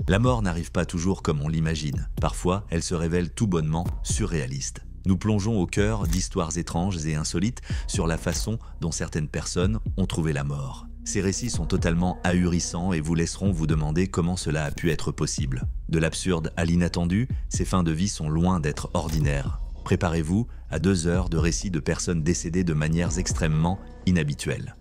La mort n'arrive pas toujours comme on l'imagine. Parfois, elle se révèle tout bonnement surréaliste. Nous plongeons au cœur d'histoires étranges et insolites sur la façon dont certaines personnes ont trouvé la mort. Ces récits sont totalement ahurissants et vous laisseront vous demander comment cela a pu être possible. De l'absurde à l'inattendu, ces fins de vie sont loin d'être ordinaires. Préparez-vous à 2 heures de récits de personnes décédées de manières extrêmement inhabituelles.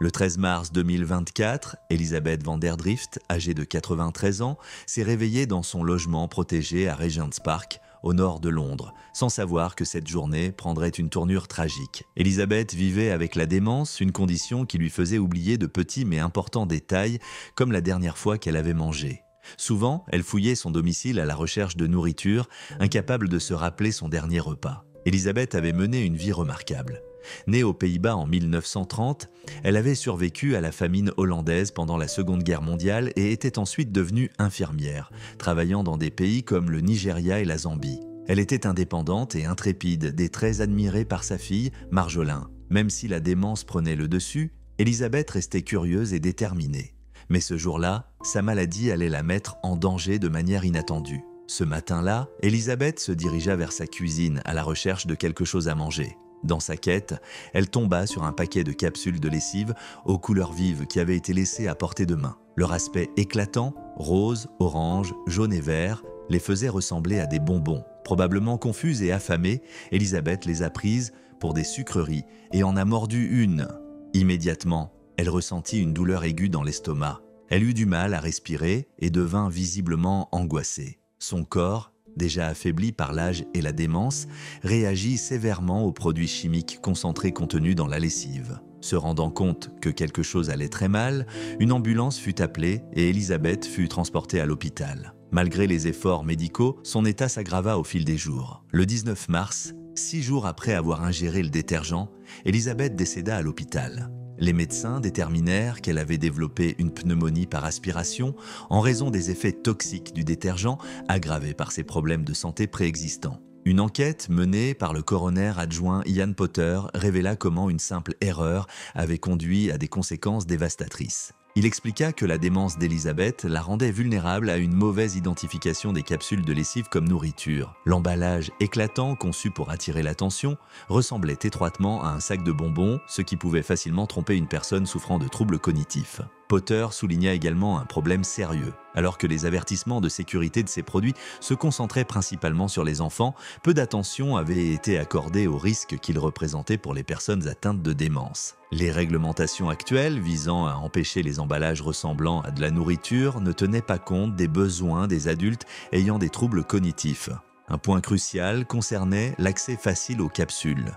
Le 13 mars 2024, Elisabeth van der Drift, âgée de 93 ans, s'est réveillée dans son logement protégé à Regent's Park, au nord de Londres, sans savoir que cette journée prendrait une tournure tragique. Elisabeth vivait avec la démence, une condition qui lui faisait oublier de petits mais importants détails, comme la dernière fois qu'elle avait mangé. Souvent, elle fouillait son domicile à la recherche de nourriture, incapable de se rappeler son dernier repas. Elisabeth avait mené une vie remarquable. Née aux Pays-Bas en 1930, elle avait survécu à la famine hollandaise pendant la Seconde Guerre mondiale et était ensuite devenue infirmière, travaillant dans des pays comme le Nigeria et la Zambie. Elle était indépendante et intrépide, des traits admirés par sa fille, Marjolin. Même si la démence prenait le dessus, Elisabeth restait curieuse et déterminée. Mais ce jour-là, sa maladie allait la mettre en danger de manière inattendue. Ce matin-là, Elisabeth se dirigea vers sa cuisine à la recherche de quelque chose à manger. Dans sa quête, elle tomba sur un paquet de capsules de lessive aux couleurs vives qui avaient été laissées à portée de main. Leur aspect éclatant, rose, orange, jaune et vert, les faisait ressembler à des bonbons. Probablement confuse et affamée, Elisabeth les a prises pour des sucreries et en a mordu une. Immédiatement, elle ressentit une douleur aiguë dans l'estomac. Elle eut du mal à respirer et devint visiblement angoissée. Son corps, déjà affaibli par l'âge et la démence, réagit sévèrement aux produits chimiques concentrés contenus dans la lessive. Se rendant compte que quelque chose allait très mal, une ambulance fut appelée et Elisabeth fut transportée à l'hôpital. Malgré les efforts médicaux, son état s'aggrava au fil des jours. Le 19 mars, 6 jours après avoir ingéré le détergent, Elisabeth décéda à l'hôpital. Les médecins déterminèrent qu'elle avait développé une pneumonie par aspiration en raison des effets toxiques du détergent aggravés par ses problèmes de santé préexistants. Une enquête menée par le coroner adjoint Ian Potter révéla comment une simple erreur avait conduit à des conséquences dévastatrices. Il expliqua que la démence d'Elisabeth la rendait vulnérable à une mauvaise identification des capsules de lessive comme nourriture. L'emballage éclatant, conçu pour attirer l'attention, ressemblait étroitement à un sac de bonbons, ce qui pouvait facilement tromper une personne souffrant de troubles cognitifs. Potter souligna également un problème sérieux. Alors que les avertissements de sécurité de ces produits se concentraient principalement sur les enfants, peu d'attention avait été accordée aux risques qu'ils représentaient pour les personnes atteintes de démence. Les réglementations actuelles visant à empêcher les emballages ressemblant à de la nourriture ne tenaient pas compte des besoins des adultes ayant des troubles cognitifs. Un point crucial concernait l'accès facile aux capsules.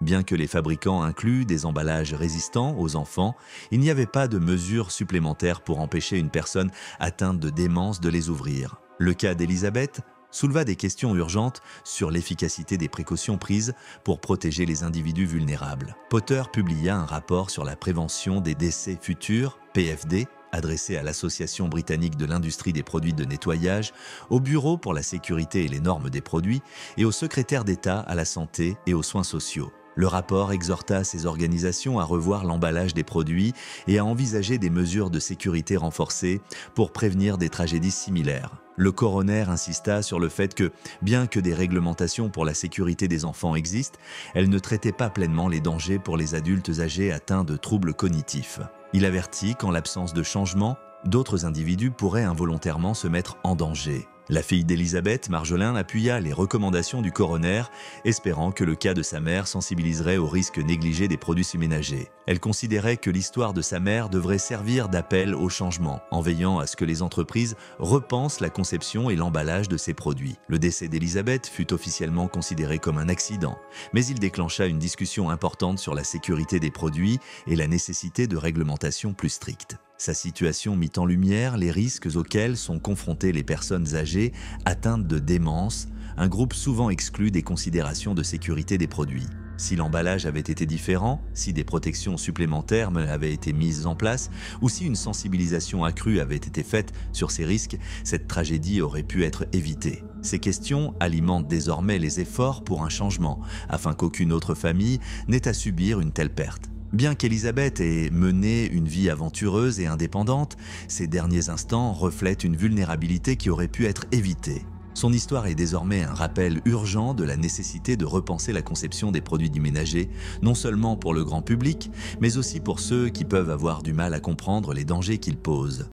Bien que les fabricants incluent des emballages résistants aux enfants, il n'y avait pas de mesures supplémentaires pour empêcher une personne atteinte de démence de les ouvrir. Le cas d'Elisabeth souleva des questions urgentes sur l'efficacité des précautions prises pour protéger les individus vulnérables. Potter publia un rapport sur la prévention des décès futurs, PFD, adressé à l'Association britannique de l'industrie des produits de nettoyage, au Bureau pour la sécurité et les normes des produits et au secrétaire d'État à la santé et aux soins sociaux. Le rapport exhorta ces organisations à revoir l'emballage des produits et à envisager des mesures de sécurité renforcées pour prévenir des tragédies similaires. Le coroner insista sur le fait que, bien que des réglementations pour la sécurité des enfants existent, elles ne traitaient pas pleinement les dangers pour les adultes âgés atteints de troubles cognitifs. Il avertit qu'en l'absence de changement, d'autres individus pourraient involontairement se mettre en danger. La fille d'Elisabeth, Marjolin, appuya les recommandations du coroner, espérant que le cas de sa mère sensibiliserait aux risques négligés des produits ménagers. Elle considérait que l'histoire de sa mère devrait servir d'appel au changement, en veillant à ce que les entreprises repensent la conception et l'emballage de ces produits. Le décès d'Elisabeth fut officiellement considéré comme un accident, mais il déclencha une discussion importante sur la sécurité des produits et la nécessité de réglementations plus strictes. Sa situation mit en lumière les risques auxquels sont confrontées les personnes âgées atteintes de démence, un groupe souvent exclu des considérations de sécurité des produits. Si l'emballage avait été différent, si des protections supplémentaires avaient été mises en place, ou si une sensibilisation accrue avait été faite sur ces risques, cette tragédie aurait pu être évitée. Ces questions alimentent désormais les efforts pour un changement, afin qu'aucune autre famille n'ait à subir une telle perte. Bien qu'Elisabeth ait mené une vie aventureuse et indépendante, ses derniers instants reflètent une vulnérabilité qui aurait pu être évitée. Son histoire est désormais un rappel urgent de la nécessité de repenser la conception des produits dits ménagers, non seulement pour le grand public, mais aussi pour ceux qui peuvent avoir du mal à comprendre les dangers qu'ils posent.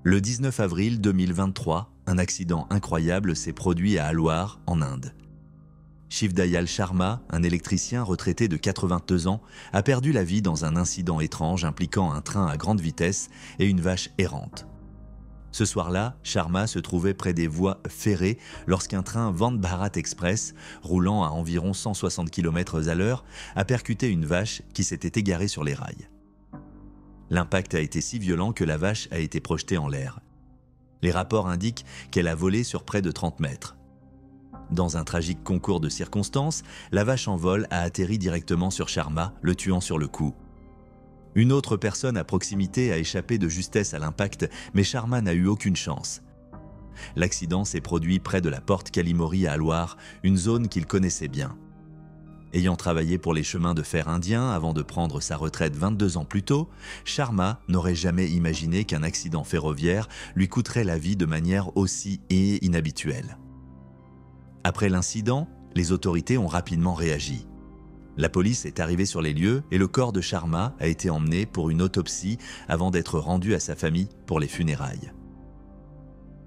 Le 19 avril 2023, un accident incroyable s'est produit à Alwar, en Inde. Shiv Dayal Sharma, un électricien retraité de 82 ans, a perdu la vie dans un incident étrange impliquant un train à grande vitesse et une vache errante. Ce soir-là, Sharma se trouvait près des voies ferrées lorsqu'un train Vande Bharat Express, roulant à environ 160 km/h, a percuté une vache qui s'était égarée sur les rails. L'impact a été si violent que la vache a été projetée en l'air. Les rapports indiquent qu'elle a volé sur près de 30 mètres. Dans un tragique concours de circonstances, la vache en vol a atterri directement sur Sharma, le tuant sur le coup. Une autre personne à proximité a échappé de justesse à l'impact, mais Sharma n'a eu aucune chance. L'accident s'est produit près de la porte Kalimori à Alwar, une zone qu'il connaissait bien. Ayant travaillé pour les chemins de fer indiens avant de prendre sa retraite 22 ans plus tôt, Sharma n'aurait jamais imaginé qu'un accident ferroviaire lui coûterait la vie de manière aussi inhabituelle. Après l'incident, les autorités ont rapidement réagi. La police est arrivée sur les lieux et le corps de Sharma a été emmené pour une autopsie avant d'être rendu à sa famille pour les funérailles.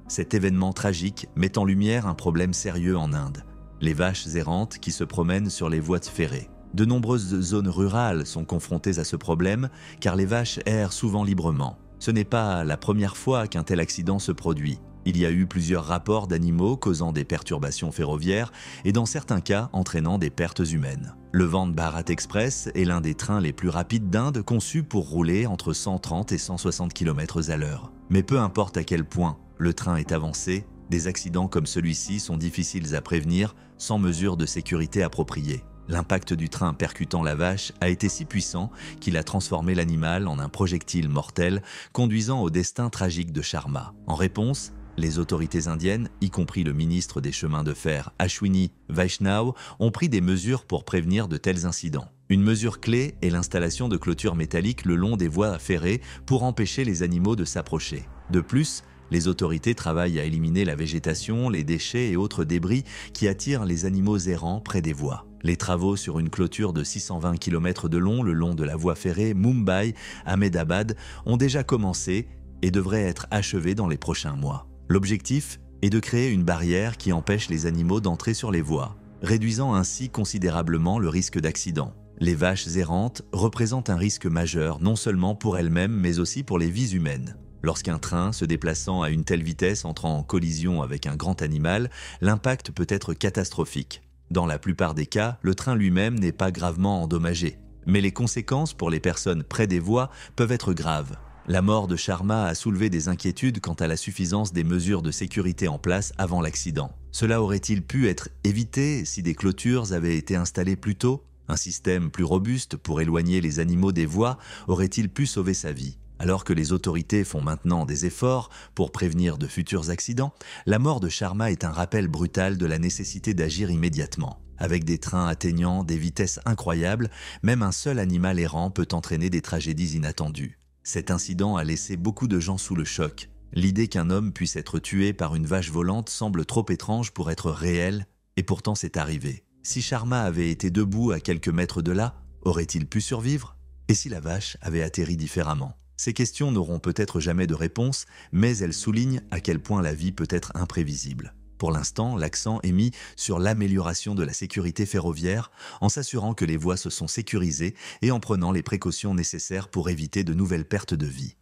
Cet événement tragique met en lumière un problème sérieux en Inde, les vaches errantes qui se promènent sur les voies ferrées. De nombreuses zones rurales sont confrontées à ce problème car les vaches errent souvent librement. Ce n'est pas la première fois qu'un tel accident se produit. Il y a eu plusieurs rapports d'animaux causant des perturbations ferroviaires et dans certains cas entraînant des pertes humaines. Le Vande Bharat Express est l'un des trains les plus rapides d'Inde conçus pour rouler entre 130 et 160 km/h. Mais peu importe à quel point le train est avancé, des accidents comme celui-ci sont difficiles à prévenir sans mesures de sécurité appropriées. L'impact du train percutant la vache a été si puissant qu'il a transformé l'animal en un projectile mortel, conduisant au destin tragique de Sharma. En réponse, les autorités indiennes, y compris le ministre des chemins de fer Ashwini Vaishnaw, ont pris des mesures pour prévenir de tels incidents. Une mesure clé est l'installation de clôtures métalliques le long des voies ferrées pour empêcher les animaux de s'approcher. De plus, les autorités travaillent à éliminer la végétation, les déchets et autres débris qui attirent les animaux errants près des voies. Les travaux sur une clôture de 620 km de long le long de la voie ferrée Mumbai-Ahmedabad ont déjà commencé et devraient être achevés dans les prochains mois. L'objectif est de créer une barrière qui empêche les animaux d'entrer sur les voies, réduisant ainsi considérablement le risque d'accident. Les vaches errantes représentent un risque majeur non seulement pour elles-mêmes mais aussi pour les vies humaines. Lorsqu'un train se déplaçant à une telle vitesse entre en collision avec un grand animal, l'impact peut être catastrophique. Dans la plupart des cas, le train lui-même n'est pas gravement endommagé, mais les conséquences pour les personnes près des voies peuvent être graves. La mort de Sharma a soulevé des inquiétudes quant à la suffisance des mesures de sécurité en place avant l'accident. Cela aurait-il pu être évité si des clôtures avaient été installées plus tôt? Un système plus robuste pour éloigner les animaux des voies aurait-il pu sauver sa vie? Alors que les autorités font maintenant des efforts pour prévenir de futurs accidents, la mort de Sharma est un rappel brutal de la nécessité d'agir immédiatement. Avec des trains atteignant des vitesses incroyables, même un seul animal errant peut entraîner des tragédies inattendues. Cet incident a laissé beaucoup de gens sous le choc. L'idée qu'un homme puisse être tué par une vache volante semble trop étrange pour être réelle, et pourtant c'est arrivé. Si Sharma avait été debout à quelques mètres de là, aurait-il pu survivre? Et si la vache avait atterri différemment? Ces questions n'auront peut-être jamais de réponse, mais elles soulignent à quel point la vie peut être imprévisible. Pour l'instant, l'accent est mis sur l'amélioration de la sécurité ferroviaire en s'assurant que les voies se sont sécurisées et en prenant les précautions nécessaires pour éviter de nouvelles pertes de vie.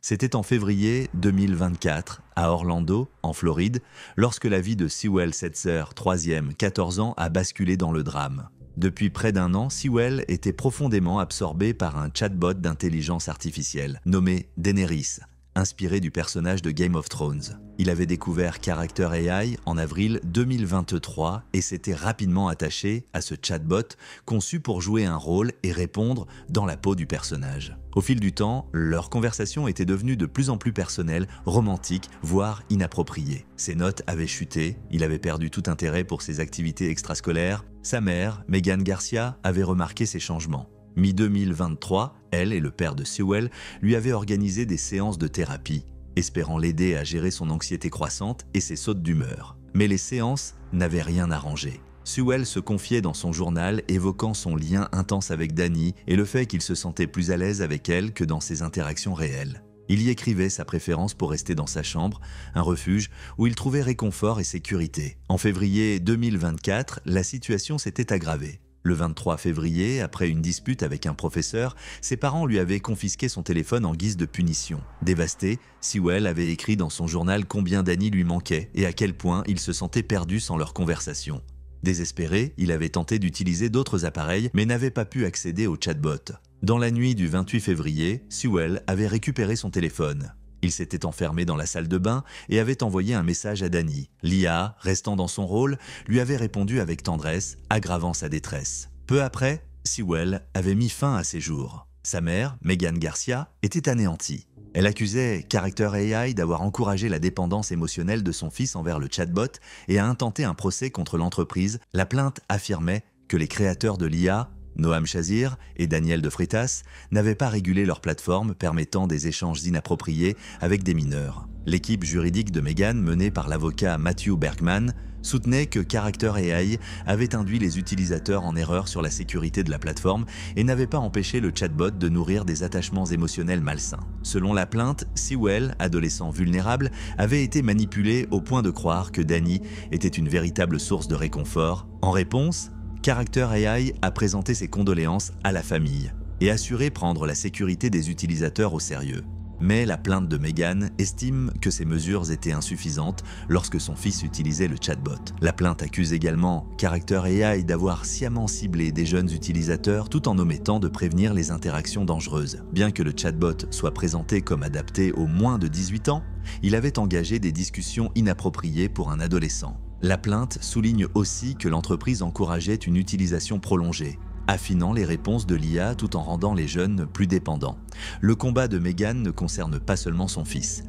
C'était en février 2024, à Orlando, en Floride, lorsque la vie de Sewell Setzer, 3e, 14 ans, a basculé dans le drame. Depuis près d'un an, Sewell était profondément absorbé par un chatbot d'intelligence artificielle, nommé Daenerys, inspiré du personnage de Game of Thrones. Il avait découvert Character AI en avril 2023 et s'était rapidement attaché à ce chatbot conçu pour jouer un rôle et répondre dans la peau du personnage. Au fil du temps, leur conversation était devenue de plus en plus personnelle, romantique, voire inappropriée. Ses notes avaient chuté, il avait perdu tout intérêt pour ses activités extrascolaires. Sa mère, Megan Garcia, avait remarqué ces changements. Mi-2023, elle et le père de Sewell lui avaient organisé des séances de thérapie, espérant l'aider à gérer son anxiété croissante et ses sautes d'humeur. Mais les séances n'avaient rien arrangé. Sewell se confiait dans son journal, évoquant son lien intense avec Danny et le fait qu'il se sentait plus à l'aise avec elle que dans ses interactions réelles. Il y écrivait sa préférence pour rester dans sa chambre, un refuge où il trouvait réconfort et sécurité. En février 2024, la situation s'était aggravée. Le 23 février, après une dispute avec un professeur, ses parents lui avaient confisqué son téléphone en guise de punition. Dévasté, Sewell avait écrit dans son journal combien Danny lui manquait et à quel point il se sentait perdu sans leur conversation. Désespéré, il avait tenté d'utiliser d'autres appareils mais n'avait pas pu accéder au chatbot. Dans la nuit du 28 février, Sewell avait récupéré son téléphone. Il s'était enfermé dans la salle de bain et avait envoyé un message à Danny. L'IA, restant dans son rôle, lui avait répondu avec tendresse, aggravant sa détresse. Peu après, Sewell avait mis fin à ses jours. Sa mère, Megan Garcia, était anéantie. Elle accusait Character AI d'avoir encouragé la dépendance émotionnelle de son fils envers le chatbot et a intenté un procès contre l'entreprise. La plainte affirmait que les créateurs de l'IA, Noam Chazir et Daniel de Freitas, n'avaient pas régulé leur plateforme permettant des échanges inappropriés avec des mineurs. L'équipe juridique de Megan, menée par l'avocat Matthew Bergman, soutenait que Character AI avait induit les utilisateurs en erreur sur la sécurité de la plateforme et n'avait pas empêché le chatbot de nourrir des attachements émotionnels malsains. Selon la plainte, Sewell, adolescent vulnérable, avait été manipulé au point de croire que Danny était une véritable source de réconfort. En réponse, Character AI a présenté ses condoléances à la famille et assuré prendre la sécurité des utilisateurs au sérieux. Mais la plainte de Megan estime que ces mesures étaient insuffisantes lorsque son fils utilisait le chatbot. La plainte accuse également Character AI d'avoir sciemment ciblé des jeunes utilisateurs tout en omettant de prévenir les interactions dangereuses. Bien que le chatbot soit présenté comme adapté aux moins de 18 ans, il avait engagé des discussions inappropriées pour un adolescent. La plainte souligne aussi que l'entreprise encourageait une utilisation prolongée, affinant les réponses de l'IA tout en rendant les jeunes plus dépendants. Le combat de Megan ne concerne pas seulement son fils.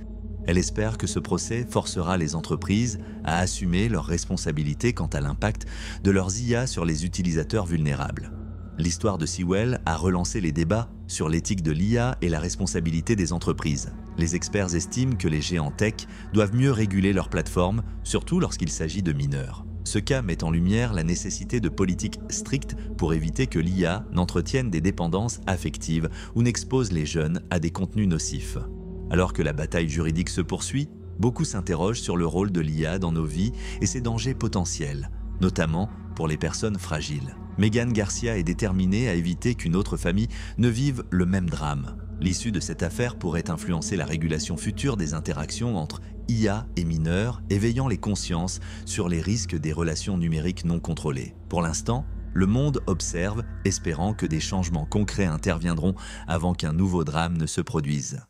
Elle espère que ce procès forcera les entreprises à assumer leurs responsabilités quant à l'impact de leurs IA sur les utilisateurs vulnérables. L'histoire de Sewell a relancé les débats sur l'éthique de l'IA et la responsabilité des entreprises. Les experts estiment que les géants tech doivent mieux réguler leurs plateformes, surtout lorsqu'il s'agit de mineurs. Ce cas met en lumière la nécessité de politiques strictes pour éviter que l'IA n'entretienne des dépendances affectives ou n'expose les jeunes à des contenus nocifs. Alors que la bataille juridique se poursuit, beaucoup s'interrogent sur le rôle de l'IA dans nos vies et ses dangers potentiels, notamment pour les personnes fragiles. Megan Garcia est déterminée à éviter qu'une autre famille ne vive le même drame. L'issue de cette affaire pourrait influencer la régulation future des interactions entre IA et mineurs, éveillant les consciences sur les risques des relations numériques non contrôlées. Pour l'instant, le monde observe, espérant que des changements concrets interviendront avant qu'un nouveau drame ne se produise.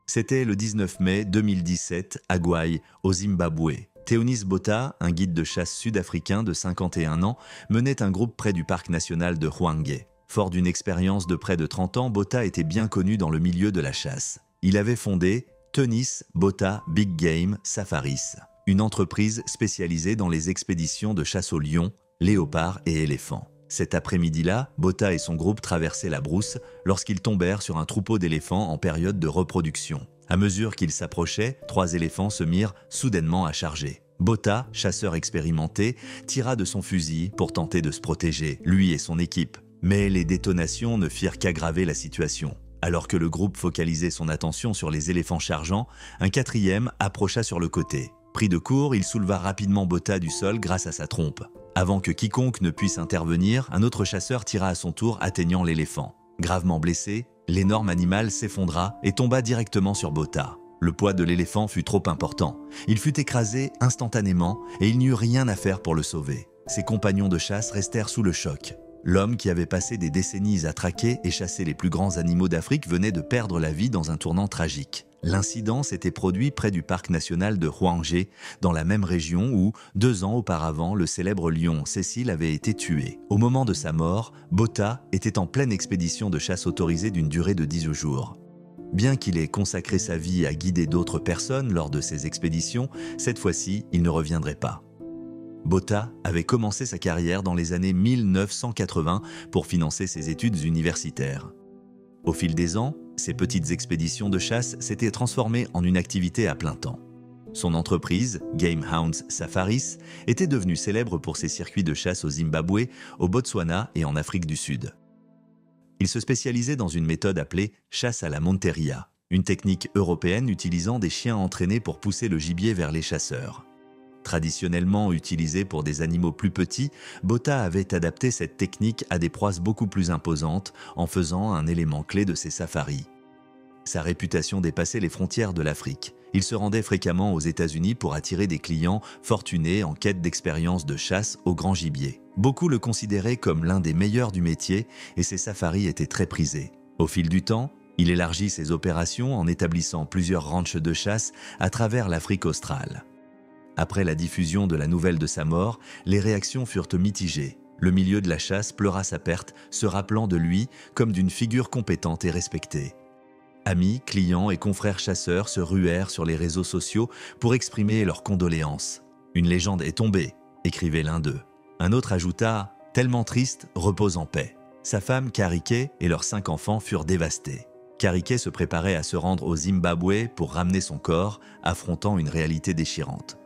C'était le 19 mai 2017 à Gwayi, au Zimbabwe. Theonis Botha, un guide de chasse sud-africain de 51 ans, menait un groupe près du parc national de Hwange. Fort d'une expérience de près de 30 ans, Botha était bien connu dans le milieu de la chasse. Il avait fondé Theonis Botha Big Game Safaris, une entreprise spécialisée dans les expéditions de chasse aux lions, léopards et éléphants. Cet après-midi-là, Botha et son groupe traversaient la brousse lorsqu'ils tombèrent sur un troupeau d'éléphants en période de reproduction. À mesure qu'ils s'approchaient, 3 éléphants se mirent soudainement à charger. Botha, chasseur expérimenté, tira de son fusil pour tenter de se protéger, lui et son équipe. Mais les détonations ne firent qu'aggraver la situation. Alors que le groupe focalisait son attention sur les éléphants chargeants, un 4e approcha sur le côté. Pris de court, il souleva rapidement Botha du sol grâce à sa trompe. Avant que quiconque ne puisse intervenir, un autre chasseur tira à son tour, atteignant l'éléphant. Gravement blessé, l'énorme animal s'effondra et tomba directement sur Botha. Le poids de l'éléphant fut trop important. Il fut écrasé instantanément et il n'y eut rien à faire pour le sauver. Ses compagnons de chasse restèrent sous le choc. L'homme qui avait passé des décennies à traquer et chasser les plus grands animaux d'Afrique venait de perdre la vie dans un tournant tragique. L'incident s'était produit près du parc national de Hwanghae, dans la même région où, 2 ans auparavant, le célèbre lion Cécile avait été tué. Au moment de sa mort, Botha était en pleine expédition de chasse autorisée d'une durée de 10 jours. Bien qu'il ait consacré sa vie à guider d'autres personnes lors de ces expéditions, cette fois-ci, il ne reviendrait pas. Botha avait commencé sa carrière dans les années 1980 pour financer ses études universitaires. Au fil des ans, ses petites expéditions de chasse s'étaient transformées en une activité à plein temps. Son entreprise, Game Hounds Safaris, était devenue célèbre pour ses circuits de chasse au Zimbabwe, au Botswana et en Afrique du Sud. Il se spécialisait dans une méthode appelée chasse à la monteria, une technique européenne utilisant des chiens entraînés pour pousser le gibier vers les chasseurs. Traditionnellement utilisée pour des animaux plus petits, Botha avait adapté cette technique à des proies beaucoup plus imposantes en faisant un élément clé de ses safaris. Sa réputation dépassait les frontières de l'Afrique. Il se rendait fréquemment aux États-Unis pour attirer des clients fortunés en quête d'expérience de chasse au grand gibier. Beaucoup le considéraient comme l'un des meilleurs du métier et ses safaris étaient très prisés. Au fil du temps, il élargit ses opérations en établissant plusieurs ranchs de chasse à travers l'Afrique australe. Après la diffusion de la nouvelle de sa mort, les réactions furent mitigées. Le milieu de la chasse pleura sa perte, se rappelant de lui comme d'une figure compétente et respectée. Amis, clients et confrères chasseurs se ruèrent sur les réseaux sociaux pour exprimer leurs condoléances. « Une légende est tombée », écrivait l'un d'eux. Un autre ajouta « Tellement triste, repose en paix ». Sa femme, Karike, et leurs 5 enfants furent dévastés. Karike se préparait à se rendre au Zimbabwe pour ramener son corps, affrontant une réalité déchirante.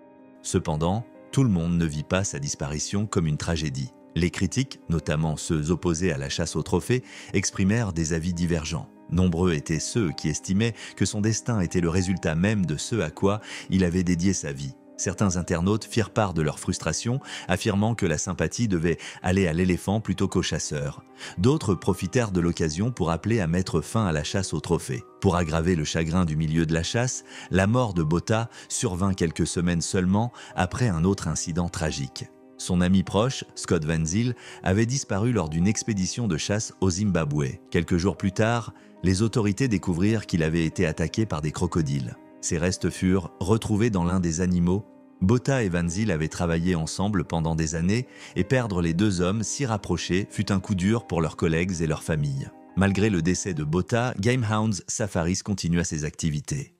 Cependant, tout le monde ne vit pas sa disparition comme une tragédie. Les critiques, notamment ceux opposés à la chasse au trophée, exprimèrent des avis divergents. Nombreux étaient ceux qui estimaient que son destin était le résultat même de ce à quoi il avait dédié sa vie. Certains internautes firent part de leur frustration, affirmant que la sympathie devait aller à l'éléphant plutôt qu'au chasseur. D'autres profitèrent de l'occasion pour appeler à mettre fin à la chasse au trophée. Pour aggraver le chagrin du milieu de la chasse, la mort de Botha survint quelques semaines seulement après un autre incident tragique. Son ami proche, Scott Van Zyl, avait disparu lors d'une expédition de chasse au Zimbabwe. Quelques jours plus tard, les autorités découvrirent qu'il avait été attaqué par des crocodiles. Ses restes furent retrouvés dans l'un des animaux. Botha et Van Zyl avaient travaillé ensemble pendant des années et perdre les 2 hommes si rapprochés fut un coup dur pour leurs collègues et leurs familles. Malgré le décès de Botha, Game Hounds Safaris continua ses activités.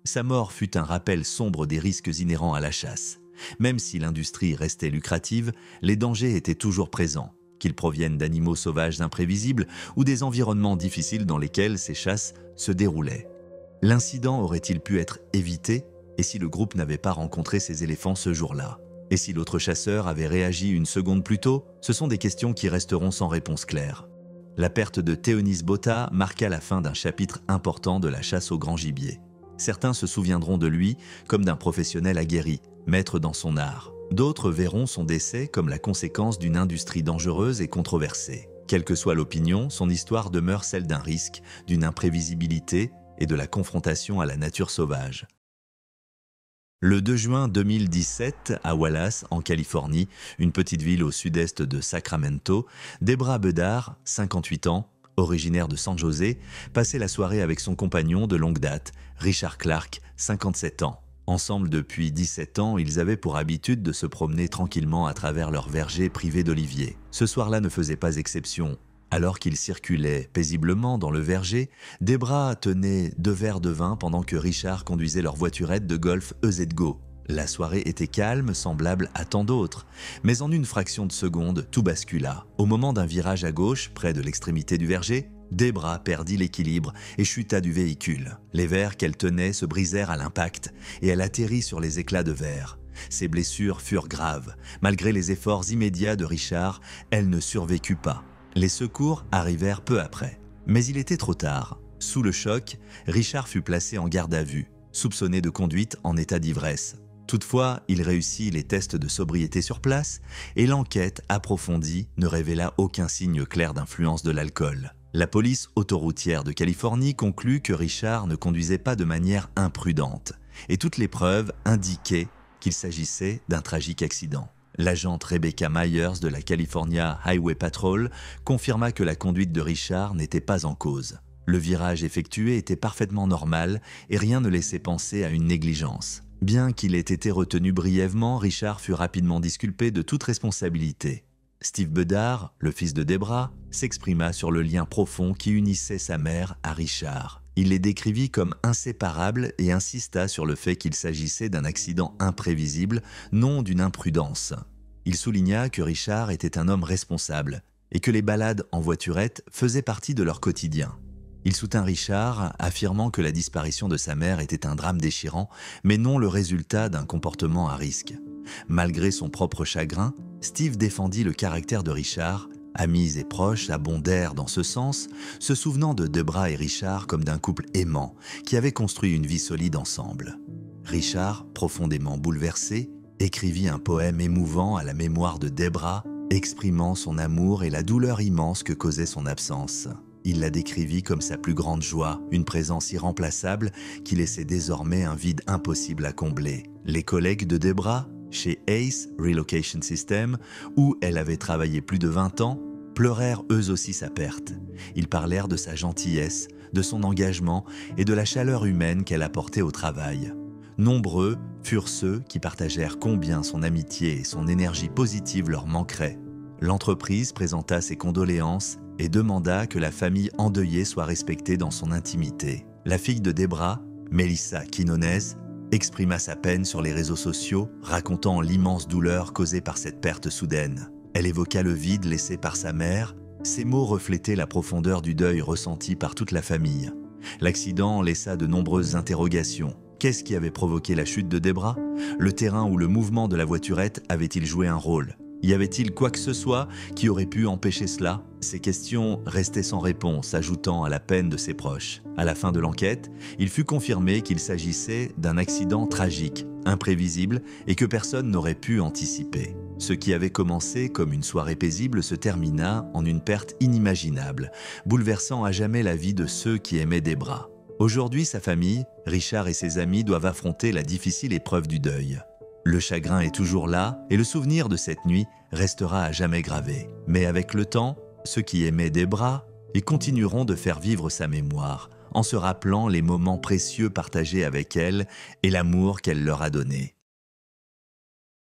Sa mort fut un rappel sombre des risques inhérents à la chasse. Même si l'industrie restait lucrative, les dangers étaient toujours présents, qu'ils proviennent d'animaux sauvages imprévisibles ou des environnements difficiles dans lesquels ces chasses se déroulaient. L'incident aurait-il pu être évité et si le groupe n'avait pas rencontré ces éléphants ce jour-là? Et si l'autre chasseur avait réagi une seconde plus tôt? Ce sont des questions qui resteront sans réponse claire. La perte de Theonis Botha marqua la fin d'un chapitre important de la chasse au grand gibier. Certains se souviendront de lui comme d'un professionnel aguerri, maître dans son art. D'autres verront son décès comme la conséquence d'une industrie dangereuse et controversée. Quelle que soit l'opinion, son histoire demeure celle d'un risque, d'une imprévisibilité et de la confrontation à la nature sauvage. Le 2 juin 2017, à Wallace, en Californie, une petite ville au sud-est de Sacramento, Debra Bedard, 58 ans, originaire de San José, passait la soirée avec son compagnon de longue date, Richard Clark, 57 ans. Ensemble depuis 17 ans, ils avaient pour habitude de se promener tranquillement à travers leur verger privé d'oliviers. Ce soir-là ne faisait pas exception. Alors qu'ils circulaient paisiblement dans le verger, Debra tenait 2 verres de vin pendant que Richard conduisait leur voiturette de golf EZ-Go. La soirée était calme, semblable à tant d'autres. Mais en une fraction de seconde, tout bascula. Au moment d'un virage à gauche, près de l'extrémité du verger, Debra perdit l'équilibre et chuta du véhicule. Les verres qu'elle tenait se brisèrent à l'impact et elle atterrit sur les éclats de verre. Ses blessures furent graves. Malgré les efforts immédiats de Richard, elle ne survécut pas. Les secours arrivèrent peu après. Mais il était trop tard. Sous le choc, Richard fut placé en garde à vue, soupçonné de conduite en état d'ivresse. Toutefois, il réussit les tests de sobriété sur place et l'enquête approfondie ne révéla aucun signe clair d'influence de l'alcool. La police autoroutière de Californie conclut que Richard ne conduisait pas de manière imprudente et toutes les preuves indiquaient qu'il s'agissait d'un tragique accident. L'agente Rebecca Myers de la California Highway Patrol confirma que la conduite de Richard n'était pas en cause. Le virage effectué était parfaitement normal et rien ne laissait penser à une négligence. Bien qu'il ait été retenu brièvement, Richard fut rapidement disculpé de toute responsabilité. Steve Bedard, le fils de Debra, s'exprima sur le lien profond qui unissait sa mère à Richard. Il les décrivit comme inséparables et insista sur le fait qu'il s'agissait d'un accident imprévisible, non d'une imprudence. Il souligna que Richard était un homme responsable et que les balades en voiturette faisaient partie de leur quotidien. Il soutint Richard, affirmant que la disparition de sa mère était un drame déchirant, mais non le résultat d'un comportement à risque. Malgré son propre chagrin, Steve défendit le caractère de Richard. Amis et proches abondèrent dans ce sens, se souvenant de Debra et Richard comme d'un couple aimant qui avait construit une vie solide ensemble. Richard, profondément bouleversé, écrivit un poème émouvant à la mémoire de Debra, exprimant son amour et la douleur immense que causait son absence. Il la décrivit comme sa plus grande joie, une présence irremplaçable qui laissait désormais un vide impossible à combler. Les collègues de Debra, chez Ace Relocation System, où elle avait travaillé plus de 20 ans, pleurèrent eux aussi sa perte. Ils parlèrent de sa gentillesse, de son engagement et de la chaleur humaine qu'elle apportait au travail. Nombreux furent ceux qui partagèrent combien son amitié et son énergie positive leur manqueraient. L'entreprise présenta ses condoléances et demanda que la famille endeuillée soit respectée dans son intimité. La fille de Debra, Melissa Quinones, exprima sa peine sur les réseaux sociaux, racontant l'immense douleur causée par cette perte soudaine. Elle évoqua le vide laissé par sa mère. Ces mots reflétaient la profondeur du deuil ressenti par toute la famille. L'accident laissa de nombreuses interrogations. Qu'est-ce qui avait provoqué la chute de Debra? Le terrain ou le mouvement de la voiturette avait-il joué un rôle? Y avait-il quoi que ce soit qui aurait pu empêcher cela? Ces questions restaient sans réponse, ajoutant à la peine de ses proches. À la fin de l'enquête, il fut confirmé qu'il s'agissait d'un accident tragique, imprévisible et que personne n'aurait pu anticiper. Ce qui avait commencé comme une soirée paisible se termina en une perte inimaginable, bouleversant à jamais la vie de ceux qui aimaient Debra. Aujourd'hui, sa famille, Richard et ses amis doivent affronter la difficile épreuve du deuil. Le chagrin est toujours là et le souvenir de cette nuit restera à jamais gravé. Mais avec le temps, ceux qui aimaient Debra et continueront de faire vivre sa mémoire en se rappelant les moments précieux partagés avec elle et l'amour qu'elle leur a donné.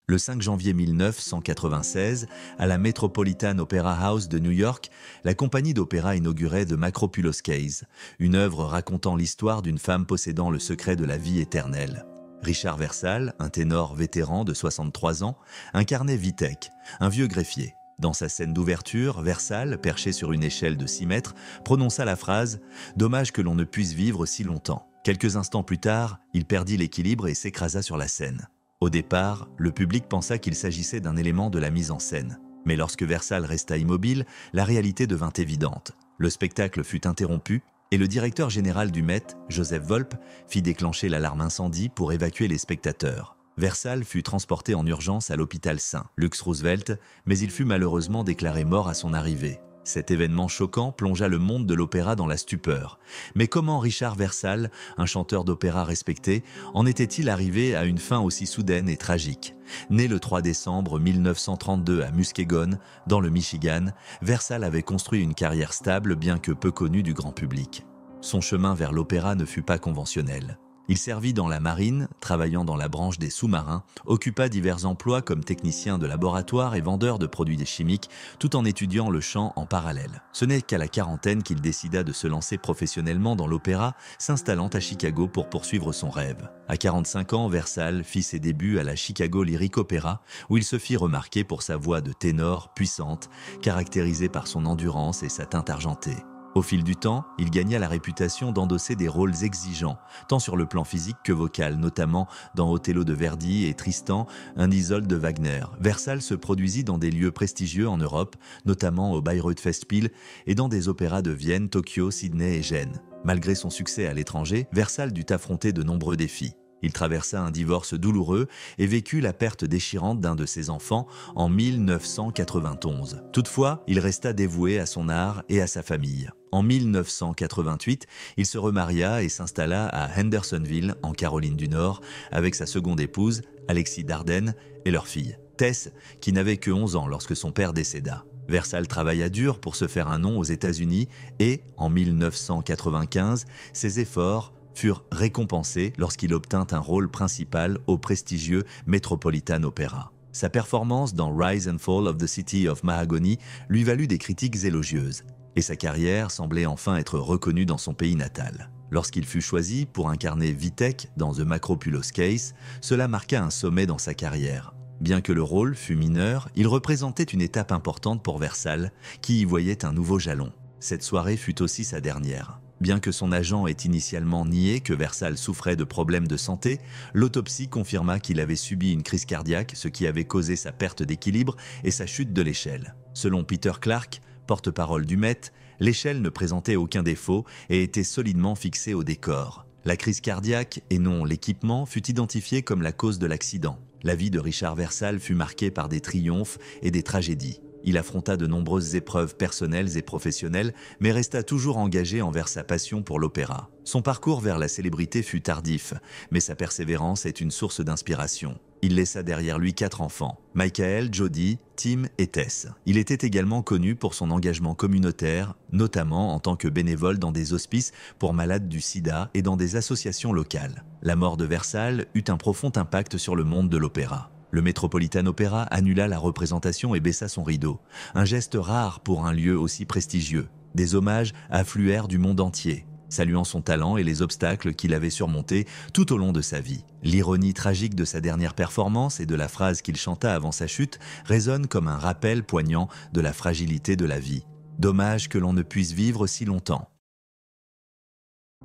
Le 5 janvier 1996, à la Metropolitan Opera House de New York, la compagnie d'opéra inaugurait The Macropulos Case, une œuvre racontant l'histoire d'une femme possédant le secret de la vie éternelle. Richard Versal, un ténor vétéran de 63 ans, incarnait Vitek, un vieux greffier. Dans sa scène d'ouverture, Versal, perché sur une échelle de 6 mètres, prononça la phrase « Dommage que l'on ne puisse vivre si longtemps ». Quelques instants plus tard, il perdit l'équilibre et s'écrasa sur la scène. Au départ, le public pensa qu'il s'agissait d'un élément de la mise en scène. Mais lorsque Versal resta immobile, la réalité devint évidente. Le spectacle fut interrompu et le directeur général du Met, Joseph Volpe, fit déclencher l'alarme incendie pour évacuer les spectateurs. Versal fut transporté en urgence à l'hôpital St. Luke's Roosevelt, mais il fut malheureusement déclaré mort à son arrivée. Cet événement choquant plongea le monde de l'opéra dans la stupeur. Mais comment Richard Versal, un chanteur d'opéra respecté, en était-il arrivé à une fin aussi soudaine et tragique? Né le 3 décembre 1932 à Muskegon, dans le Michigan, Versal avait construit une carrière stable bien que peu connue du grand public. Son chemin vers l'opéra ne fut pas conventionnel. Il servit dans la marine, travaillant dans la branche des sous-marins, occupa divers emplois comme technicien de laboratoire et vendeur de produits chimiques, tout en étudiant le chant en parallèle. Ce n'est qu'à la quarantaine qu'il décida de se lancer professionnellement dans l'opéra, s'installant à Chicago pour poursuivre son rêve. À 45 ans, Versal fit ses débuts à la Chicago Lyric Opera, où il se fit remarquer pour sa voix de ténor puissante, caractérisée par son endurance et sa teinte argentée. Au fil du temps, il gagna la réputation d'endosser des rôles exigeants, tant sur le plan physique que vocal, notamment dans Othello de Verdi et Tristan, un Isolde de Wagner. Versal se produisit dans des lieux prestigieux en Europe, notamment au Bayreuth Festspiel et dans des opéras de Vienne, Tokyo, Sydney et Gênes. Malgré son succès à l'étranger, Versal dut affronter de nombreux défis. Il traversa un divorce douloureux et vécut la perte déchirante d'un de ses enfants en 1991. Toutefois, il resta dévoué à son art et à sa famille. En 1988, il se remaria et s'installa à Hendersonville, en Caroline du Nord, avec sa seconde épouse, Alexis Dardenne, et leur fille. Tess, qui n'avait que 11 ans lorsque son père décéda. Versal travailla dur pour se faire un nom aux États-Unis et, en 1995, ses efforts furent récompensés lorsqu'il obtint un rôle principal au prestigieux Metropolitan Opera. Sa performance dans Rise and Fall of the City of Mahogany lui valut des critiques élogieuses, et sa carrière semblait enfin être reconnue dans son pays natal. Lorsqu'il fut choisi pour incarner Vitek dans The Macropulos Case, cela marqua un sommet dans sa carrière. Bien que le rôle fût mineur, il représentait une étape importante pour Versal, qui y voyait un nouveau jalon. Cette soirée fut aussi sa dernière. Bien que son agent ait initialement nié que Versal souffrait de problèmes de santé, l'autopsie confirma qu'il avait subi une crise cardiaque, ce qui avait causé sa perte d'équilibre et sa chute de l'échelle. Selon Peter Clark, porte-parole du Met, l'échelle ne présentait aucun défaut et était solidement fixée au décor. La crise cardiaque, et non l'équipement, fut identifiée comme la cause de l'accident. La vie de Richard Versal fut marquée par des triomphes et des tragédies. Il affronta de nombreuses épreuves personnelles et professionnelles, mais resta toujours engagé envers sa passion pour l'opéra. Son parcours vers la célébrité fut tardif, mais sa persévérance est une source d'inspiration. Il laissa derrière lui 4 enfants, Michael, Jodie, Tim et Tess. Il était également connu pour son engagement communautaire, notamment en tant que bénévole dans des hospices pour malades du sida et dans des associations locales. La mort de Versal eut un profond impact sur le monde de l'opéra. Le Metropolitan Opera annula la représentation et baissa son rideau, un geste rare pour un lieu aussi prestigieux. Des hommages affluèrent du monde entier, saluant son talent et les obstacles qu'il avait surmontés tout au long de sa vie. L'ironie tragique de sa dernière performance et de la phrase qu'il chanta avant sa chute résonne comme un rappel poignant de la fragilité de la vie. Dommage que l'on ne puisse vivre si longtemps.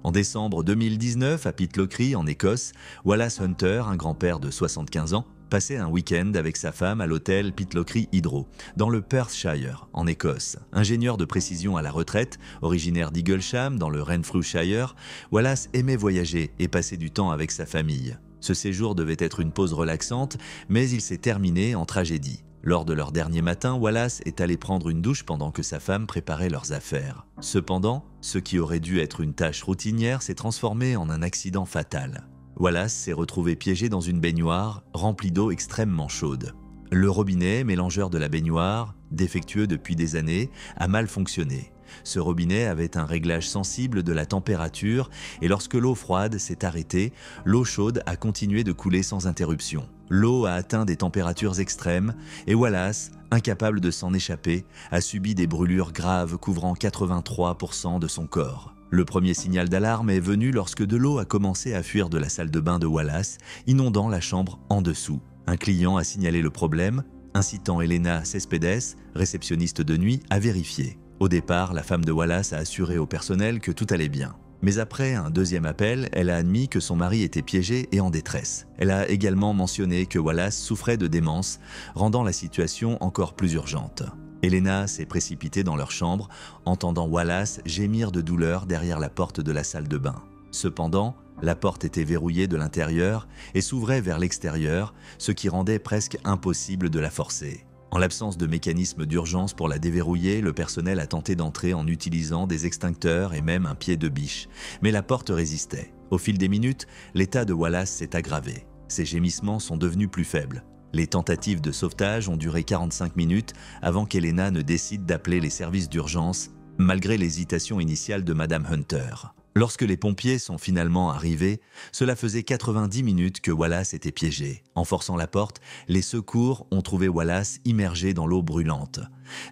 En décembre 2019, à Pitlochry, en Écosse, Wallace Hunter, un grand-père de 75 ans, passait un week-end avec sa femme à l'hôtel Pitlochry Hydro, dans le Perthshire, en Écosse. Ingénieur de précision à la retraite, originaire d'Eaglesham, dans le Renfrewshire, Wallace aimait voyager et passer du temps avec sa famille. Ce séjour devait être une pause relaxante, mais il s'est terminé en tragédie. Lors de leur dernier matin, Wallace est allé prendre une douche pendant que sa femme préparait leurs affaires. Cependant, ce qui aurait dû être une tâche routinière s'est transformé en un accident fatal. Wallace s'est retrouvé piégé dans une baignoire remplie d'eau extrêmement chaude. Le robinet, mélangeur de la baignoire, défectueux depuis des années, a mal fonctionné. Ce robinet avait un réglage sensible de la température et lorsque l'eau froide s'est arrêtée, l'eau chaude a continué de couler sans interruption. L'eau a atteint des températures extrêmes et Wallace, incapable de s'en échapper, a subi des brûlures graves couvrant 83% de son corps. Le premier signal d'alarme est venu lorsque de l'eau a commencé à fuir de la salle de bain de Wallace, inondant la chambre en dessous. Un client a signalé le problème, incitant Elena Cespedes, réceptionniste de nuit, à vérifier. Au départ, la femme de Wallace a assuré au personnel que tout allait bien. Mais après un deuxième appel, elle a admis que son mari était piégé et en détresse. Elle a également mentionné que Wallace souffrait de démence, rendant la situation encore plus urgente. Elena s'est précipitée dans leur chambre, entendant Wallace gémir de douleur derrière la porte de la salle de bain. Cependant, la porte était verrouillée de l'intérieur et s'ouvrait vers l'extérieur, ce qui rendait presque impossible de la forcer. En l'absence de mécanisme d'urgence pour la déverrouiller, le personnel a tenté d'entrer en utilisant des extincteurs et même un pied de biche. Mais la porte résistait. Au fil des minutes, l'état de Wallace s'est aggravé. Ses gémissements sont devenus plus faibles. Les tentatives de sauvetage ont duré 45 minutes avant qu'Elena ne décide d'appeler les services d'urgence, malgré l'hésitation initiale de Madame Hunter. Lorsque les pompiers sont finalement arrivés, cela faisait 90 minutes que Wallace était piégé. En forçant la porte, les secours ont trouvé Wallace immergé dans l'eau brûlante.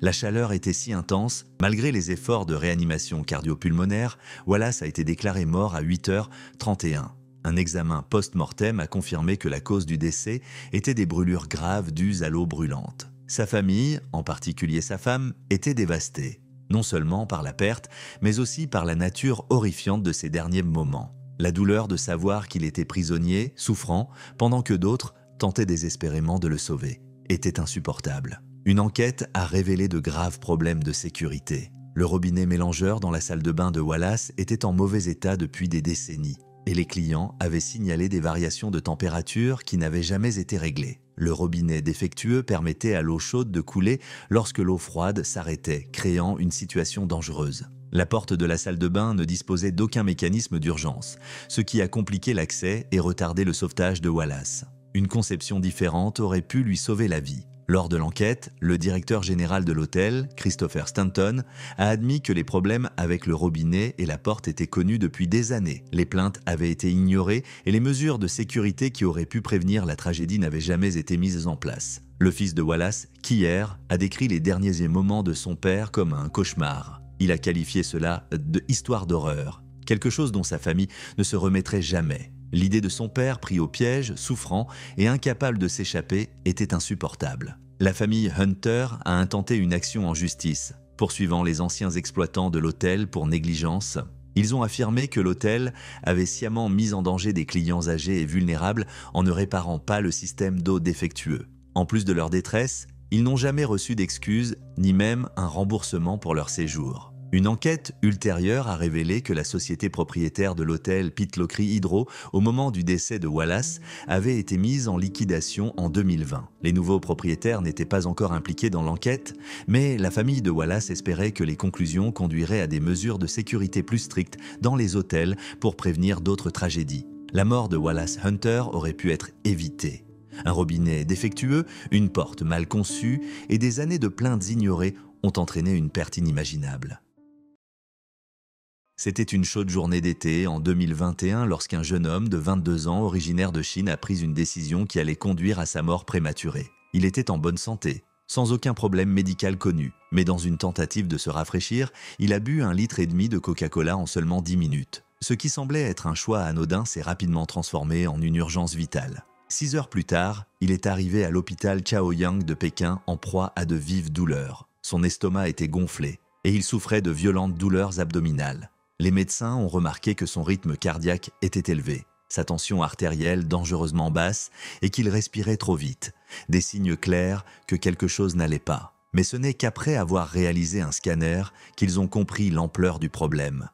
La chaleur était si intense, malgré les efforts de réanimation cardio-pulmonaire, Wallace a été déclaré mort à 8h31. Un examen post-mortem a confirmé que la cause du décès était des brûlures graves dues à l'eau brûlante. Sa famille, en particulier sa femme, était dévastée. Non seulement par la perte, mais aussi par la nature horrifiante de ces derniers moments. La douleur de savoir qu'il était prisonnier, souffrant, pendant que d'autres tentaient désespérément de le sauver, était insupportable. Une enquête a révélé de graves problèmes de sécurité. Le robinet mélangeur dans la salle de bain de Wallace était en mauvais état depuis des décennies, et les clients avaient signalé des variations de température qui n'avaient jamais été réglées. Le robinet défectueux permettait à l'eau chaude de couler lorsque l'eau froide s'arrêtait, créant une situation dangereuse. La porte de la salle de bain ne disposait d'aucun mécanisme d'urgence, ce qui a compliqué l'accès et retardé le sauvetage de Wallace. Une conception différente aurait pu lui sauver la vie. Lors de l'enquête, le directeur général de l'hôtel, Christopher Stanton, a admis que les problèmes avec le robinet et la porte étaient connus depuis des années. Les plaintes avaient été ignorées et les mesures de sécurité qui auraient pu prévenir la tragédie n'avaient jamais été mises en place. Le fils de Wallace, Keir, a décrit les derniers moments de son père comme un cauchemar. Il a qualifié cela de « histoire d'horreur », quelque chose dont sa famille ne se remettrait jamais. L'idée de son père pris au piège, souffrant et incapable de s'échapper était insupportable. La famille Hunter a intenté une action en justice, poursuivant les anciens exploitants de l'hôtel pour négligence. Ils ont affirmé que l'hôtel avait sciemment mis en danger des clients âgés et vulnérables en ne réparant pas le système d'eau défectueux. En plus de leur détresse, ils n'ont jamais reçu d'excuses, ni même un remboursement pour leur séjour. Une enquête ultérieure a révélé que la société propriétaire de l'hôtel Pitlochry Hydro, au moment du décès de Wallace, avait été mise en liquidation en 2020. Les nouveaux propriétaires n'étaient pas encore impliqués dans l'enquête, mais la famille de Wallace espérait que les conclusions conduiraient à des mesures de sécurité plus strictes dans les hôtels pour prévenir d'autres tragédies. La mort de Wallace Hunter aurait pu être évitée. Un robinet défectueux, une porte mal conçue et des années de plaintes ignorées ont entraîné une perte inimaginable. C'était une chaude journée d'été en 2021 lorsqu'un jeune homme de 22 ans originaire de Chine a pris une décision qui allait conduire à sa mort prématurée. Il était en bonne santé, sans aucun problème médical connu, mais dans une tentative de se rafraîchir, il a bu 1,5 litre de Coca-Cola en seulement 10 minutes. Ce qui semblait être un choix anodin s'est rapidement transformé en une urgence vitale. 6 heures plus tard, il est arrivé à l'hôpital Chaoyang de Pékin en proie à de vives douleurs. Son estomac était gonflé et il souffrait de violentes douleurs abdominales. Les médecins ont remarqué que son rythme cardiaque était élevé, sa tension artérielle dangereusement basse et qu'il respirait trop vite. Des signes clairs que quelque chose n'allait pas. Mais ce n'est qu'après avoir réalisé un scanner qu'ils ont compris l'ampleur du problème.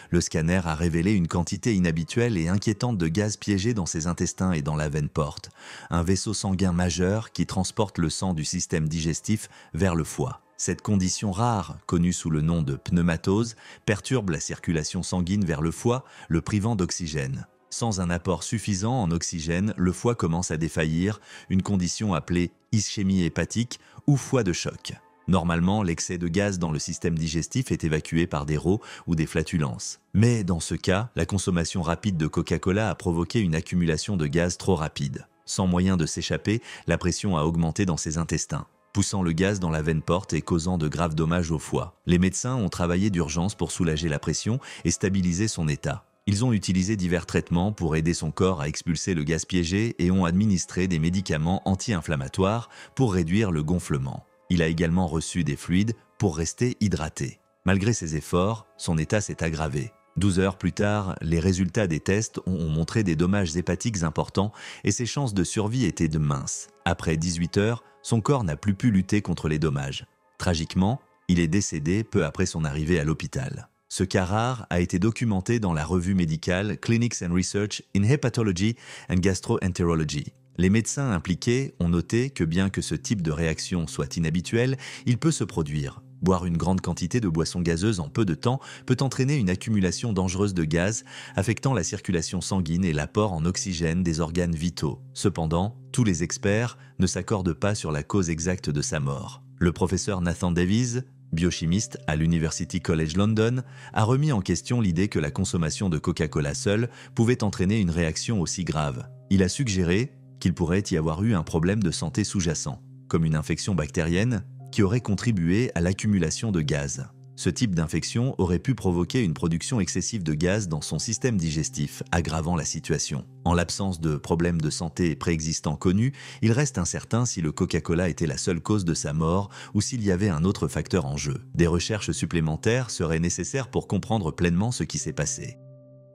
Le scanner a révélé une quantité inhabituelle et inquiétante de gaz piégé dans ses intestins et dans la veine porte, un vaisseau sanguin majeur qui transporte le sang du système digestif vers le foie. Cette condition rare, connue sous le nom de pneumatose, perturbe la circulation sanguine vers le foie, le privant d'oxygène. Sans un apport suffisant en oxygène, le foie commence à défaillir, une condition appelée ischémie hépatique ou foie de choc. Normalement, l'excès de gaz dans le système digestif est évacué par des rots ou des flatulences. Mais dans ce cas, la consommation rapide de Coca-Cola a provoqué une accumulation de gaz trop rapide. Sans moyen de s'échapper, la pression a augmenté dans ses intestins, poussant le gaz dans la veine porte et causant de graves dommages au foie. Les médecins ont travaillé d'urgence pour soulager la pression et stabiliser son état. Ils ont utilisé divers traitements pour aider son corps à expulser le gaz piégé et ont administré des médicaments anti-inflammatoires pour réduire le gonflement. Il a également reçu des fluides pour rester hydraté. Malgré ses efforts, son état s'est aggravé. 12 heures plus tard, les résultats des tests ont montré des dommages hépatiques importants et ses chances de survie étaient de minces. Après 18 heures, son corps n'a plus pu lutter contre les dommages. Tragiquement, il est décédé peu après son arrivée à l'hôpital. Ce cas rare a été documenté dans la revue médicale Clinics and Research in Hepatology and Gastroenterology. Les médecins impliqués ont noté que bien que ce type de réaction soit inhabituel, il peut se produire. Boire une grande quantité de boissons gazeuses en peu de temps peut entraîner une accumulation dangereuse de gaz, affectant la circulation sanguine et l'apport en oxygène des organes vitaux. Cependant, tous les experts ne s'accordent pas sur la cause exacte de sa mort. Le professeur Nathan Davies, biochimiste à l'University College London, a remis en question l'idée que la consommation de Coca-Cola seule pouvait entraîner une réaction aussi grave. Il a suggéré qu'il pourrait y avoir eu un problème de santé sous-jacent, comme une infection bactérienne qui aurait contribué à l'accumulation de gaz. Ce type d'infection aurait pu provoquer une production excessive de gaz dans son système digestif, aggravant la situation. En l'absence de problèmes de santé préexistants connus, il reste incertain si le Coca-Cola était la seule cause de sa mort ou s'il y avait un autre facteur en jeu. Des recherches supplémentaires seraient nécessaires pour comprendre pleinement ce qui s'est passé.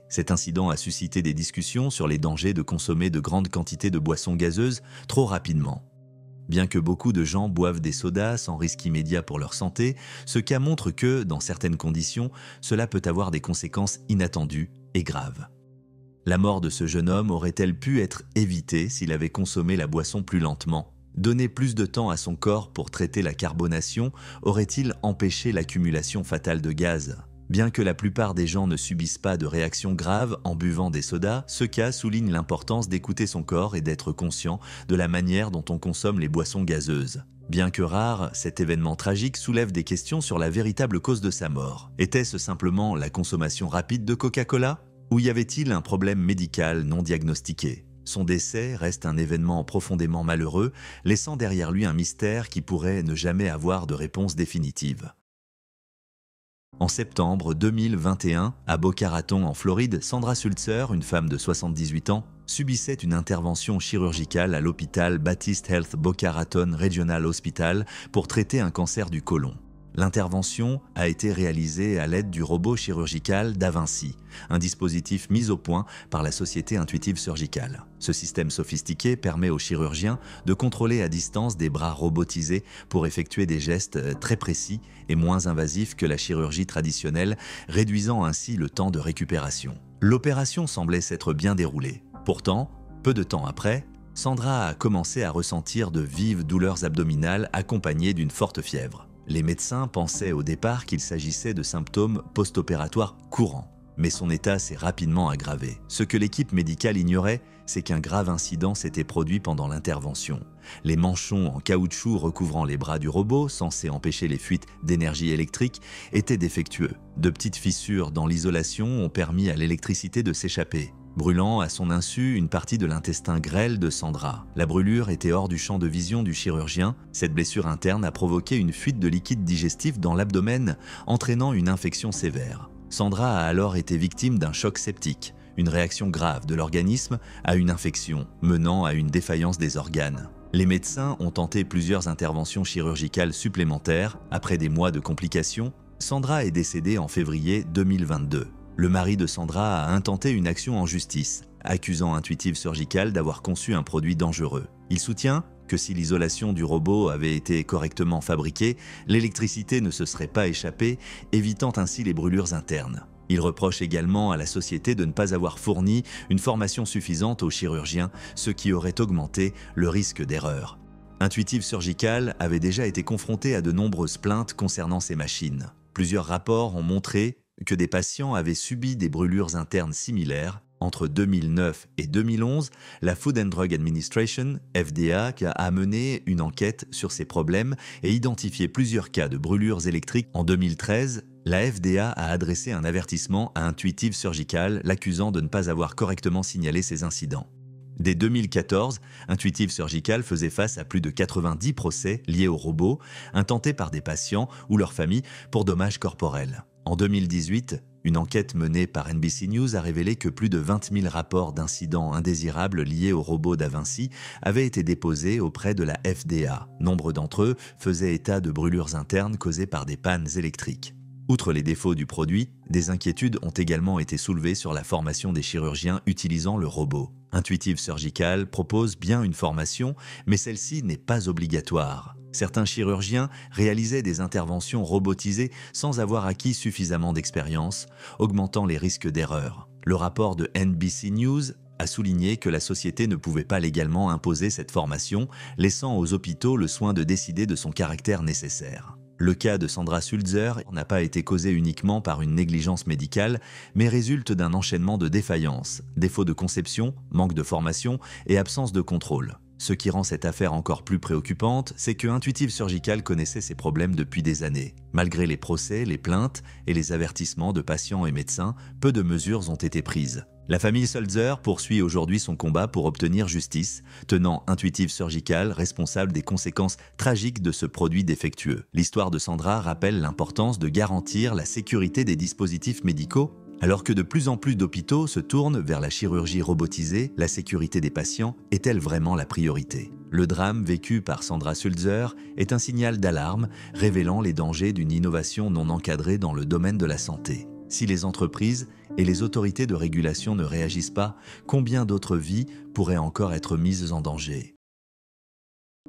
Cet incident a suscité des discussions sur les dangers de consommer de grandes quantités de boissons gazeuses trop rapidement. Bien que beaucoup de gens boivent des sodas sans risque immédiat pour leur santé, ce cas montre que, dans certaines conditions, cela peut avoir des conséquences inattendues et graves. La mort de ce jeune homme aurait-elle pu être évitée s'il avait consommé la boisson plus lentement? Donner plus de temps à son corps pour traiter la carbonation aurait-il empêché l'accumulation fatale de gaz? Bien que la plupart des gens ne subissent pas de réactions graves en buvant des sodas, ce cas souligne l'importance d'écouter son corps et d'être conscient de la manière dont on consomme les boissons gazeuses. Bien que rare, cet événement tragique soulève des questions sur la véritable cause de sa mort. Était-ce simplement la consommation rapide de Coca-Cola? Ou y avait-il un problème médical non diagnostiqué? Son décès reste un événement profondément malheureux, laissant derrière lui un mystère qui pourrait ne jamais avoir de réponse définitive. En septembre 2021, à Boca Raton en Floride, Sandra Sulzer, une femme de 78 ans, subissait une intervention chirurgicale à l'hôpital Baptist Health Boca Raton Regional Hospital pour traiter un cancer du côlon. L'intervention a été réalisée à l'aide du robot chirurgical d'Avinci, un dispositif mis au point par la société Intuitive Surgical. Ce système sophistiqué permet aux chirurgiens de contrôler à distance des bras robotisés pour effectuer des gestes très précis et moins invasifs que la chirurgie traditionnelle, réduisant ainsi le temps de récupération. L'opération semblait s'être bien déroulée. Pourtant, peu de temps après, Sandra a commencé à ressentir de vives douleurs abdominales accompagnées d'une forte fièvre. Les médecins pensaient au départ qu'il s'agissait de symptômes post-opératoires courants, mais son état s'est rapidement aggravé. Ce que l'équipe médicale ignorait, c'est qu'un grave incident s'était produit pendant l'intervention. Les manchons en caoutchouc recouvrant les bras du robot, censés empêcher les fuites d'énergie électrique, étaient défectueux. De petites fissures dans l'isolation ont permis à l'électricité de s'échapper, brûlant à son insu une partie de l'intestin grêle de Sandra. La brûlure était hors du champ de vision du chirurgien. Cette blessure interne a provoqué une fuite de liquide digestif dans l'abdomen, entraînant une infection sévère. Sandra a alors été victime d'un choc septique, une réaction grave de l'organisme à une infection, menant à une défaillance des organes. Les médecins ont tenté plusieurs interventions chirurgicales supplémentaires. Après des mois de complications, Sandra est décédée en février 2022. Le mari de Sandra a intenté une action en justice, accusant Intuitive Surgical d'avoir conçu un produit dangereux. Il soutient que si l'isolation du robot avait été correctement fabriquée, l'électricité ne se serait pas échappée, évitant ainsi les brûlures internes. Il reproche également à la société de ne pas avoir fourni une formation suffisante aux chirurgiens, ce qui aurait augmenté le risque d'erreur. Intuitive Surgical avait déjà été confronté à de nombreuses plaintes concernant ces machines. Plusieurs rapports ont montré que des patients avaient subi des brûlures internes similaires. Entre 2009 et 2011, la Food and Drug Administration, FDA, a mené une enquête sur ces problèmes et identifié plusieurs cas de brûlures électriques. En 2013, la FDA a adressé un avertissement à Intuitive Surgical, l'accusant de ne pas avoir correctement signalé ces incidents. Dès 2014, Intuitive Surgical faisait face à plus de 90 procès liés aux robots, intentés par des patients ou leurs familles pour dommages corporels. En 2018, une enquête menée par NBC News a révélé que plus de 20 000 rapports d'incidents indésirables liés aux robots d'Avinci avaient été déposés auprès de la FDA. Nombre d'entre eux faisaient état de brûlures internes causées par des pannes électriques. Outre les défauts du produit, des inquiétudes ont également été soulevées sur la formation des chirurgiens utilisant le robot. Intuitive Surgical propose bien une formation, mais celle-ci n'est pas obligatoire. Certains chirurgiens réalisaient des interventions robotisées sans avoir acquis suffisamment d'expérience, augmentant les risques d'erreur. Le rapport de NBC News a souligné que la société ne pouvait pas légalement imposer cette formation, laissant aux hôpitaux le soin de décider de son caractère nécessaire. Le cas de Sandra Sulzer n'a pas été causé uniquement par une négligence médicale, mais résulte d'un enchaînement de défaillances, défaut de conception, manque de formation et absence de contrôle. Ce qui rend cette affaire encore plus préoccupante, c'est que Intuitive Surgical connaissait ces problèmes depuis des années. Malgré les procès, les plaintes et les avertissements de patients et médecins, peu de mesures ont été prises. La famille Sulzer poursuit aujourd'hui son combat pour obtenir justice, tenant Intuitive Surgical responsable des conséquences tragiques de ce produit défectueux. L'histoire de Sandra rappelle l'importance de garantir la sécurité des dispositifs médicaux. Alors que de plus en plus d'hôpitaux se tournent vers la chirurgie robotisée, la sécurité des patients est-elle vraiment la priorité? Le drame vécu par Sandra Sulzer est un signal d'alarme révélant les dangers d'une innovation non encadrée dans le domaine de la santé. Si les entreprises et les autorités de régulation ne réagissent pas, combien d'autres vies pourraient encore être mises en danger?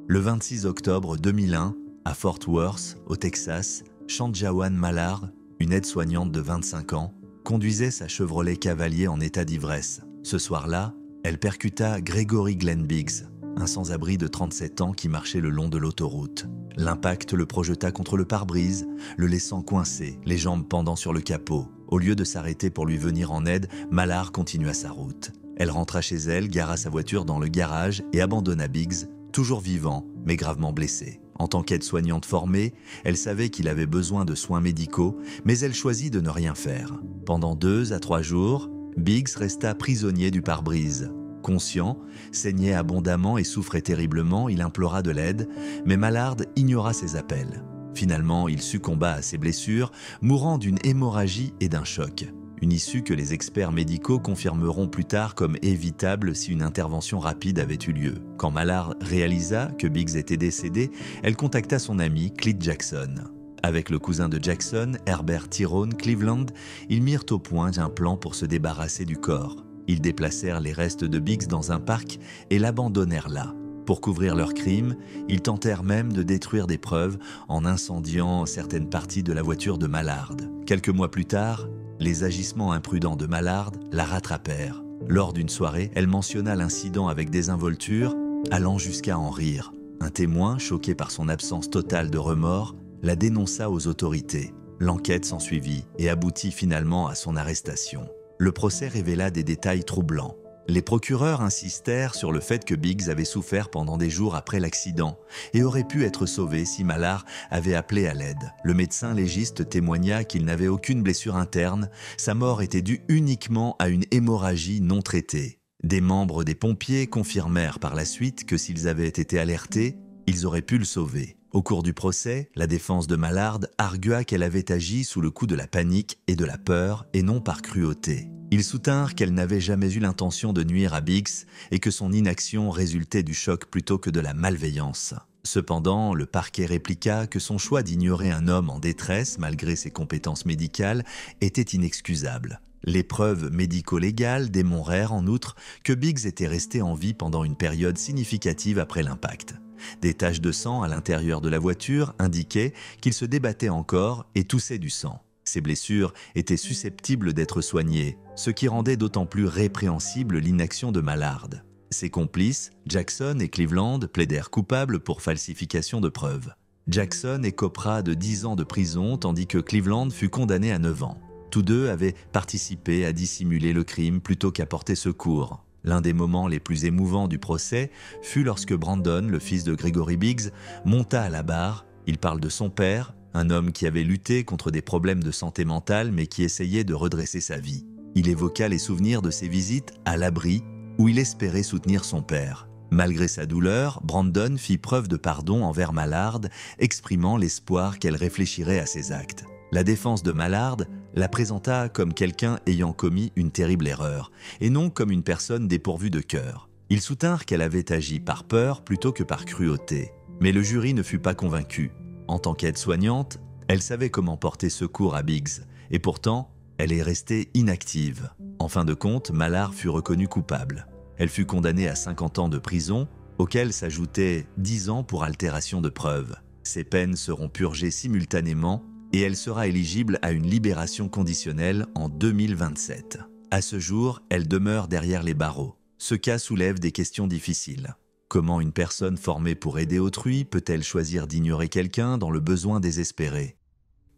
Le 26 octobre 2001, à Fort Worth, au Texas, Shanjawan Mallar, une aide-soignante de 25 ans, conduisait sa Chevrolet Cavalier en état d'ivresse. Ce soir-là, elle percuta Gregory Glenn Biggs, un sans-abri de 37 ans qui marchait le long de l'autoroute. L'impact le projeta contre le pare-brise, le laissant coincé, les jambes pendant sur le capot. Au lieu de s'arrêter pour lui venir en aide, Mallard continua sa route. Elle rentra chez elle, gara sa voiture dans le garage et abandonna Biggs, toujours vivant, mais gravement blessé. En tant qu'aide-soignante formée, elle savait qu'il avait besoin de soins médicaux, mais elle choisit de ne rien faire. Pendant 2 à 3 jours, Biggs resta prisonnier du pare-brise. Conscient, saignait abondamment et souffrait terriblement, il implora de l'aide, mais Mallard ignora ses appels. Finalement, il succomba à ses blessures, mourant d'une hémorragie et d'un choc. Une issue que les experts médicaux confirmeront plus tard comme évitable si une intervention rapide avait eu lieu. Quand Mallard réalisa que Biggs était décédé, elle contacta son ami Clyde Jackson. Avec le cousin de Jackson, Herbert Tyrone Cleveland, ils mirent au point un plan pour se débarrasser du corps. Ils déplacèrent les restes de Biggs dans un parc et l'abandonnèrent là. Pour couvrir leur crime, ils tentèrent même de détruire des preuves en incendiant certaines parties de la voiture de Mallard. Quelques mois plus tard, les agissements imprudents de Mallard la rattrapèrent. Lors d'une soirée, elle mentionna l'incident avec désinvolture, allant jusqu'à en rire. Un témoin, choqué par son absence totale de remords, la dénonça aux autorités. L'enquête s'ensuivit et aboutit finalement à son arrestation. Le procès révéla des détails troublants. Les procureurs insistèrent sur le fait que Biggs avait souffert pendant des jours après l'accident et aurait pu être sauvé si Mallard avait appelé à l'aide. Le médecin légiste témoigna qu'il n'avait aucune blessure interne, sa mort était due uniquement à une hémorragie non traitée. Des membres des pompiers confirmèrent par la suite que s'ils avaient été alertés, ils auraient pu le sauver. Au cours du procès, la défense de Mallard argua qu'elle avait agi sous le coup de la panique et de la peur et non par cruauté. Ils soutinrent qu'elle n'avait jamais eu l'intention de nuire à Biggs et que son inaction résultait du choc plutôt que de la malveillance. Cependant, le parquet répliqua que son choix d'ignorer un homme en détresse, malgré ses compétences médicales, était inexcusable. Les preuves médico-légales démontrèrent en outre que Biggs était resté en vie pendant une période significative après l'impact. Des taches de sang à l'intérieur de la voiture indiquaient qu'il se débattait encore et toussait du sang. Ces blessures étaient susceptibles d'être soignées, ce qui rendait d'autant plus répréhensible l'inaction de Mallard. Ses complices, Jackson et Cleveland, plaidèrent coupables pour falsification de preuves. Jackson écopera de 10 ans de prison tandis que Cleveland fut condamné à 9 ans. Tous deux avaient participé à dissimuler le crime plutôt qu'à porter secours. L'un des moments les plus émouvants du procès fut lorsque Brandon, le fils de Gregory Biggs, monta à la barre. Il parle de son père, un homme qui avait lutté contre des problèmes de santé mentale mais qui essayait de redresser sa vie. Il évoqua les souvenirs de ses visites à l'abri où il espérait soutenir son père. Malgré sa douleur, Brandon fit preuve de pardon envers Mallard, exprimant l'espoir qu'elle réfléchirait à ses actes. La défense de Mallard la présenta comme quelqu'un ayant commis une terrible erreur, et non comme une personne dépourvue de cœur. Ils soutinrent qu'elle avait agi par peur plutôt que par cruauté. Mais le jury ne fut pas convaincu. En tant qu'aide-soignante, elle savait comment porter secours à Biggs, et pourtant, elle est restée inactive. En fin de compte, Mallard fut reconnue coupable. Elle fut condamnée à 50 ans de prison, auxquels s'ajoutaient 10 ans pour altération de preuves. Ces peines seront purgées simultanément et elle sera éligible à une libération conditionnelle en 2027. À ce jour, elle demeure derrière les barreaux. Ce cas soulève des questions difficiles. Comment une personne formée pour aider autrui peut-elle choisir d'ignorer quelqu'un dans le besoin désespéré?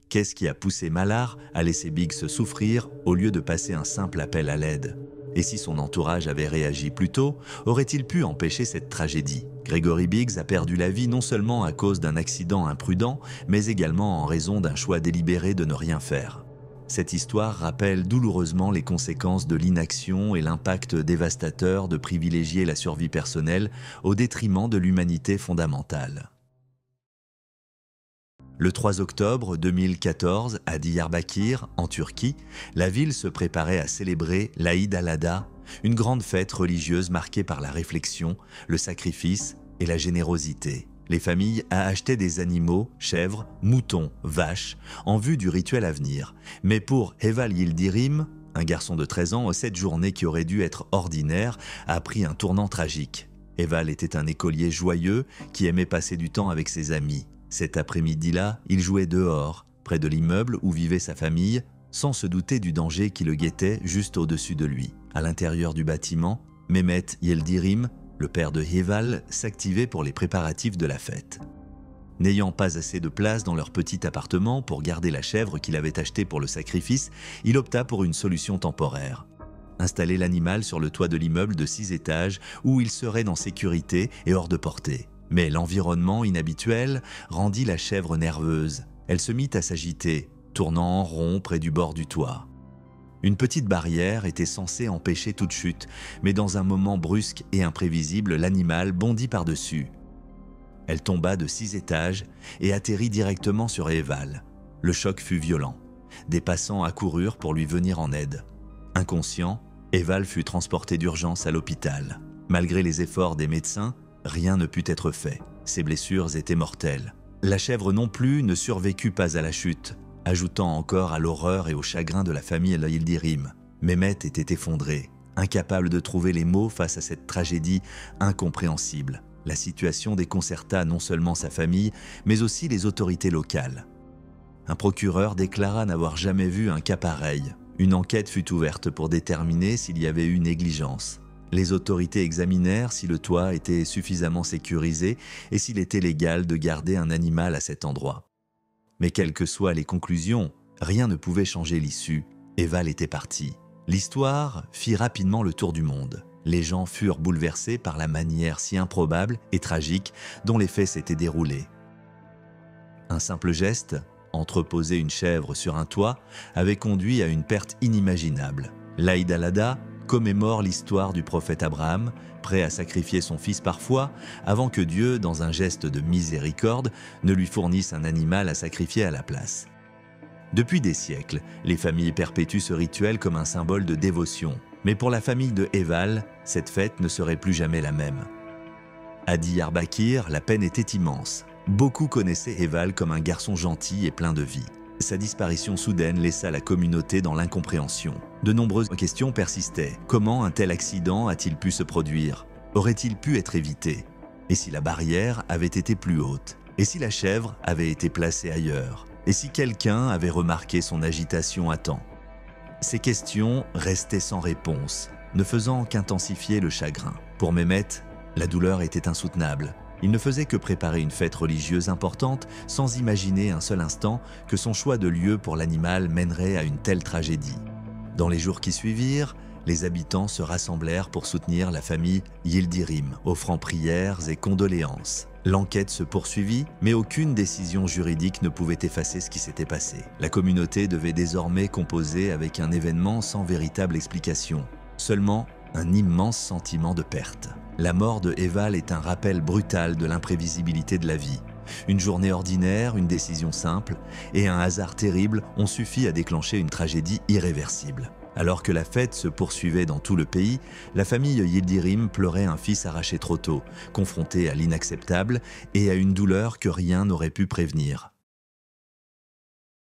Qu'est-ce qui a poussé Mallard à laisser Biggs souffrir au lieu de passer un simple appel à l'aide? Et si son entourage avait réagi plus tôt, aurait-il pu empêcher cette tragédie? Gregory Biggs a perdu la vie non seulement à cause d'un accident imprudent, mais également en raison d'un choix délibéré de ne rien faire. Cette histoire rappelle douloureusement les conséquences de l'inaction et l'impact dévastateur de privilégier la survie personnelle au détriment de l'humanité fondamentale. Le 3 octobre 2014, à Diyarbakır, en Turquie, la ville se préparait à célébrer l'Aïd al-Adha, une grande fête religieuse marquée par la réflexion, le sacrifice et la générosité. Les familles achetaient des animaux, chèvres, moutons, vaches, en vue du rituel à venir. Mais pour Eval Yildirim, un garçon de 13 ans, cette journée qui aurait dû être ordinaire a pris un tournant tragique. Eval était un écolier joyeux qui aimait passer du temps avec ses amis. Cet après-midi-là, il jouait dehors, près de l'immeuble où vivait sa famille, sans se douter du danger qui le guettait juste au-dessus de lui. À l'intérieur du bâtiment, Mehmet Yildirim le père de Eval, s'activait pour les préparatifs de la fête. N'ayant pas assez de place dans leur petit appartement pour garder la chèvre qu'il avait achetée pour le sacrifice, il opta pour une solution temporaire. Installer l'animal sur le toit de l'immeuble de 6 étages où il serait en sécurité et hors de portée. Mais l'environnement inhabituel rendit la chèvre nerveuse. Elle se mit à s'agiter, tournant en rond près du bord du toit. Une petite barrière était censée empêcher toute chute, mais dans un moment brusque et imprévisible, l'animal bondit par-dessus. Elle tomba de 6 étages et atterrit directement sur Eval. Le choc fut violent. Des passants accoururent pour lui venir en aide. Inconscient, Eval fut transporté d'urgence à l'hôpital. Malgré les efforts des médecins, rien ne put être fait. Ses blessures étaient mortelles. La chèvre non plus ne survécut pas à la chute, ajoutant encore à l'horreur et au chagrin de la famille El Yildirim. Mehmet était effondré, incapable de trouver les mots face à cette tragédie incompréhensible. La situation déconcerta non seulement sa famille, mais aussi les autorités locales. Un procureur déclara n'avoir jamais vu un cas pareil. Une enquête fut ouverte pour déterminer s'il y avait eu négligence. Les autorités examinèrent si le toit était suffisamment sécurisé et s'il était légal de garder un animal à cet endroit. Mais quelles que soient les conclusions, rien ne pouvait changer l'issue. Eval était parti. L'histoire fit rapidement le tour du monde. Les gens furent bouleversés par la manière si improbable et tragique dont les faits s'étaient déroulés. Un simple geste, entreposer une chèvre sur un toit, avait conduit à une perte inimaginable. L'Aïd al-Adha commémore l'histoire du prophète Abraham, prêt à sacrifier son fils parfois, avant que Dieu, dans un geste de miséricorde, ne lui fournisse un animal à sacrifier à la place. Depuis des siècles, les familles perpétuent ce rituel comme un symbole de dévotion. Mais pour la famille de Eval, cette fête ne serait plus jamais la même. À Diyarbakir, la peine était immense. Beaucoup connaissaient Eval comme un garçon gentil et plein de vie. Sa disparition soudaine laissa la communauté dans l'incompréhension. De nombreuses questions persistaient. Comment un tel accident a-t-il pu se produire? Aurait-il pu être évité? Et si la barrière avait été plus haute? Et si la chèvre avait été placée ailleurs? Et si quelqu'un avait remarqué son agitation à temps? Ces questions restaient sans réponse, ne faisant qu'intensifier le chagrin. Pour Mehmet, la douleur était insoutenable. Il ne faisait que préparer une fête religieuse importante sans imaginer un seul instant que son choix de lieu pour l'animal mènerait à une telle tragédie. Dans les jours qui suivirent, les habitants se rassemblèrent pour soutenir la famille Yildirim, offrant prières et condoléances. L'enquête se poursuivit, mais aucune décision juridique ne pouvait effacer ce qui s'était passé. La communauté devait désormais composer avec un événement sans véritable explication. Seulement un immense sentiment de perte. La mort de Eval est un rappel brutal de l'imprévisibilité de la vie. Une journée ordinaire, une décision simple et un hasard terrible ont suffi à déclencher une tragédie irréversible. Alors que la fête se poursuivait dans tout le pays, la famille Yildirim pleurait un fils arraché trop tôt, confrontée à l'inacceptable et à une douleur que rien n'aurait pu prévenir.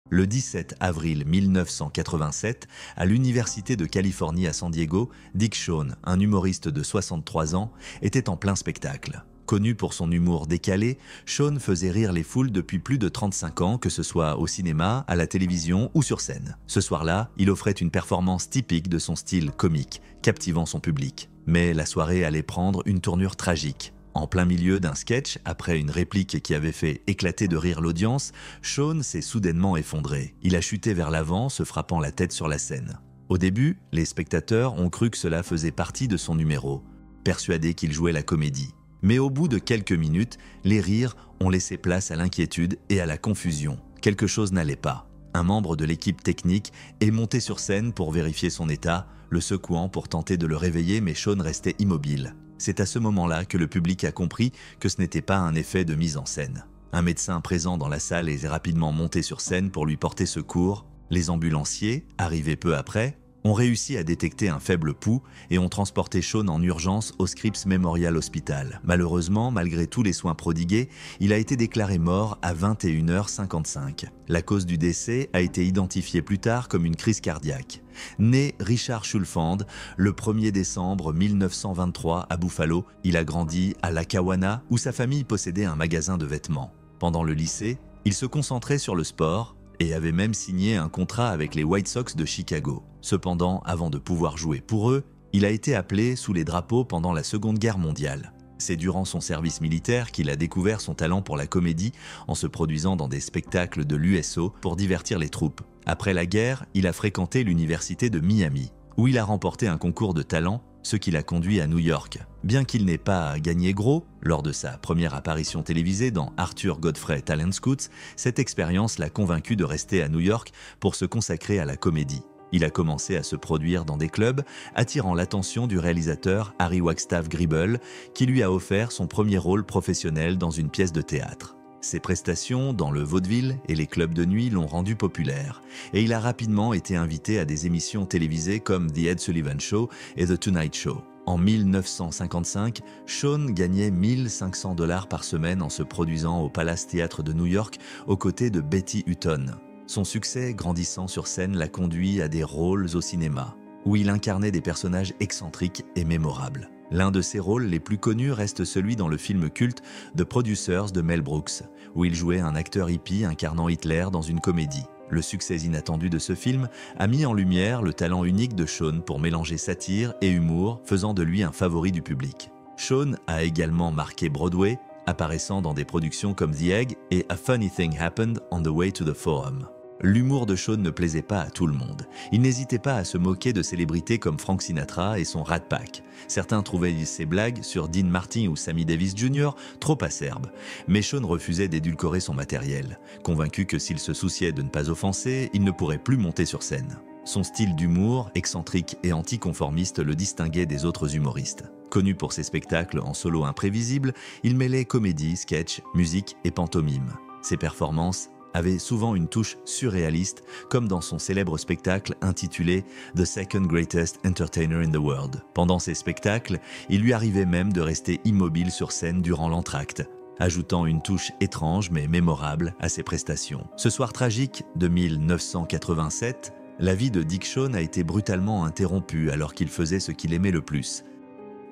Le 17 avril 1987, à l'Université de Californie à San Diego, Dick Shawn, un humoriste de 63 ans, était en plein spectacle. Connu pour son humour décalé, Shawn faisait rire les foules depuis plus de 35 ans, que ce soit au cinéma, à la télévision ou sur scène. Ce soir-là, il offrait une performance typique de son style comique, captivant son public. Mais la soirée allait prendre une tournure tragique. En plein milieu d'un sketch, après une réplique qui avait fait éclater de rire l'audience, Shawn s'est soudainement effondré. Il a chuté vers l'avant, se frappant la tête sur la scène. Au début, les spectateurs ont cru que cela faisait partie de son numéro, persuadés qu'il jouait la comédie. Mais au bout de quelques minutes, les rires ont laissé place à l'inquiétude et à la confusion. Quelque chose n'allait pas. Un membre de l'équipe technique est monté sur scène pour vérifier son état, le secouant pour tenter de le réveiller, mais Shawn restait immobile. C'est à ce moment-là que le public a compris que ce n'était pas un effet de mise en scène. Un médecin présent dans la salle est rapidement monté sur scène pour lui porter secours. Les ambulanciers, arrivés peu après, ont réussi à détecter un faible pouls et ont transporté Shawn en urgence au Scripps Memorial Hospital. Malheureusement, malgré tous les soins prodigués, il a été déclaré mort à 21h55. La cause du décès a été identifiée plus tard comme une crise cardiaque. Né Richard Schulfand le 1er décembre 1923 à Buffalo, il a grandi à Lackawanna où sa famille possédait un magasin de vêtements. Pendant le lycée, il se concentrait sur le sport et avait même signé un contrat avec les White Sox de Chicago. Cependant, avant de pouvoir jouer pour eux, Il a été appelé sous les drapeaux pendant la Seconde Guerre mondiale. C'est durant son service militaire qu'il a découvert son talent pour la comédie en se produisant dans des spectacles de l'USO pour divertir les troupes. Après la guerre, il a fréquenté l'université de Miami, où il a remporté un concours de talent, ce qui l'a conduit à New York. Bien qu'il n'ait pas gagné gros, lors de sa première apparition télévisée dans Arthur Godfrey Talent Scouts, cette expérience l'a convaincu de rester à New York pour se consacrer à la comédie. Il a commencé à se produire dans des clubs, attirant l'attention du réalisateur Harry Wagstaff Gribble, qui lui a offert son premier rôle professionnel dans une pièce de théâtre. Ses prestations dans le vaudeville et les clubs de nuit l'ont rendu populaire, et il a rapidement été invité à des émissions télévisées comme The Ed Sullivan Show et The Tonight Show. En 1955, Shawn gagnait 1 500 $ par semaine en se produisant au Palace Theatre de New York aux côtés de Betty Hutton. Son succès grandissant sur scène l'a conduit à des rôles au cinéma, où il incarnait des personnages excentriques et mémorables. L'un de ses rôles les plus connus reste celui dans le film culte The Producers de Mel Brooks, où il jouait un acteur hippie incarnant Hitler dans une comédie. Le succès inattendu de ce film a mis en lumière le talent unique de Shawn pour mélanger satire et humour, faisant de lui un favori du public. Shawn a également marqué Broadway, apparaissant dans des productions comme The Egg et A Funny Thing Happened on the Way to the Forum. L'humour de Shawn ne plaisait pas à tout le monde. Il n'hésitait pas à se moquer de célébrités comme Frank Sinatra et son Rat Pack. Certains trouvaient ses blagues sur Dean Martin ou Sammy Davis Jr. trop acerbes. Mais Shawn refusait d'édulcorer son matériel, convaincu que s'il se souciait de ne pas offenser, il ne pourrait plus monter sur scène. Son style d'humour, excentrique et anticonformiste, le distinguait des autres humoristes. Connu pour ses spectacles en solo imprévisible, il mêlait comédie, sketch, musique et pantomime. Ses performances avait souvent une touche surréaliste, comme dans son célèbre spectacle intitulé The Second Greatest Entertainer in the World. Pendant ces spectacles, il lui arrivait même de rester immobile sur scène durant l'entracte, ajoutant une touche étrange mais mémorable à ses prestations. Ce soir tragique de 1987, la vie de Dick Shawn a été brutalement interrompue alors qu'il faisait ce qu'il aimait le plus.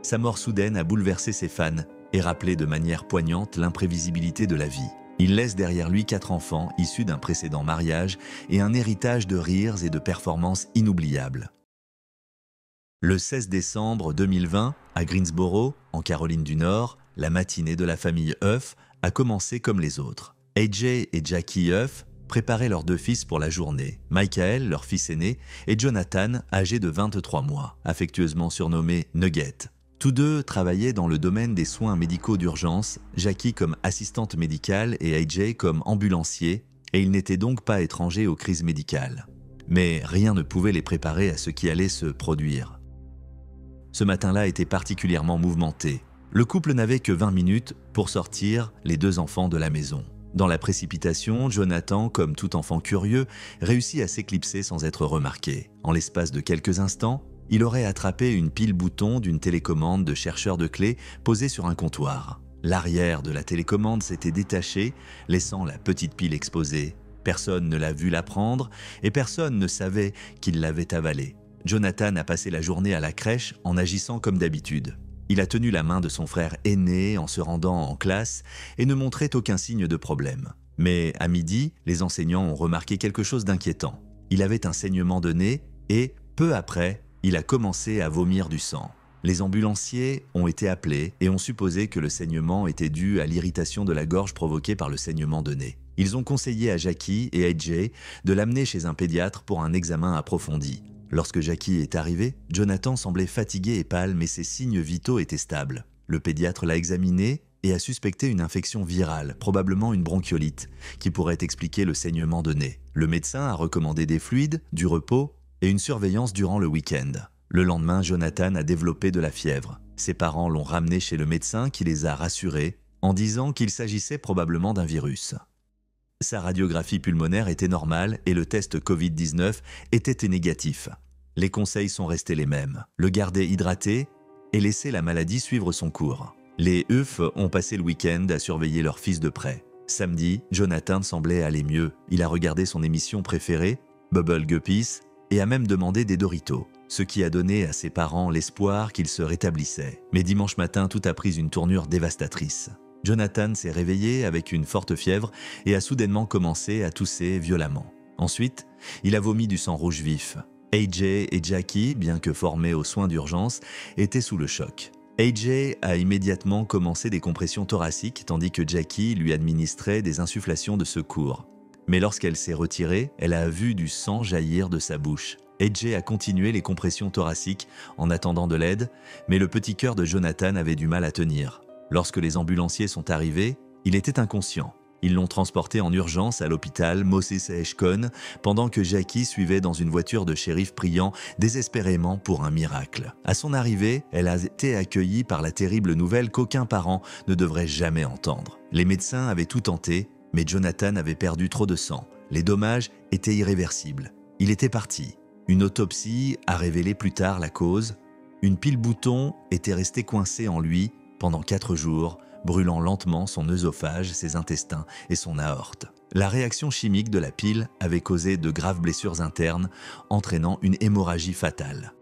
Sa mort soudaine a bouleversé ses fans et rappelé de manière poignante l'imprévisibilité de la vie. Il laisse derrière lui 4 enfants issus d'un précédent mariage et un héritage de rires et de performances inoubliables. Le 16 décembre 2020, à Greensboro, en Caroline du Nord, la matinée de la famille Huff a commencé comme les autres. AJ et Jackie Huff préparaient leurs 2 fils pour la journée, Michael, leur fils aîné, et Jonathan, âgé de 23 mois, affectueusement surnommé Nugget. Tous deux travaillaient dans le domaine des soins médicaux d'urgence, Jackie comme assistante médicale et AJ comme ambulancier, et ils n'étaient donc pas étrangers aux crises médicales. Mais rien ne pouvait les préparer à ce qui allait se produire. Ce matin-là était particulièrement mouvementé. Le couple n'avait que 20 minutes pour sortir les 2 enfants de la maison. Dans la précipitation, Jonathan, comme tout enfant curieux, réussit à s'éclipser sans être remarqué. En l'espace de quelques instants, il aurait attrapé une pile bouton d'une télécommande de chercheur de clés posée sur un comptoir. L'arrière de la télécommande s'était détaché, laissant la petite pile exposée. Personne ne l'a vu la prendre et personne ne savait qu'il l'avait avalée. Jonathan a passé la journée à la crèche en agissant comme d'habitude. Il a tenu la main de son frère aîné en se rendant en classe et ne montrait aucun signe de problème. Mais à midi, les enseignants ont remarqué quelque chose d'inquiétant. Il avait un saignement de nez et, peu après, il a commencé à vomir du sang. Les ambulanciers ont été appelés et ont supposé que le saignement était dû à l'irritation de la gorge provoquée par le saignement de nez. Ils ont conseillé à Jackie et AJ de l'amener chez un pédiatre pour un examen approfondi. Lorsque Jackie est arrivé, Jonathan semblait fatigué et pâle, mais ses signes vitaux étaient stables. Le pédiatre l'a examiné et a suspecté une infection virale, probablement une bronchiolite, qui pourrait expliquer le saignement de nez. Le médecin a recommandé des fluides, du repos et une surveillance durant le week-end. Le lendemain, Jonathan a développé de la fièvre. Ses parents l'ont ramené chez le médecin qui les a rassurés en disant qu'il s'agissait probablement d'un virus. Sa radiographie pulmonaire était normale et le test Covid-19 était négatif. Les conseils sont restés les mêmes. Le garder hydraté et laisser la maladie suivre son cours. Les Huff ont passé le week-end à surveiller leur fils de près. Samedi, Jonathan semblait aller mieux. Il a regardé son émission préférée, Bubble Guppies, et a même demandé des Doritos, ce qui a donné à ses parents l'espoir qu'il se rétablissait. Mais dimanche matin, tout a pris une tournure dévastatrice. Jonathan s'est réveillé avec une forte fièvre et a soudainement commencé à tousser violemment. Ensuite, il a vomi du sang rouge vif. AJ et Jackie, bien que formés aux soins d'urgence, étaient sous le choc. AJ a immédiatement commencé des compressions thoraciques tandis que Jackie lui administrait des insufflations de secours. Mais lorsqu'elle s'est retirée, elle a vu du sang jaillir de sa bouche. AJ a continué les compressions thoraciques en attendant de l'aide, mais le petit cœur de Jonathan avait du mal à tenir. Lorsque les ambulanciers sont arrivés, il était inconscient. Ils l'ont transporté en urgence à l'hôpital Moses Eshkon pendant que Jackie suivait dans une voiture de shérif priant désespérément pour un miracle. À son arrivée, elle a été accueillie par la terrible nouvelle qu'aucun parent ne devrait jamais entendre. Les médecins avaient tout tenté, mais Jonathan avait perdu trop de sang. Les dommages étaient irréversibles. Il était parti. Une autopsie a révélé plus tard la cause. Une pile bouton était restée coincée en lui pendant 4 jours, brûlant lentement son œsophage, ses intestins et son aorte. La réaction chimique de la pile avait causé de graves blessures internes, entraînant une hémorragie fatale.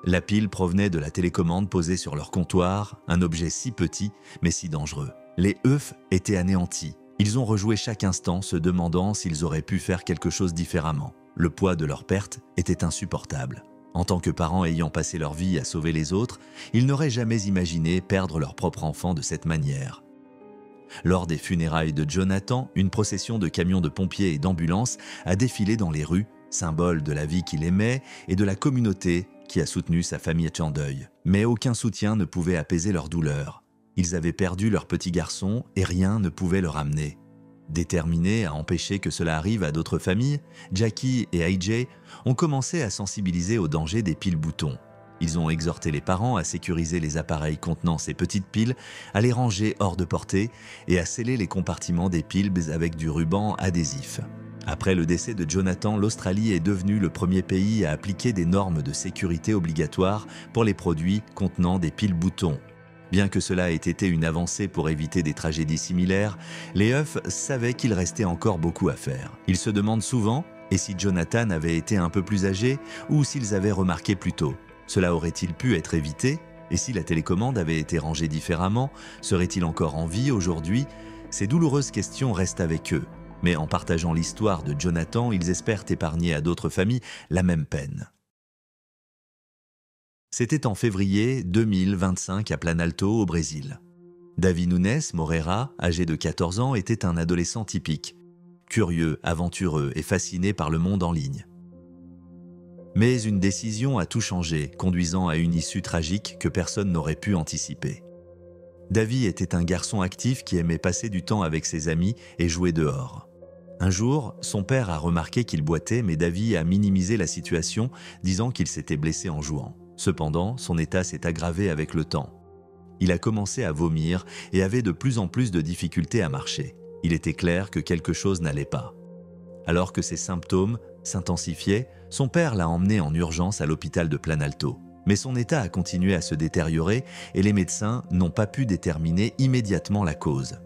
La pile provenait de la télécommande posée sur leur comptoir, un objet si petit mais si dangereux. Les œufs étaient anéantis. Ils ont rejoué chaque instant, se demandant s'ils auraient pu faire quelque chose différemment. Le poids de leur perte était insupportable. En tant que parents ayant passé leur vie à sauver les autres, ils n'auraient jamais imaginé perdre leur propre enfant de cette manière. Lors des funérailles de Jonathan, une procession de camions de pompiers et d'ambulances a défilé dans les rues, symbole de la vie qu'il aimait et de la communauté qui a soutenu sa famille en deuil. Mais aucun soutien ne pouvait apaiser leur douleur. Ils avaient perdu leur petit garçon et rien ne pouvait le ramener. Déterminés à empêcher que cela arrive à d'autres familles, Jackie et AJ ont commencé à sensibiliser au danger des piles boutons. Ils ont exhorté les parents à sécuriser les appareils contenant ces petites piles, à les ranger hors de portée et à sceller les compartiments des piles avec du ruban adhésif. Après le décès de Jonathan, l'Australie est devenue le premier pays à appliquer des normes de sécurité obligatoires pour les produits contenant des piles boutons. Bien que cela ait été une avancée pour éviter des tragédies similaires, les Huff savaient qu'il restait encore beaucoup à faire. Ils se demandent souvent, et si Jonathan avait été un peu plus âgé, ou s'ils avaient remarqué plus tôt. Cela aurait-il pu être évité? Et si la télécommande avait été rangée différemment, serait-il encore en vie aujourd'hui? Ces douloureuses questions restent avec eux. Mais en partageant l'histoire de Jonathan, ils espèrent épargner à d'autres familles la même peine. C'était en février 2025 à Planalto, au Brésil. Davi Nunes Moreira, âgé de 14 ans, était un adolescent typique, curieux, aventureux et fasciné par le monde en ligne. Mais une décision a tout changé, conduisant à une issue tragique que personne n'aurait pu anticiper. Davi était un garçon actif qui aimait passer du temps avec ses amis et jouer dehors. Un jour, son père a remarqué qu'il boitait, mais Davi a minimisé la situation, disant qu'il s'était blessé en jouant. Cependant, son état s'est aggravé avec le temps. Il a commencé à vomir et avait de plus en plus de difficultés à marcher. Il était clair que quelque chose n'allait pas. Alors que ses symptômes s'intensifiaient, son père l'a emmené en urgence à l'hôpital de Planalto. Mais son état a continué à se détériorer et les médecins n'ont pas pu déterminer immédiatement la cause.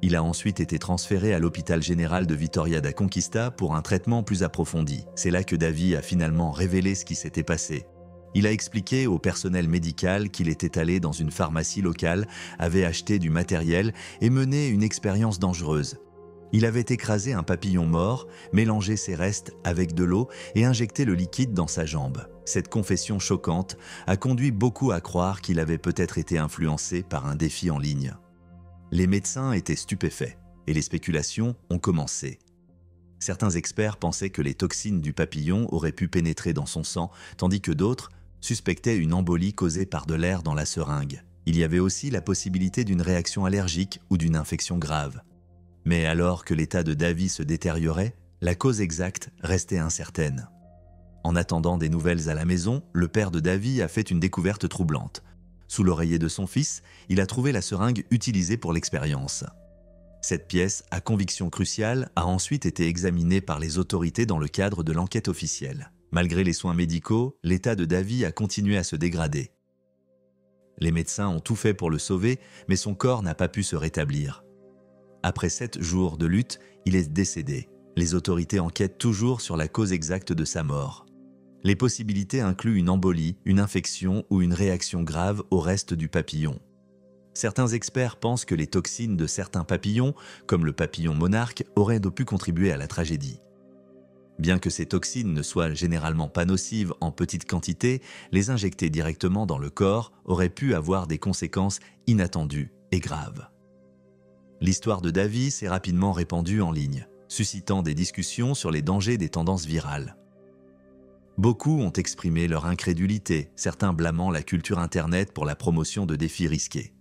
Il a ensuite été transféré à l'hôpital général de Vitória da Conquista pour un traitement plus approfondi. C'est là que Davi a finalement révélé ce qui s'était passé. Il a expliqué au personnel médical qu'il était allé dans une pharmacie locale, avait acheté du matériel et mené une expérience dangereuse. Il avait écrasé un papillon mort, mélangé ses restes avec de l'eau et injecté le liquide dans sa jambe. Cette confession choquante a conduit beaucoup à croire qu'il avait peut-être été influencé par un défi en ligne. Les médecins étaient stupéfaits et les spéculations ont commencé. Certains experts pensaient que les toxines du papillon auraient pu pénétrer dans son sang, tandis que d'autres suspectaient une embolie causée par de l'air dans la seringue. Il y avait aussi la possibilité d'une réaction allergique ou d'une infection grave. Mais alors que l'état de Davi se détériorait, la cause exacte restait incertaine. En attendant des nouvelles à la maison, le père de Davi a fait une découverte troublante. Sous l'oreiller de son fils, il a trouvé la seringue utilisée pour l'expérience. Cette pièce, à conviction cruciale, a ensuite été examinée par les autorités dans le cadre de l'enquête officielle. Malgré les soins médicaux, l'état de Davi a continué à se dégrader. Les médecins ont tout fait pour le sauver, mais son corps n'a pas pu se rétablir. Après 7 jours de lutte, il est décédé. Les autorités enquêtent toujours sur la cause exacte de sa mort. Les possibilités incluent une embolie, une infection ou une réaction grave au reste du papillon. Certains experts pensent que les toxines de certains papillons, comme le papillon monarque, auraient pu contribuer à la tragédie. Bien que ces toxines ne soient généralement pas nocives en petite quantité, les injecter directement dans le corps aurait pu avoir des conséquences inattendues et graves. L'histoire de Davy s'est rapidement répandue en ligne, suscitant des discussions sur les dangers des tendances virales. Beaucoup ont exprimé leur incrédulité, certains blâmant la culture Internet pour la promotion de défis risqués.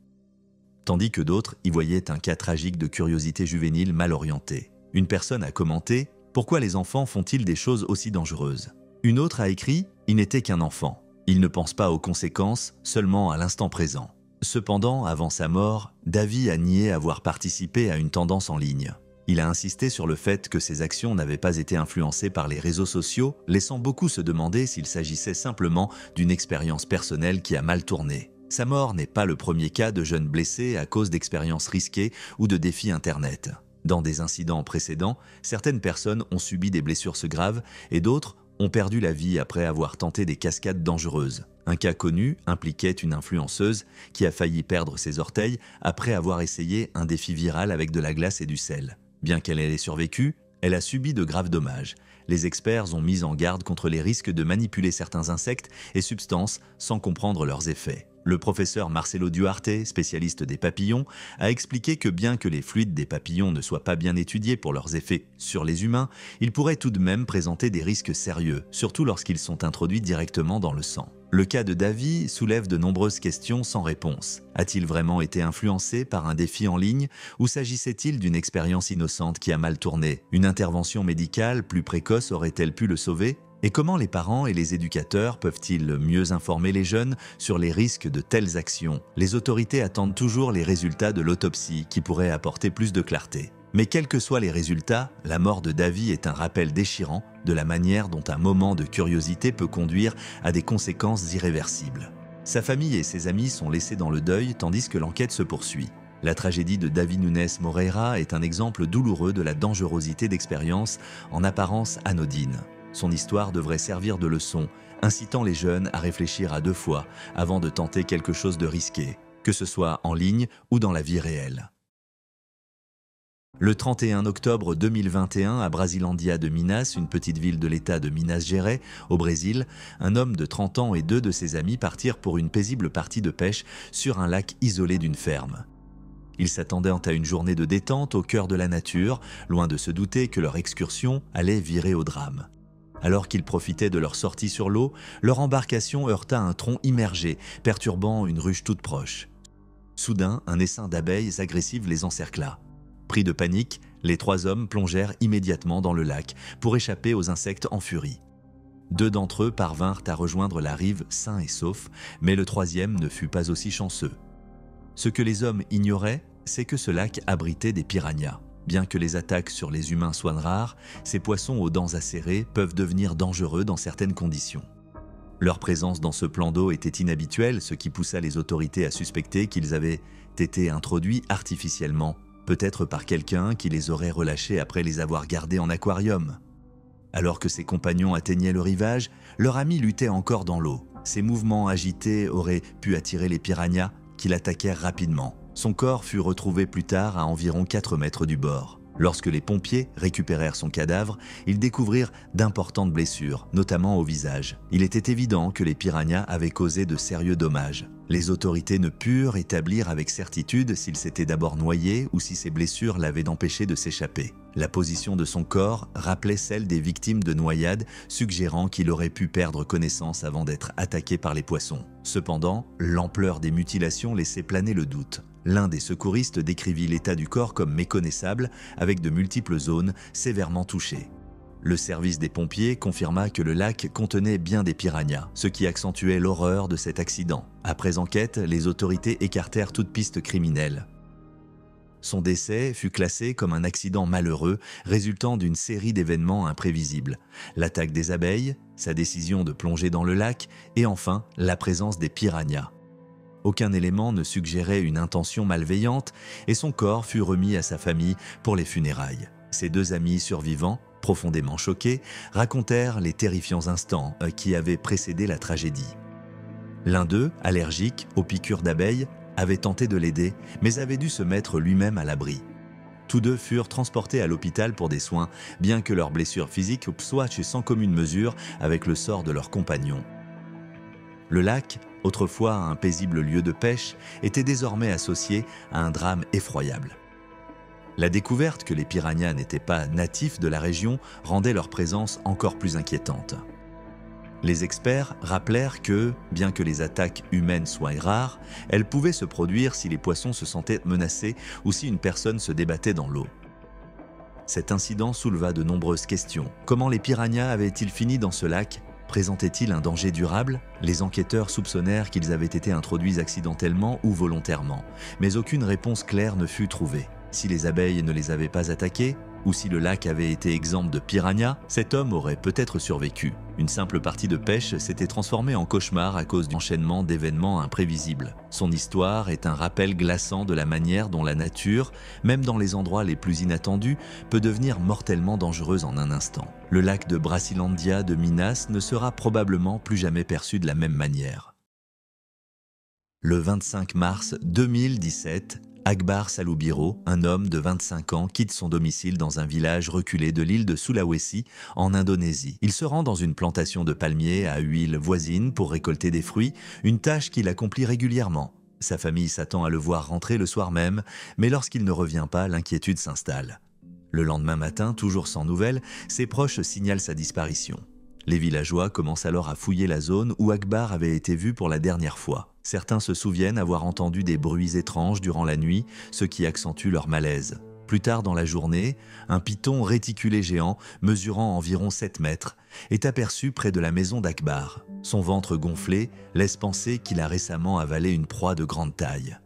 Tandis que d'autres y voyaient un cas tragique de curiosité juvénile mal orientée. Une personne a commenté « Pourquoi les enfants font-ils des choses aussi dangereuses ?» Une autre a écrit « Il n'était qu'un enfant. Il ne pense pas aux conséquences, seulement à l'instant présent. » Cependant, avant sa mort, Davy a nié avoir participé à une tendance en ligne. Il a insisté sur le fait que ses actions n'avaient pas été influencées par les réseaux sociaux, laissant beaucoup se demander s'il s'agissait simplement d'une expérience personnelle qui a mal tourné. Sa mort n'est pas le premier cas de jeunes blessés à cause d'expériences risquées ou de défis Internet. Dans des incidents précédents, certaines personnes ont subi des blessures graves et d'autres ont perdu la vie après avoir tenté des cascades dangereuses. Un cas connu impliquait une influenceuse qui a failli perdre ses orteils après avoir essayé un défi viral avec de la glace et du sel. Bien qu'elle ait survécu, elle a subi de graves dommages. Les experts ont mis en garde contre les risques de manipuler certains insectes et substances sans comprendre leurs effets. Le professeur Marcelo Duarte, spécialiste des papillons, a expliqué que bien que les fluides des papillons ne soient pas bien étudiés pour leurs effets sur les humains, ils pourraient tout de même présenter des risques sérieux, surtout lorsqu'ils sont introduits directement dans le sang. Le cas de Davy soulève de nombreuses questions sans réponse. A-t-il vraiment été influencé par un défi en ligne ou s'agissait-il d'une expérience innocente qui a mal tourné? Une intervention médicale plus précoce aurait-elle pu le sauver? Et comment les parents et les éducateurs peuvent-ils mieux informer les jeunes sur les risques de telles actions? Les autorités attendent toujours les résultats de l'autopsie qui pourraient apporter plus de clarté. Mais quels que soient les résultats, la mort de Davy est un rappel déchirant de la manière dont un moment de curiosité peut conduire à des conséquences irréversibles. Sa famille et ses amis sont laissés dans le deuil tandis que l'enquête se poursuit. La tragédie de Davi Nunes Moreira est un exemple douloureux de la dangerosité d'expériences en apparence anodines. Son histoire devrait servir de leçon, incitant les jeunes à réfléchir à deux fois avant de tenter quelque chose de risqué, que ce soit en ligne ou dans la vie réelle. Le 31 octobre 2021, à Brasilândia de Minas, une petite ville de l'état de Minas Gerais, au Brésil, un homme de 30 ans et deux de ses amis partirent pour une paisible partie de pêche sur un lac isolé d'une ferme. Ils s'attendaient à une journée de détente au cœur de la nature, loin de se douter que leur excursion allait virer au drame. Alors qu'ils profitaient de leur sortie sur l'eau, leur embarcation heurta un tronc immergé, perturbant une ruche toute proche. Soudain, un essaim d'abeilles agressives les encercla. Pris de panique, les trois hommes plongèrent immédiatement dans le lac pour échapper aux insectes en furie. Deux d'entre eux parvinrent à rejoindre la rive sains et saufs, mais le troisième ne fut pas aussi chanceux. Ce que les hommes ignoraient, c'est que ce lac abritait des piranhas. Bien que les attaques sur les humains soient rares, ces poissons aux dents acérées peuvent devenir dangereux dans certaines conditions. Leur présence dans ce plan d'eau était inhabituelle, ce qui poussa les autorités à suspecter qu'ils avaient été introduits artificiellement, peut-être par quelqu'un qui les aurait relâchés après les avoir gardés en aquarium. Alors que ses compagnons atteignaient le rivage, leur ami luttait encore dans l'eau. Ses mouvements agités auraient pu attirer les piranhas qui l'attaquèrent rapidement. Son corps fut retrouvé plus tard à environ 4 mètres du bord. Lorsque les pompiers récupérèrent son cadavre, ils découvrirent d'importantes blessures, notamment au visage. Il était évident que les piranhas avaient causé de sérieux dommages. Les autorités ne purent établir avec certitude s'il s'était d'abord noyé ou si ses blessures l'avaient empêché de s'échapper. La position de son corps rappelait celle des victimes de noyades, suggérant qu'il aurait pu perdre connaissance avant d'être attaqué par les poissons. Cependant, l'ampleur des mutilations laissait planer le doute. L'un des secouristes décrivit l'état du corps comme méconnaissable, avec de multiples zones sévèrement touchées. Le service des pompiers confirma que le lac contenait bien des piranhas, ce qui accentuait l'horreur de cet accident. Après enquête, les autorités écartèrent toute piste criminelle. Son décès fut classé comme un accident malheureux résultant d'une série d'événements imprévisibles. L'attaque des abeilles, sa décision de plonger dans le lac et enfin la présence des piranhas. Aucun élément ne suggérait une intention malveillante et son corps fut remis à sa famille pour les funérailles. Ses deux amis survivants, profondément choqués, racontèrent les terrifiants instants qui avaient précédé la tragédie. L'un d'eux, allergique aux piqûres d'abeilles, avait tenté de l'aider, mais avait dû se mettre lui-même à l'abri. Tous deux furent transportés à l'hôpital pour des soins, bien que leurs blessures physiques soient sans commune mesure avec le sort de leurs compagnons. Le lac, autrefois un paisible lieu de pêche, était désormais associé à un drame effroyable. La découverte que les piranhas n'étaient pas natifs de la région rendait leur présence encore plus inquiétante. Les experts rappelèrent que, bien que les attaques humaines soient rares, elles pouvaient se produire si les poissons se sentaient menacés ou si une personne se débattait dans l'eau. Cet incident souleva de nombreuses questions. Comment les piranhas avaient-ils fini dans ce lac ? Présentaient-ils un danger durable ? Les enquêteurs soupçonnèrent qu'ils avaient été introduits accidentellement ou volontairement, mais aucune réponse claire ne fut trouvée. Si les abeilles ne les avaient pas attaqués, ou si le lac avait été exempt de piranhas, cet homme aurait peut-être survécu. Une simple partie de pêche s'était transformée en cauchemar à cause d'enchaînement d'événements imprévisibles. Son histoire est un rappel glaçant de la manière dont la nature, même dans les endroits les plus inattendus, peut devenir mortellement dangereuse en un instant. Le lac de Brasilandia de Minas ne sera probablement plus jamais perçu de la même manière. Le 25 mars 2017, Akbar Salubiro, un homme de 25 ans, quitte son domicile dans un village reculé de l'île de Sulawesi, en Indonésie. Il se rend dans une plantation de palmiers à huile voisine pour récolter des fruits, une tâche qu'il accomplit régulièrement. Sa famille s'attend à le voir rentrer le soir même, mais lorsqu'il ne revient pas, l'inquiétude s'installe. Le lendemain matin, toujours sans nouvelles, ses proches signalent sa disparition. Les villageois commencent alors à fouiller la zone où Akbar avait été vu pour la dernière fois. Certains se souviennent avoir entendu des bruits étranges durant la nuit, ce qui accentue leur malaise. Plus tard dans la journée, un python réticulé géant, mesurant environ 7 mètres, est aperçu près de la maison d'Akbar. Son ventre gonflé laisse penser qu'il a récemment avalé une proie de grande taille.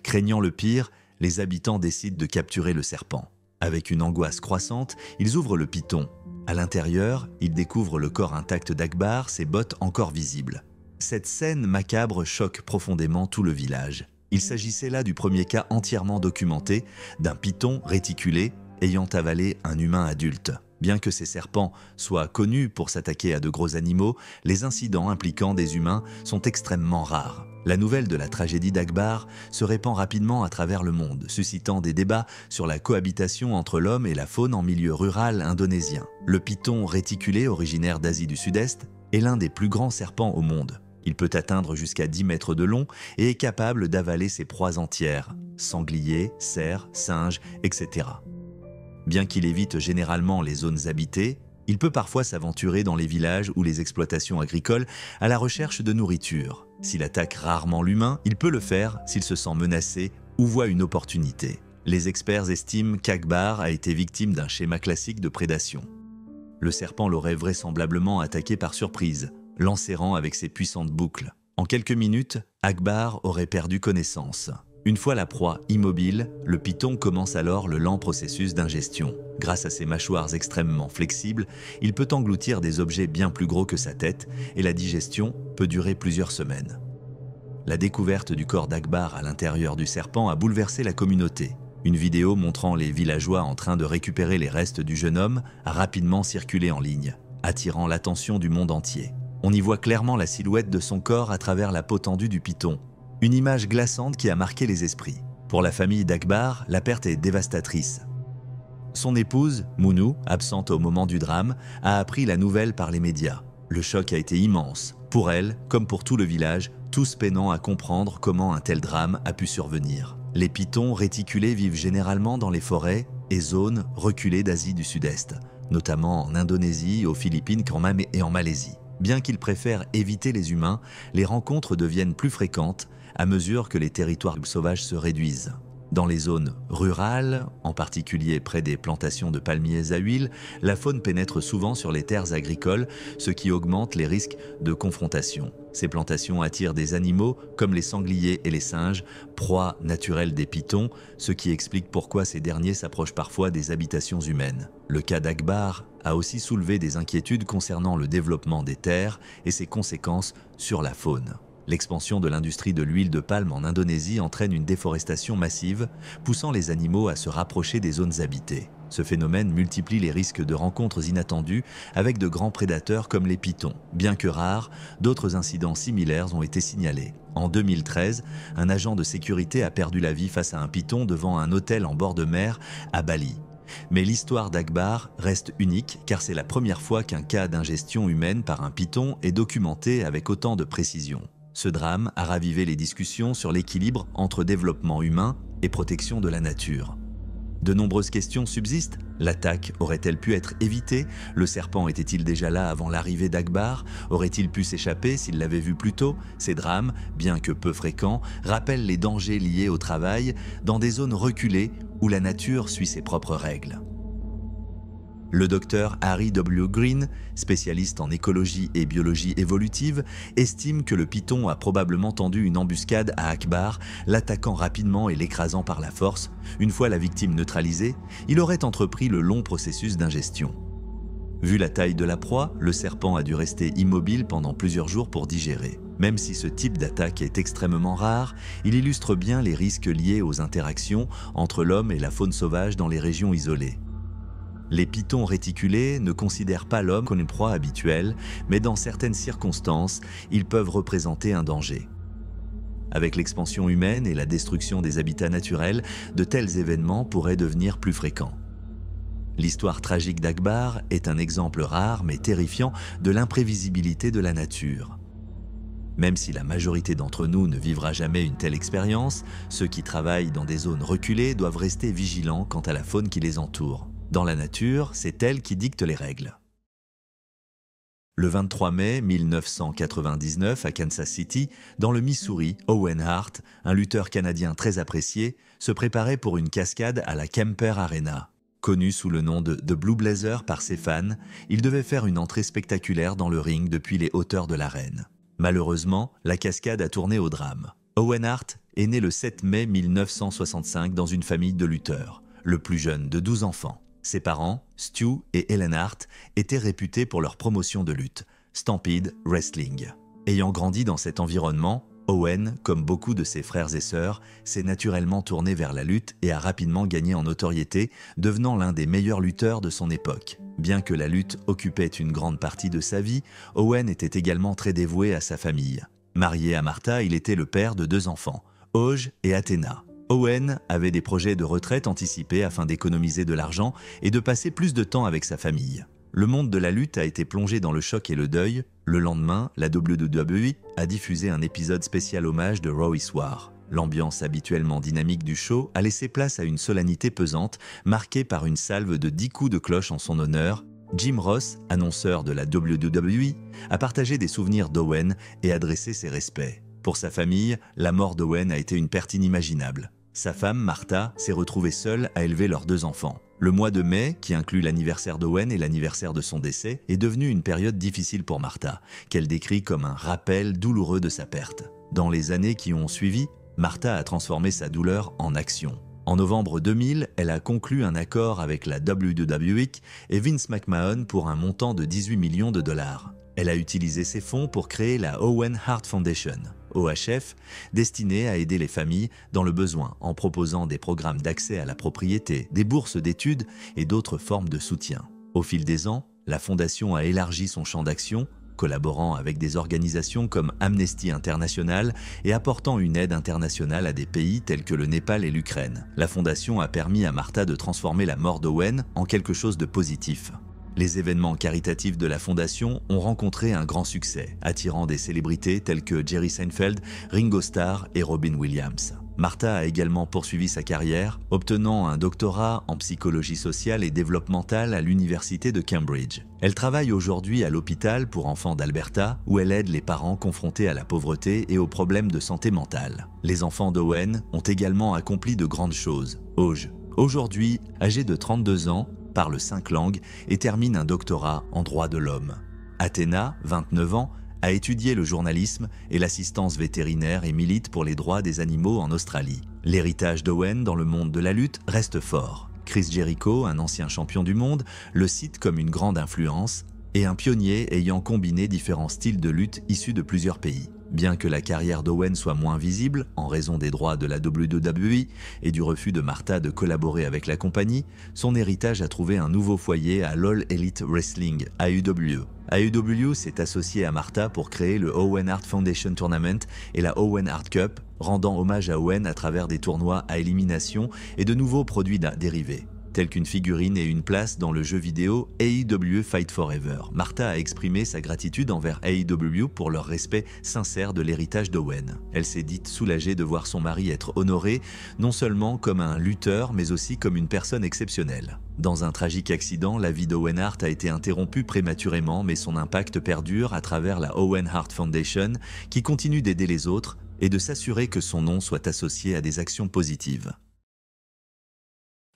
Craignant le pire, les habitants décident de capturer le serpent. Avec une angoisse croissante, ils ouvrent le python. À l'intérieur, ils découvrent le corps intact d'Akbar, ses bottes encore visibles. Cette scène macabre choque profondément tout le village. Il s'agissait là du premier cas entièrement documenté d'un python réticulé ayant avalé un humain adulte. Bien que ces serpents soient connus pour s'attaquer à de gros animaux, les incidents impliquant des humains sont extrêmement rares. La nouvelle de la tragédie d'Akbar se répand rapidement à travers le monde, suscitant des débats sur la cohabitation entre l'homme et la faune en milieu rural indonésien. Le python réticulé, originaire d'Asie du Sud-Est, est l'un des plus grands serpents au monde. Il peut atteindre jusqu'à 10 mètres de long et est capable d'avaler ses proies entières, sangliers, cerfs, singes, etc. Bien qu'il évite généralement les zones habitées, il peut parfois s'aventurer dans les villages ou les exploitations agricoles à la recherche de nourriture. S'il attaque rarement l'humain, il peut le faire s'il se sent menacé ou voit une opportunité. Les experts estiment qu'Akbar a été victime d'un schéma classique de prédation. Le serpent l'aurait vraisemblablement attaqué par surprise, l'enserrant avec ses puissantes boucles. En quelques minutes, Akbar aurait perdu connaissance. Une fois la proie immobile, le python commence alors le lent processus d'ingestion. Grâce à ses mâchoires extrêmement flexibles, il peut engloutir des objets bien plus gros que sa tête et la digestion peut durer plusieurs semaines. La découverte du corps d'Akbar à l'intérieur du serpent a bouleversé la communauté. Une vidéo montrant les villageois en train de récupérer les restes du jeune homme a rapidement circulé en ligne, attirant l'attention du monde entier. On y voit clairement la silhouette de son corps à travers la peau tendue du python. Une image glaçante qui a marqué les esprits. Pour la famille d'Akbar, la perte est dévastatrice. Son épouse, Mounou, absente au moment du drame, a appris la nouvelle par les médias. Le choc a été immense. Pour elle, comme pour tout le village, tous peinant à comprendre comment un tel drame a pu survenir. Les pythons réticulés vivent généralement dans les forêts et zones reculées d'Asie du Sud-Est, notamment en Indonésie, aux Philippines et en Malaisie. Bien qu'ils préfèrent éviter les humains, les rencontres deviennent plus fréquentes à mesure que les territoires sauvages se réduisent. Dans les zones rurales, en particulier près des plantations de palmiers à huile, la faune pénètre souvent sur les terres agricoles, ce qui augmente les risques de confrontation. Ces plantations attirent des animaux comme les sangliers et les singes, proies naturelles des pythons, ce qui explique pourquoi ces derniers s'approchent parfois des habitations humaines. Le cas d'Akbar a aussi soulevé des inquiétudes concernant le développement des terres et ses conséquences sur la faune. L'expansion de l'industrie de l'huile de palme en Indonésie entraîne une déforestation massive, poussant les animaux à se rapprocher des zones habitées. Ce phénomène multiplie les risques de rencontres inattendues avec de grands prédateurs comme les pythons. Bien que rares, d'autres incidents similaires ont été signalés. En 2013, un agent de sécurité a perdu la vie face à un python devant un hôtel en bord de mer à Bali. Mais l'histoire d'Akbar reste unique car c'est la première fois qu'un cas d'ingestion humaine par un python est documenté avec autant de précision. Ce drame a ravivé les discussions sur l'équilibre entre développement humain et protection de la nature. De nombreuses questions subsistent. L'attaque aurait-elle pu être évitée? Le serpent était-il déjà là avant l'arrivée d'Akbar? Aurait-il pu s'échapper s'il l'avait vu plus tôt? Ces drames, bien que peu fréquents, rappellent les dangers liés au travail dans des zones reculées où la nature suit ses propres règles. Le docteur Harry W. Green, spécialiste en écologie et biologie évolutive, estime que le python a probablement tendu une embuscade à Akbar, l'attaquant rapidement et l'écrasant par la force. Une fois la victime neutralisée, il aurait entrepris le long processus d'ingestion. Vu la taille de la proie, le serpent a dû rester immobile pendant plusieurs jours pour digérer. Même si ce type d'attaque est extrêmement rare, il illustre bien les risques liés aux interactions entre l'homme et la faune sauvage dans les régions isolées. Les pythons réticulés ne considèrent pas l'homme comme une proie habituelle, mais dans certaines circonstances, ils peuvent représenter un danger. Avec l'expansion humaine et la destruction des habitats naturels, de tels événements pourraient devenir plus fréquents. L'histoire tragique d'Akbar est un exemple rare mais terrifiant de l'imprévisibilité de la nature. Même si la majorité d'entre nous ne vivra jamais une telle expérience, ceux qui travaillent dans des zones reculées doivent rester vigilants quant à la faune qui les entoure. Dans la nature, c'est elle qui dicte les règles. Le 23 mai 1999, à Kansas City, dans le Missouri, Owen Hart, un lutteur canadien très apprécié, se préparait pour une cascade à la Kemper Arena. Connu sous le nom de The Blue Blazer par ses fans, il devait faire une entrée spectaculaire dans le ring depuis les hauteurs de l'arène. Malheureusement, la cascade a tourné au drame. Owen Hart est né le 7 mai 1965 dans une famille de lutteurs, le plus jeune de 12 enfants. Ses parents, Stu et Ellen Hart, étaient réputés pour leur promotion de lutte, Stampede Wrestling. Ayant grandi dans cet environnement, Owen, comme beaucoup de ses frères et sœurs, s'est naturellement tourné vers la lutte et a rapidement gagné en notoriété, devenant l'un des meilleurs lutteurs de son époque. Bien que la lutte occupait une grande partie de sa vie, Owen était également très dévoué à sa famille. Marié à Martha, il était le père de 2 enfants, Oj et Athena. Owen avait des projets de retraite anticipés afin d'économiser de l'argent et de passer plus de temps avec sa famille. Le monde de la lutte a été plongé dans le choc et le deuil. Le lendemain, la WWE a diffusé un épisode spécial hommage de Raw is War. L'ambiance habituellement dynamique du show a laissé place à une solennité pesante, marquée par une salve de 10 coups de cloche en son honneur. Jim Ross, annonceur de la WWE, a partagé des souvenirs d'Owen et adressé ses respects. Pour sa famille, la mort d'Owen a été une perte inimaginable. Sa femme, Martha, s'est retrouvée seule à élever leurs 2 enfants. Le mois de mai, qui inclut l'anniversaire d'Owen et l'anniversaire de son décès, est devenu une période difficile pour Martha, qu'elle décrit comme un rappel douloureux de sa perte. Dans les années qui ont suivi, Martha a transformé sa douleur en action. En novembre 2000, elle a conclu un accord avec la WWE et Vince McMahon pour un montant de 18 millions de dollars. Elle a utilisé ces fonds pour créer la Owen Hart Foundation, OHF, destinée à aider les familles dans le besoin en proposant des programmes d'accès à la propriété, des bourses d'études et d'autres formes de soutien. Au fil des ans, la fondation a élargi son champ d'action, collaborant avec des organisations comme Amnesty International et apportant une aide internationale à des pays tels que le Népal et l'Ukraine. La fondation a permis à Martha de transformer la mort d'Owen en quelque chose de positif. Les événements caritatifs de la fondation ont rencontré un grand succès, attirant des célébrités telles que Jerry Seinfeld, Ringo Starr et Robin Williams. Martha a également poursuivi sa carrière, obtenant un doctorat en psychologie sociale et développementale à l'université de Cambridge. Elle travaille aujourd'hui à l'hôpital pour enfants d'Alberta, où elle aide les parents confrontés à la pauvreté et aux problèmes de santé mentale. Les enfants d'Owen ont également accompli de grandes choses. Oj, aujourd'hui âgé de 32 ans, parle 5 langues et termine un doctorat en droit de l'homme. Athena, 29 ans, a étudié le journalisme et l'assistance vétérinaire et milite pour les droits des animaux en Australie. L'héritage d'Owen dans le monde de la lutte reste fort. Chris Jericho, un ancien champion du monde, le cite comme une grande influence et un pionnier ayant combiné différents styles de lutte issus de plusieurs pays. Bien que la carrière d'Owen soit moins visible, en raison des droits de la WWE et du refus de Martha de collaborer avec la compagnie, son héritage a trouvé un nouveau foyer à l'All Elite Wrestling, AEW. AEW s'est associé à Martha pour créer le Owen Hart Foundation Tournament et la Owen Hart Cup, rendant hommage à Owen à travers des tournois à élimination et de nouveaux produits dérivés, tels qu'une figurine et une place dans le jeu vidéo AEW Fight Forever. Martha a exprimé sa gratitude envers AEW pour leur respect sincère de l'héritage d'Owen. Elle s'est dite soulagée de voir son mari être honoré, non seulement comme un lutteur, mais aussi comme une personne exceptionnelle. Dans un tragique accident, la vie d'Owen Hart a été interrompue prématurément, mais son impact perdure à travers la Owen Hart Foundation, qui continue d'aider les autres et de s'assurer que son nom soit associé à des actions positives.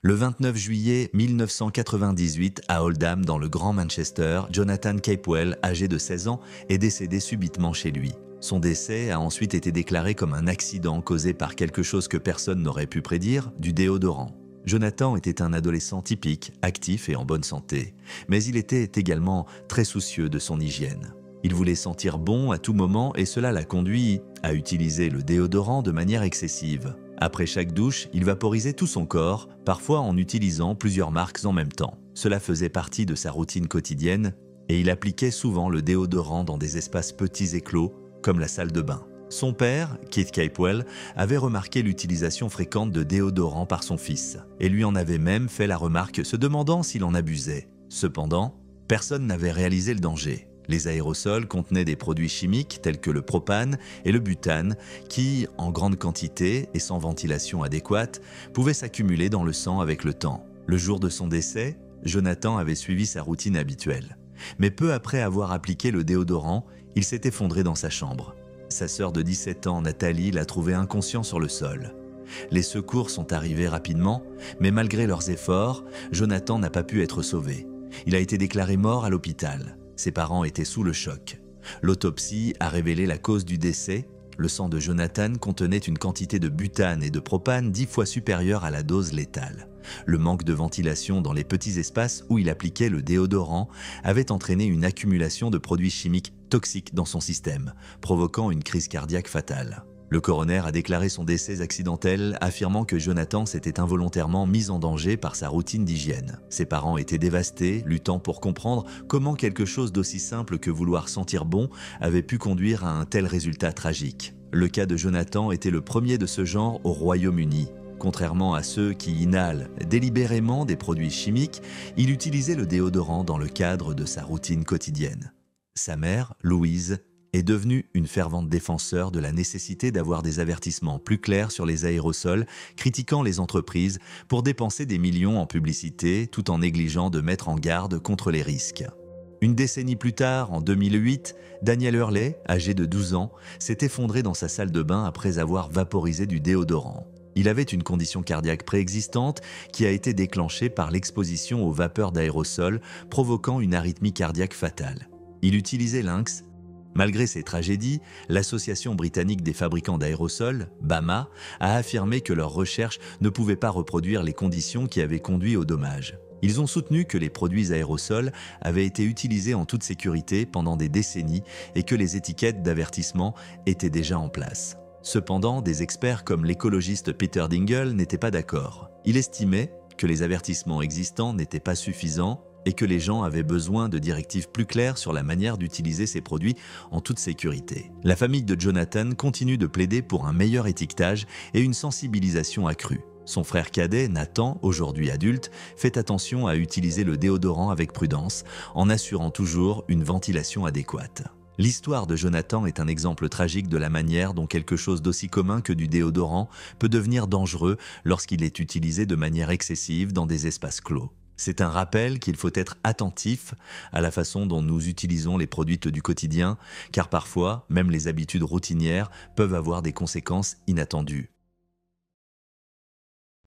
Le 29 juillet 1998, à Oldham, dans le Grand Manchester, Jonathan Capewell, âgé de 16 ans, est décédé subitement chez lui. Son décès a ensuite été déclaré comme un accident causé par quelque chose que personne n'aurait pu prédire, du déodorant. Jonathan était un adolescent typique, actif et en bonne santé, mais il était également très soucieux de son hygiène. Il voulait sentir bon à tout moment et cela l'a conduit à utiliser le déodorant de manière excessive. Après chaque douche, il vaporisait tout son corps, parfois en utilisant plusieurs marques en même temps. Cela faisait partie de sa routine quotidienne et il appliquait souvent le déodorant dans des espaces petits et clos, comme la salle de bain. Son père, Keith Capewell, avait remarqué l'utilisation fréquente de déodorant par son fils et lui en avait même fait la remarque se demandant s'il en abusait. Cependant, personne n'avait réalisé le danger. Les aérosols contenaient des produits chimiques tels que le propane et le butane qui, en grande quantité et sans ventilation adéquate, pouvaient s'accumuler dans le sang avec le temps. Le jour de son décès, Jonathan avait suivi sa routine habituelle. Mais peu après avoir appliqué le déodorant, il s'est effondré dans sa chambre. Sa sœur de 17 ans, Nathalie, l'a trouvé inconscient sur le sol. Les secours sont arrivés rapidement, mais malgré leurs efforts, Jonathan n'a pas pu être sauvé. Il a été déclaré mort à l'hôpital. Ses parents étaient sous le choc. L'autopsie a révélé la cause du décès. Le sang de Jonathan contenait une quantité de butane et de propane 10 fois supérieure à la dose létale. Le manque de ventilation dans les petits espaces où il appliquait le déodorant avait entraîné une accumulation de produits chimiques toxiques dans son système, provoquant une crise cardiaque fatale. Le coroner a déclaré son décès accidentel, affirmant que Jonathan s'était involontairement mis en danger par sa routine d'hygiène. Ses parents étaient dévastés, luttant pour comprendre comment quelque chose d'aussi simple que vouloir sentir bon avait pu conduire à un tel résultat tragique. Le cas de Jonathan était le premier de ce genre au Royaume-Uni. Contrairement à ceux qui inhalent délibérément des produits chimiques, il utilisait le déodorant dans le cadre de sa routine quotidienne. Sa mère, Louise, est devenue une fervente défenseur de la nécessité d'avoir des avertissements plus clairs sur les aérosols, critiquant les entreprises pour dépenser des millions en publicité tout en négligeant de mettre en garde contre les risques. Une décennie plus tard, en 2008, Daniel Hurley, âgé de 12 ans, s'est effondré dans sa salle de bain après avoir vaporisé du déodorant. Il avait une condition cardiaque préexistante qui a été déclenchée par l'exposition aux vapeurs d'aérosols, provoquant une arythmie cardiaque fatale. Il utilisait Lynx. Malgré ces tragédies, l'Association britannique des fabricants d'aérosols, BAMA, a affirmé que leurs recherches ne pouvaient pas reproduire les conditions qui avaient conduit au dommage. Ils ont soutenu que les produits aérosols avaient été utilisés en toute sécurité pendant des décennies et que les étiquettes d'avertissement étaient déjà en place. Cependant, des experts comme l'écologiste Peter Dingle n'étaient pas d'accord. Il estimait que les avertissements existants n'étaient pas suffisants et que les gens avaient besoin de directives plus claires sur la manière d'utiliser ces produits en toute sécurité. La famille de Jonathan continue de plaider pour un meilleur étiquetage et une sensibilisation accrue. Son frère cadet, Nathan, aujourd'hui adulte, fait attention à utiliser le déodorant avec prudence, en assurant toujours une ventilation adéquate. L'histoire de Jonathan est un exemple tragique de la manière dont quelque chose d'aussi commun que du déodorant peut devenir dangereux lorsqu'il est utilisé de manière excessive dans des espaces clos. C'est un rappel qu'il faut être attentif à la façon dont nous utilisons les produits du quotidien, car parfois, même les habitudes routinières peuvent avoir des conséquences inattendues.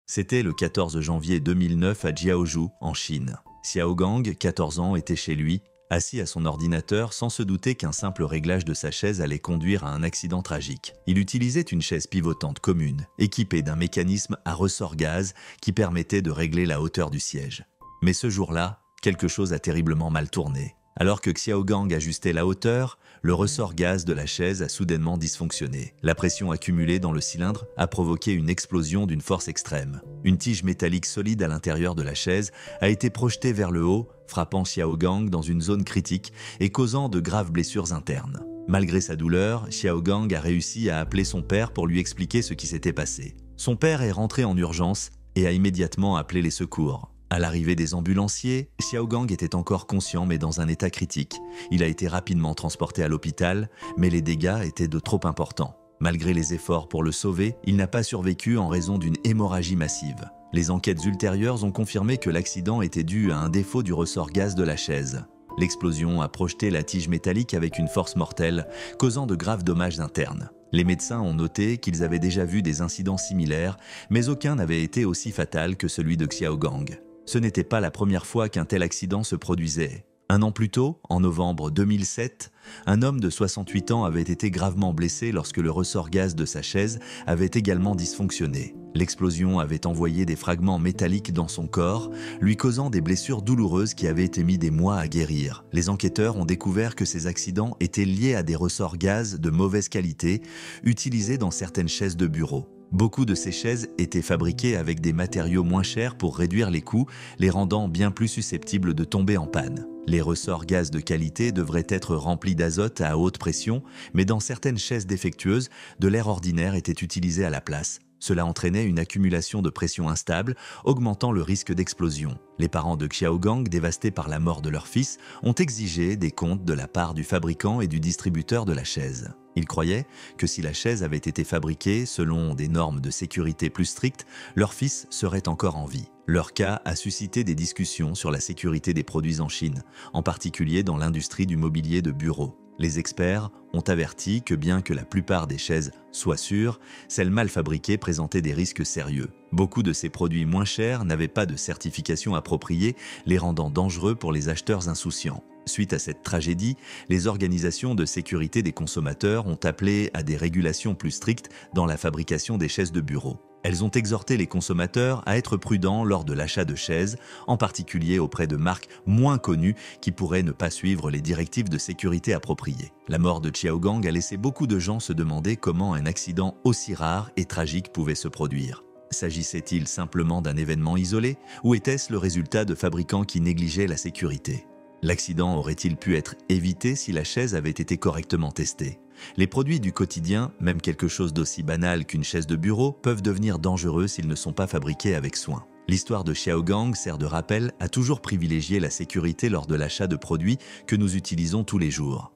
C'était le 14 janvier 2009 à Jiaozhou, en Chine. Xiao Gang, 14 ans, était chez lui, assis à son ordinateur sans se douter qu'un simple réglage de sa chaise allait conduire à un accident tragique. Il utilisait une chaise pivotante commune, équipée d'un mécanisme à ressort gaz qui permettait de régler la hauteur du siège. Mais ce jour-là, quelque chose a terriblement mal tourné. Alors que Xiaogang ajustait la hauteur, le ressort gaz de la chaise a soudainement dysfonctionné. La pression accumulée dans le cylindre a provoqué une explosion d'une force extrême. Une tige métallique solide à l'intérieur de la chaise a été projetée vers le haut, frappant Xiaogang dans une zone critique et causant de graves blessures internes. Malgré sa douleur, Xiaogang a réussi à appeler son père pour lui expliquer ce qui s'était passé. Son père est rentré en urgence et a immédiatement appelé les secours. À l'arrivée des ambulanciers, Xiaogang était encore conscient mais dans un état critique. Il a été rapidement transporté à l'hôpital, mais les dégâts étaient de trop importants. Malgré les efforts pour le sauver, il n'a pas survécu en raison d'une hémorragie massive. Les enquêtes ultérieures ont confirmé que l'accident était dû à un défaut du ressort gaz de la chaise. L'explosion a projeté la tige métallique avec une force mortelle, causant de graves dommages internes. Les médecins ont noté qu'ils avaient déjà vu des incidents similaires, mais aucun n'avait été aussi fatal que celui de Xiaogang. Ce n'était pas la première fois qu'un tel accident se produisait. Un an plus tôt, en novembre 2007, un homme de 68 ans avait été gravement blessé lorsque le ressort gaz de sa chaise avait également dysfonctionné. L'explosion avait envoyé des fragments métalliques dans son corps, lui causant des blessures douloureuses qui avaient mis des mois à guérir. Les enquêteurs ont découvert que ces accidents étaient liés à des ressorts gaz de mauvaise qualité utilisés dans certaines chaises de bureau. Beaucoup de ces chaises étaient fabriquées avec des matériaux moins chers pour réduire les coûts, les rendant bien plus susceptibles de tomber en panne. Les ressorts gaz de qualité devraient être remplis d'azote à haute pression, mais dans certaines chaises défectueuses, de l'air ordinaire était utilisé à la place. Cela entraînait une accumulation de pression instable, augmentant le risque d'explosion. Les parents de Xiaogang, dévastés par la mort de leur fils, ont exigé des comptes de la part du fabricant et du distributeur de la chaise. Ils croyaient que si la chaise avait été fabriquée selon des normes de sécurité plus strictes, leur fils serait encore en vie. Leur cas a suscité des discussions sur la sécurité des produits en Chine, en particulier dans l'industrie du mobilier de bureau. Les experts ont averti que bien que la plupart des chaises soient sûres, celles mal fabriquées présentaient des risques sérieux. Beaucoup de ces produits moins chers n'avaient pas de certification appropriée, les rendant dangereux pour les acheteurs insouciants. Suite à cette tragédie, les organisations de sécurité des consommateurs ont appelé à des régulations plus strictes dans la fabrication des chaises de bureau. Elles ont exhorté les consommateurs à être prudents lors de l'achat de chaises, en particulier auprès de marques moins connues qui pourraient ne pas suivre les directives de sécurité appropriées. La mort de Xiaogang a laissé beaucoup de gens se demander comment un accident aussi rare et tragique pouvait se produire. S'agissait-il simplement d'un événement isolé ou était-ce le résultat de fabricants qui négligeaient la sécurité ? L'accident aurait-il pu être évité si la chaise avait été correctement testée ? Les produits du quotidien, même quelque chose d'aussi banal qu'une chaise de bureau, peuvent devenir dangereux s'ils ne sont pas fabriqués avec soin. L'histoire de Xiaogang sert de rappel à toujours privilégier la sécurité lors de l'achat de produits que nous utilisons tous les jours.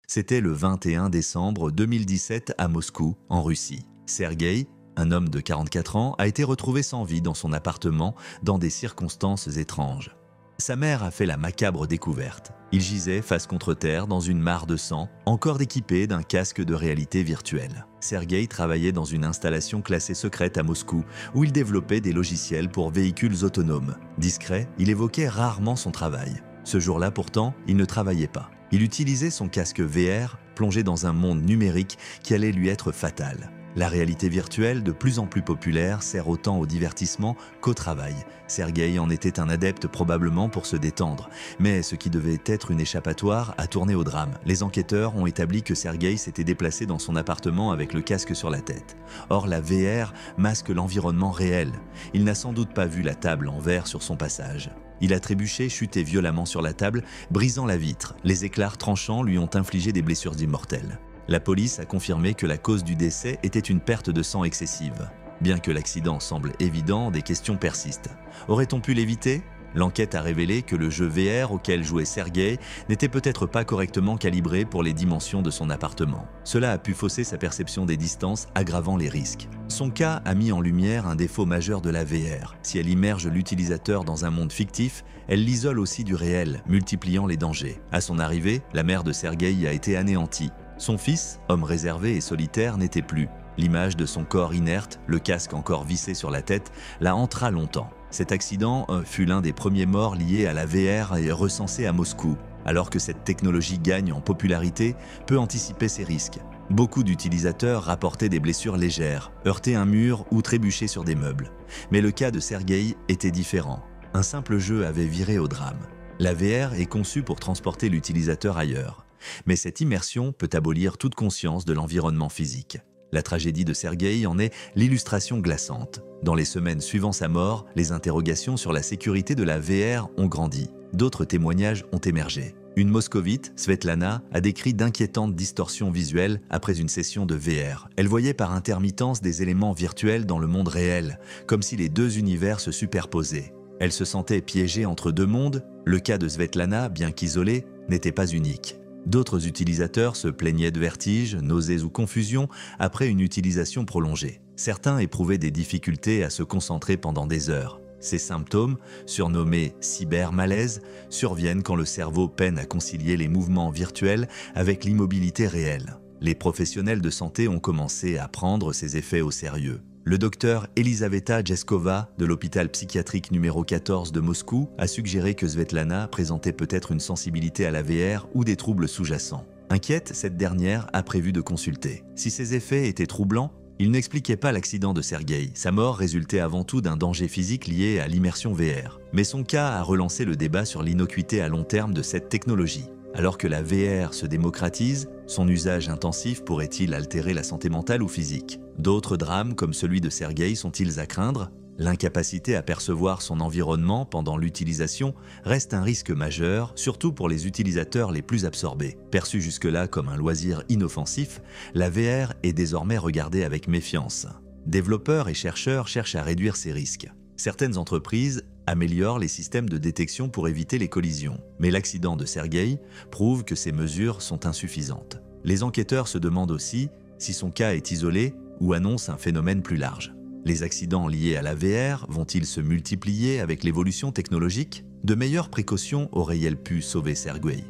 C'était le 21 décembre 2017 à Moscou, en Russie. Sergueï, un homme de 44 ans, a été retrouvé sans vie dans son appartement dans des circonstances étranges. Sa mère a fait la macabre découverte. Il gisait face contre terre dans une mare de sang, encore équipé d'un casque de réalité virtuelle. Sergueï travaillait dans une installation classée secrète à Moscou, où il développait des logiciels pour véhicules autonomes. Discret, il évoquait rarement son travail. Ce jour-là pourtant, il ne travaillait pas. Il utilisait son casque VR, plongé dans un monde numérique qui allait lui être fatal. La réalité virtuelle, de plus en plus populaire, sert autant au divertissement qu'au travail. Sergueï en était un adepte probablement pour se détendre, mais ce qui devait être une échappatoire a tourné au drame. Les enquêteurs ont établi que Sergueï s'était déplacé dans son appartement avec le casque sur la tête. Or, la VR masque l'environnement réel. Il n'a sans doute pas vu la table en verre sur son passage. Il a trébuché, chuté violemment sur la table, brisant la vitre. Les éclairs tranchants lui ont infligé des blessures immortelles. La police a confirmé que la cause du décès était une perte de sang excessive. Bien que l'accident semble évident, des questions persistent. Aurait-on pu l'éviter ? L'enquête a révélé que le jeu VR auquel jouait Sergueï n'était peut-être pas correctement calibré pour les dimensions de son appartement. Cela a pu fausser sa perception des distances, aggravant les risques. Son cas a mis en lumière un défaut majeur de la VR. Si elle immerge l'utilisateur dans un monde fictif, elle l'isole aussi du réel, multipliant les dangers. À son arrivée, la mère de Sergueï a été anéantie. Son fils, homme réservé et solitaire, n'était plus. L'image de son corps inerte, le casque encore vissé sur la tête, la hantera longtemps. Cet accident fut l'un des premiers morts liés à la VR et recensé à Moscou. Alors que cette technologie gagne en popularité, peut anticiper ses risques. Beaucoup d'utilisateurs rapportaient des blessures légères, heurter un mur ou trébucher sur des meubles. Mais le cas de Sergueï était différent. Un simple jeu avait viré au drame. La VR est conçue pour transporter l'utilisateur ailleurs. Mais cette immersion peut abolir toute conscience de l'environnement physique. La tragédie de Sergueï en est l'illustration glaçante. Dans les semaines suivant sa mort, les interrogations sur la sécurité de la VR ont grandi. D'autres témoignages ont émergé. Une moscovite, Svetlana, a décrit d'inquiétantes distorsions visuelles après une session de VR. Elle voyait par intermittence des éléments virtuels dans le monde réel, comme si les deux univers se superposaient. Elle se sentait piégée entre deux mondes. Le cas de Svetlana, bien qu'isolé, n'était pas unique. D'autres utilisateurs se plaignaient de vertiges, nausées ou confusion après une utilisation prolongée. Certains éprouvaient des difficultés à se concentrer pendant des heures. Ces symptômes, surnommés cybermalaise, surviennent quand le cerveau peine à concilier les mouvements virtuels avec l'immobilité réelle. Les professionnels de santé ont commencé à prendre ces effets au sérieux. Le docteur Elisaveta Jeskova de l'hôpital psychiatrique numéro 14 de Moscou a suggéré que Svetlana présentait peut-être une sensibilité à la VR ou des troubles sous-jacents. Inquiète, cette dernière a prévu de consulter. Si ces effets étaient troublants, il n'expliquait pas l'accident de Sergueï. Sa mort résultait avant tout d'un danger physique lié à l'immersion VR. Mais son cas a relancé le débat sur l'innocuité à long terme de cette technologie. Alors que la VR se démocratise, son usage intensif pourrait-il altérer la santé mentale ou physique? D'autres drames comme celui de Sergueï sont-ils à craindre? L'incapacité à percevoir son environnement pendant l'utilisation reste un risque majeur, surtout pour les utilisateurs les plus absorbés. Perçue jusque-là comme un loisir inoffensif, la VR est désormais regardée avec méfiance. Développeurs et chercheurs cherchent à réduire ces risques. Certaines entreprises améliorent les systèmes de détection pour éviter les collisions. Mais l'accident de Sergueï prouve que ces mesures sont insuffisantes. Les enquêteurs se demandent aussi si son cas est isolé ou annonce un phénomène plus large. Les accidents liés à la VR vont-ils se multiplier avec l'évolution technologique? De meilleures précautions auraient-elles pu sauver Sergueï?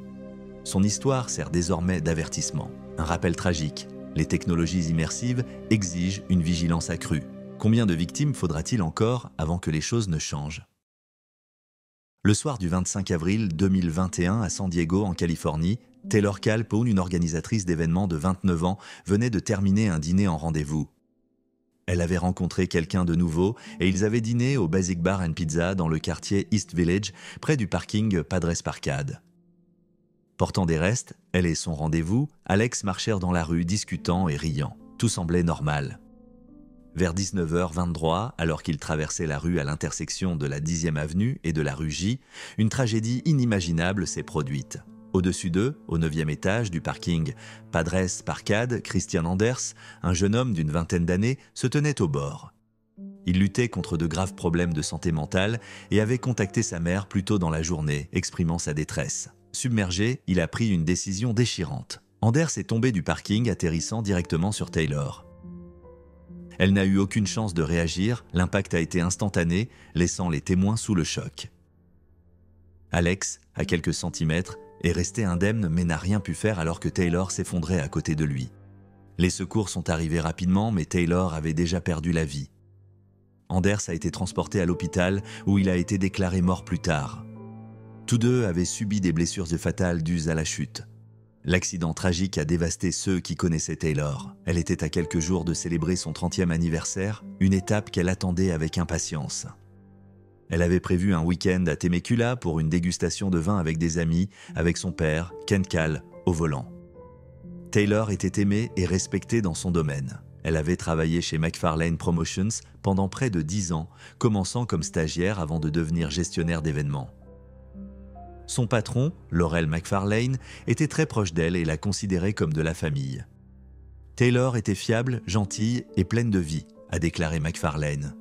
Son histoire sert désormais d'avertissement. Un rappel tragique. Les technologies immersives exigent une vigilance accrue. Combien de victimes faudra-t-il encore avant que les choses ne changent? Le soir du 25 avril 2021 à San Diego, en Californie, Taylor Calhoun, une organisatrice d'événements de 29 ans, venait de terminer un dîner en rendez-vous. Elle avait rencontré quelqu'un de nouveau et ils avaient dîné au Basic Bar and Pizza dans le quartier East Village, près du parking Padres Parkade. Portant des restes, elle et son rendez-vous, Alex marchèrent dans la rue discutant et riant. Tout semblait normal. Vers 19h23, alors qu'ils traversaient la rue à l'intersection de la 10e avenue et de la rue J, une tragédie inimaginable s'est produite. Au-dessus d'eux, au 9e étage du parking Padres Parkade, Christian Anders, un jeune homme d'une vingtaine d'années, se tenait au bord. Il luttait contre de graves problèmes de santé mentale et avait contacté sa mère plus tôt dans la journée, exprimant sa détresse. Submergé, il a pris une décision déchirante. Anders est tombé du parking, atterrissant directement sur Taylor. Elle n'a eu aucune chance de réagir, l'impact a été instantané, laissant les témoins sous le choc. Alex, à quelques centimètres, est resté indemne mais n'a rien pu faire alors que Taylor s'effondrait à côté de lui. Les secours sont arrivés rapidement, mais Taylor avait déjà perdu la vie. Anders a été transporté à l'hôpital où il a été déclaré mort plus tard. Tous deux avaient subi des blessures fatales dues à la chute. L'accident tragique a dévasté ceux qui connaissaient Taylor. Elle était à quelques jours de célébrer son 30e anniversaire, une étape qu'elle attendait avec impatience. Elle avait prévu un week-end à Temecula pour une dégustation de vin avec des amis, avec son père, Ken Kal, au volant. Taylor était aimée et respectée dans son domaine. Elle avait travaillé chez McFarlane Promotions pendant près de 10 ans, commençant comme stagiaire avant de devenir gestionnaire d'événements. Son patron, Laurel McFarlane, était très proche d'elle et la considérait comme de la famille. Taylor était fiable, gentille et pleine de vie, a déclaré McFarlane.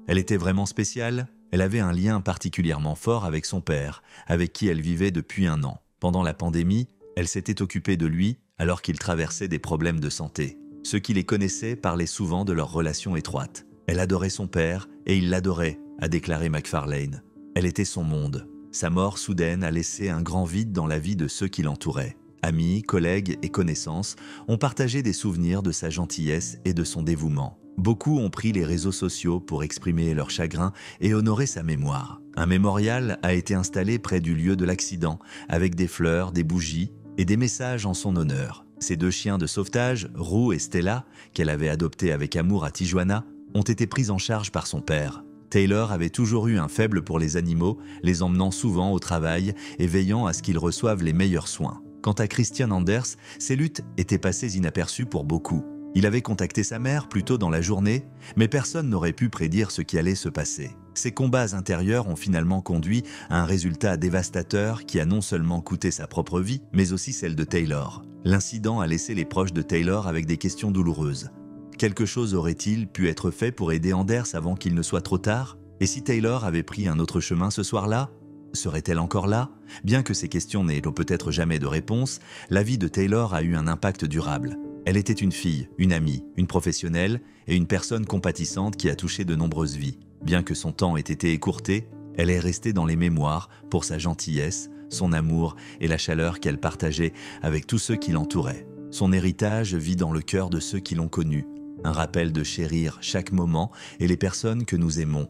Elle était vraiment spéciale, elle avait un lien particulièrement fort avec son père, avec qui elle vivait depuis 1 an. Pendant la pandémie, elle s'était occupée de lui alors qu'il traversait des problèmes de santé. Ceux qui les connaissaient parlaient souvent de leur relation étroite. Elle adorait son père et il l'adorait, a déclaré McFarlane. Elle était son monde. Sa mort soudaine a laissé un grand vide dans la vie de ceux qui l'entouraient. Amis, collègues et connaissances ont partagé des souvenirs de sa gentillesse et de son dévouement. Beaucoup ont pris les réseaux sociaux pour exprimer leur chagrin et honorer sa mémoire. Un mémorial a été installé près du lieu de l'accident, avec des fleurs, des bougies et des messages en son honneur. Ses 2 chiens de sauvetage, Roux et Stella, qu'elle avait adoptés avec amour à Tijuana, ont été pris en charge par son père. Taylor avait toujours eu un faible pour les animaux, les emmenant souvent au travail et veillant à ce qu'ils reçoivent les meilleurs soins. Quant à Christian Anders, ses luttes étaient passées inaperçues pour beaucoup. Il avait contacté sa mère plus tôt dans la journée, mais personne n'aurait pu prédire ce qui allait se passer. Ces combats intérieurs ont finalement conduit à un résultat dévastateur qui a non seulement coûté sa propre vie, mais aussi celle de Taylor. L'incident a laissé les proches de Taylor avec des questions douloureuses. Quelque chose aurait-il pu être fait pour aider Anders avant qu'il ne soit trop tard? Et si Taylor avait pris un autre chemin ce soir-là? Serait-elle encore là? Bien que ces questions n'aient peut-être jamais de réponse, la vie de Taylor a eu un impact durable. Elle était une fille, une amie, une professionnelle et une personne compatissante qui a touché de nombreuses vies. Bien que son temps ait été écourté, elle est restée dans les mémoires pour sa gentillesse, son amour et la chaleur qu'elle partageait avec tous ceux qui l'entouraient. Son héritage vit dans le cœur de ceux qui l'ont connue, un rappel de chérir chaque moment et les personnes que nous aimons.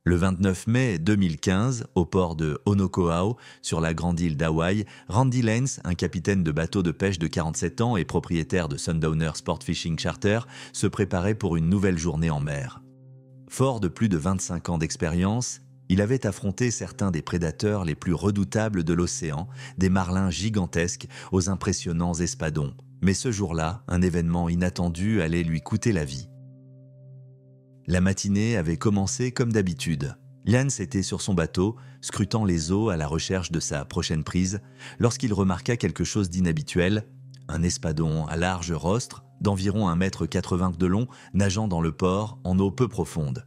Le 29 mai 2015, au port de Honoko'au, sur la grande île d'Hawaï, Randy Lanes, un capitaine de bateau de pêche de 47 ans et propriétaire de Sundowner Sport Fishing Charter, se préparait pour une nouvelle journée en mer. Fort de plus de 25 ans d'expérience, il avait affronté certains des prédateurs les plus redoutables de l'océan, des marlins gigantesques aux impressionnants espadons. Mais ce jour-là, un événement inattendu allait lui coûter la vie. La matinée avait commencé comme d'habitude. Lance était sur son bateau, scrutant les eaux à la recherche de sa prochaine prise, lorsqu'il remarqua quelque chose d'inhabituel, un espadon à large rostre, d'environ 1,80 m de long, nageant dans le port en eau peu profonde.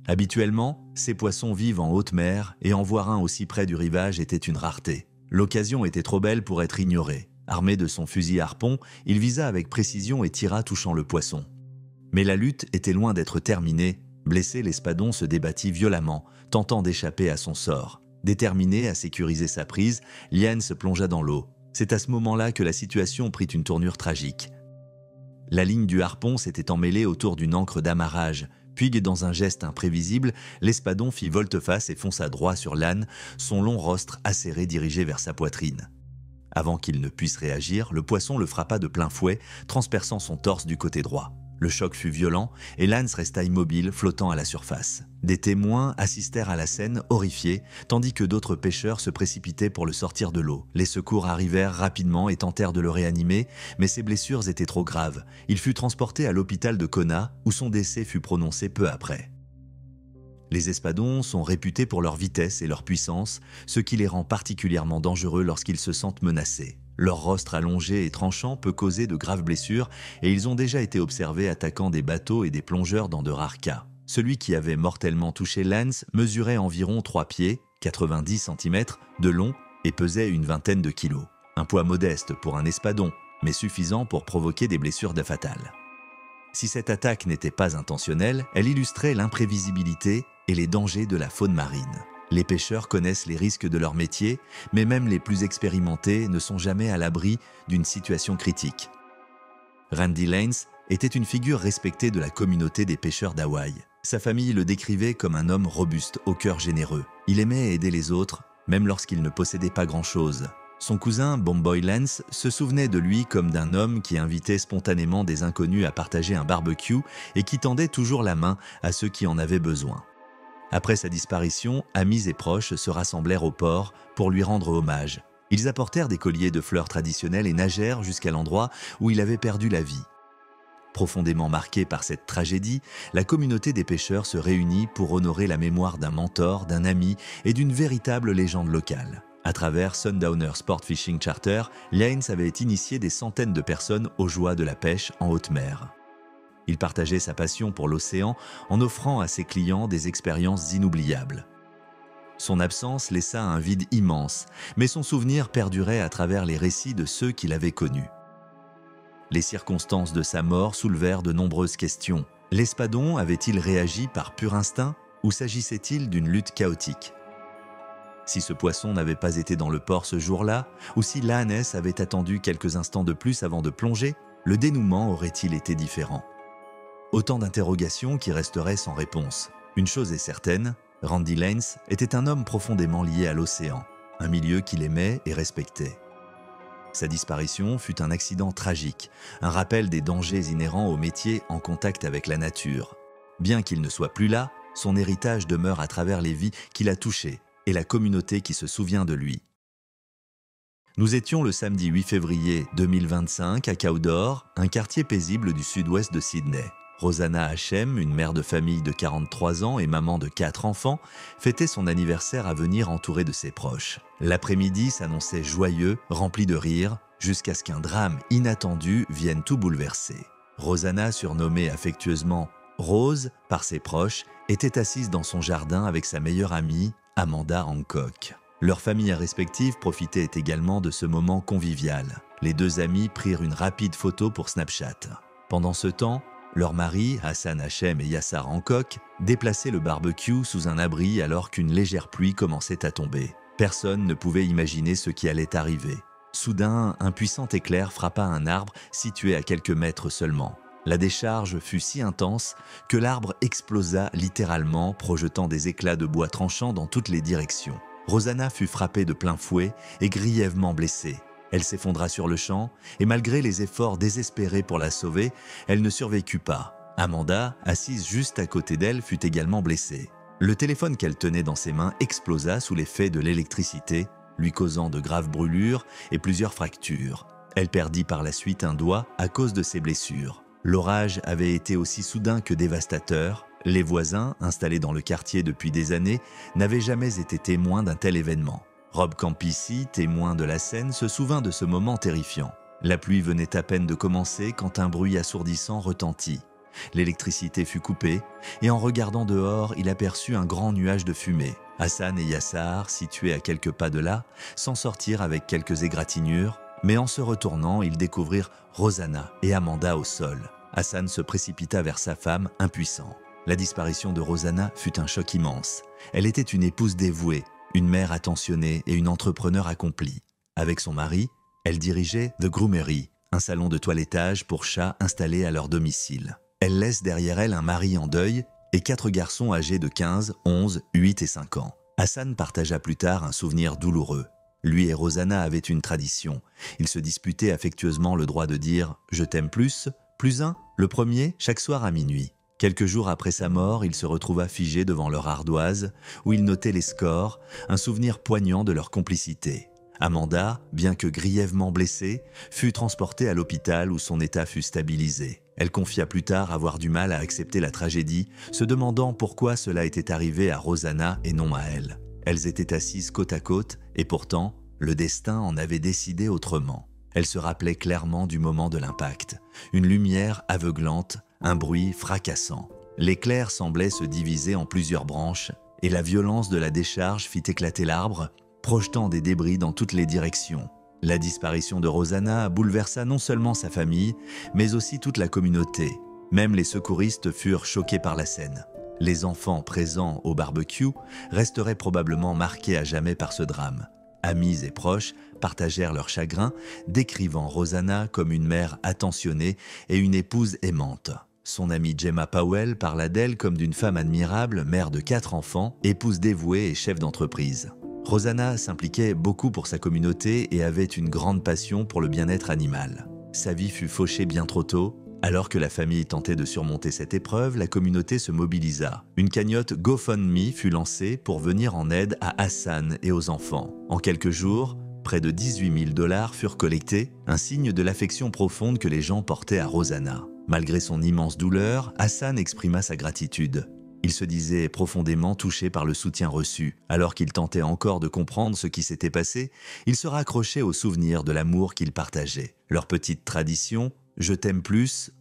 Habituellement, ces poissons vivent en haute mer et en voir un aussi près du rivage était une rareté. L'occasion était trop belle pour être ignorée. Armé de son fusil harpon, il visa avec précision et tira touchant le poisson. Mais la lutte était loin d'être terminée. Blessé, l'espadon se débattit violemment, tentant d'échapper à son sort. Déterminé à sécuriser sa prise, Liane se plongea dans l'eau. C'est à ce moment-là que la situation prit une tournure tragique. La ligne du harpon s'était emmêlée autour d'une ancre d'amarrage, puis dans un geste imprévisible, l'espadon fit volte-face et fonça droit sur l'âne, son long rostre acéré dirigé vers sa poitrine. Avant qu'il ne puisse réagir, le poisson le frappa de plein fouet, transperçant son torse du côté droit. Le choc fut violent et Lance resta immobile, flottant à la surface. Des témoins assistèrent à la scène, horrifiés, tandis que d'autres pêcheurs se précipitaient pour le sortir de l'eau. Les secours arrivèrent rapidement et tentèrent de le réanimer, mais ses blessures étaient trop graves. Il fut transporté à l'hôpital de Kona, où son décès fut prononcé peu après. Les espadons sont réputés pour leur vitesse et leur puissance, ce qui les rend particulièrement dangereux lorsqu'ils se sentent menacés. Leur rostre allongé et tranchant peut causer de graves blessures et ils ont déjà été observés attaquant des bateaux et des plongeurs dans de rares cas. Celui qui avait mortellement touché Lance mesurait environ 3 pieds, 90 cm, de long et pesait une vingtaine de kilos. Un poids modeste pour un espadon, mais suffisant pour provoquer des blessures fatales. Si cette attaque n'était pas intentionnelle, elle illustrait l'imprévisibilité et les dangers de la faune marine. Les pêcheurs connaissent les risques de leur métier, mais même les plus expérimentés ne sont jamais à l'abri d'une situation critique. Randy Lanes était une figure respectée de la communauté des pêcheurs d'Hawaï. Sa famille le décrivait comme un homme robuste, au cœur généreux. Il aimait aider les autres, même lorsqu'il ne possédait pas grand-chose. Son cousin, Bomboy Lance, se souvenait de lui comme d'un homme qui invitait spontanément des inconnus à partager un barbecue et qui tendait toujours la main à ceux qui en avaient besoin. Après sa disparition, amis et proches se rassemblèrent au port pour lui rendre hommage. Ils apportèrent des colliers de fleurs traditionnelles et nagèrent jusqu'à l'endroit où il avait perdu la vie. Profondément marquée par cette tragédie, la communauté des pêcheurs se réunit pour honorer la mémoire d'un mentor, d'un ami et d'une véritable légende locale. À travers Sundowner Sport Fishing Charter, Lanes avait initié des centaines de personnes aux joies de la pêche en haute mer. Il partageait sa passion pour l'océan en offrant à ses clients des expériences inoubliables. Son absence laissa un vide immense, mais son souvenir perdurait à travers les récits de ceux qui l'avaient connu. Les circonstances de sa mort soulevèrent de nombreuses questions. L'espadon avait-il réagi par pur instinct ou s'agissait-il d'une lutte chaotique ? Si ce poisson n'avait pas été dans le port ce jour-là, ou si Lanes avait attendu quelques instants de plus avant de plonger, le dénouement aurait-il été différent ? Autant d'interrogations qui resteraient sans réponse. Une chose est certaine, Randy Lanes était un homme profondément lié à l'océan, un milieu qu'il aimait et respectait. Sa disparition fut un accident tragique, un rappel des dangers inhérents au métier en contact avec la nature. Bien qu'il ne soit plus là, son héritage demeure à travers les vies qu'il a touchées et la communauté qui se souvient de lui. Nous étions le samedi 8 février 2025 à Cawdor, un quartier paisible du sud-ouest de Sydney. Rosanna Hachem, une mère de famille de 43 ans et maman de 4 enfants, fêtait son anniversaire à venir entourée de ses proches. L'après-midi s'annonçait joyeux, rempli de rires, jusqu'à ce qu'un drame inattendu vienne tout bouleverser. Rosanna, surnommée affectueusement Rose par ses proches, était assise dans son jardin avec sa meilleure amie, Amanda Hancock. Leurs familles respectives profitaient également de ce moment convivial. Les deux amis prirent une rapide photo pour Snapchat. Pendant ce temps, leurs maris, Hassan Hachem et Yassar Hancock, déplaçaient le barbecue sous un abri alors qu'une légère pluie commençait à tomber. Personne ne pouvait imaginer ce qui allait arriver. Soudain, un puissant éclair frappa un arbre situé à quelques mètres seulement. La décharge fut si intense que l'arbre explosa littéralement, projetant des éclats de bois tranchants dans toutes les directions. Rosanna fut frappée de plein fouet et grièvement blessée. Elle s'effondra sur le champ et malgré les efforts désespérés pour la sauver, elle ne survécut pas. Amanda, assise juste à côté d'elle, fut également blessée. Le téléphone qu'elle tenait dans ses mains explosa sous l'effet de l'électricité, lui causant de graves brûlures et plusieurs fractures. Elle perdit par la suite un doigt à cause de ses blessures. L'orage avait été aussi soudain que dévastateur. Les voisins, installés dans le quartier depuis des années, n'avaient jamais été témoins d'un tel événement. Rob Campisi, témoin de la scène, se souvint de ce moment terrifiant. La pluie venait à peine de commencer quand un bruit assourdissant retentit. L'électricité fut coupée et en regardant dehors, il aperçut un grand nuage de fumée. Hassan et Yassar, situés à quelques pas de là, s'en sortirent avec quelques égratignures, mais en se retournant, ils découvrirent Rosanna et Amanda au sol. Hassan se précipita vers sa femme, impuissant. La disparition de Rosanna fut un choc immense. Elle était une épouse dévouée, une mère attentionnée et une entrepreneur accomplie. Avec son mari, elle dirigeait The Groomery, un salon de toilettage pour chats installé à leur domicile. Elle laisse derrière elle un mari en deuil et 4 garçons âgés de 15, 11, 8 et 5 ans. Hassan partagea plus tard un souvenir douloureux. Lui et Rosanna avaient une tradition. Ils se disputaient affectueusement le droit de dire « je t'aime plus un », le premier, chaque soir à minuit. Quelques jours après sa mort, il se retrouva figé devant leur ardoise, où il notait les scores, un souvenir poignant de leur complicité. Amanda, bien que grièvement blessée, fut transportée à l'hôpital où son état fut stabilisé. Elle confia plus tard avoir du mal à accepter la tragédie, se demandant pourquoi cela était arrivé à Rosanna et non à elle. Elles étaient assises côte à côte, et pourtant, le destin en avait décidé autrement. Elle se rappelait clairement du moment de l'impact. Une lumière aveuglante, un bruit fracassant. L'éclair semblait se diviser en plusieurs branches et la violence de la décharge fit éclater l'arbre, projetant des débris dans toutes les directions. La disparition de Rosanna bouleversa non seulement sa famille, mais aussi toute la communauté. Même les secouristes furent choqués par la scène. Les enfants présents au barbecue resteraient probablement marqués à jamais par ce drame. Amis et proches partagèrent leur chagrin, décrivant Rosanna comme une mère attentionnée et une épouse aimante. Son amie Gemma Powell parla d'elle comme d'une femme admirable, mère de 4 enfants, épouse dévouée et chef d'entreprise. Rosanna s'impliquait beaucoup pour sa communauté et avait une grande passion pour le bien-être animal. Sa vie fut fauchée bien trop tôt. Alors que la famille tentait de surmonter cette épreuve, la communauté se mobilisa. Une cagnotte GoFundMe fut lancée pour venir en aide à Hassan et aux enfants. En quelques jours, près de 18 000 $ furent collectés, un signe de l'affection profonde que les gens portaient à Rosanna. Malgré son immense douleur, Hassan exprima sa gratitude. Il se disait profondément touché par le soutien reçu. Alors qu'il tentait encore de comprendre ce qui s'était passé, il se raccrochait au souvenir de l'amour qu'ils partageaient. Leur petite tradition, « Je t'aime plus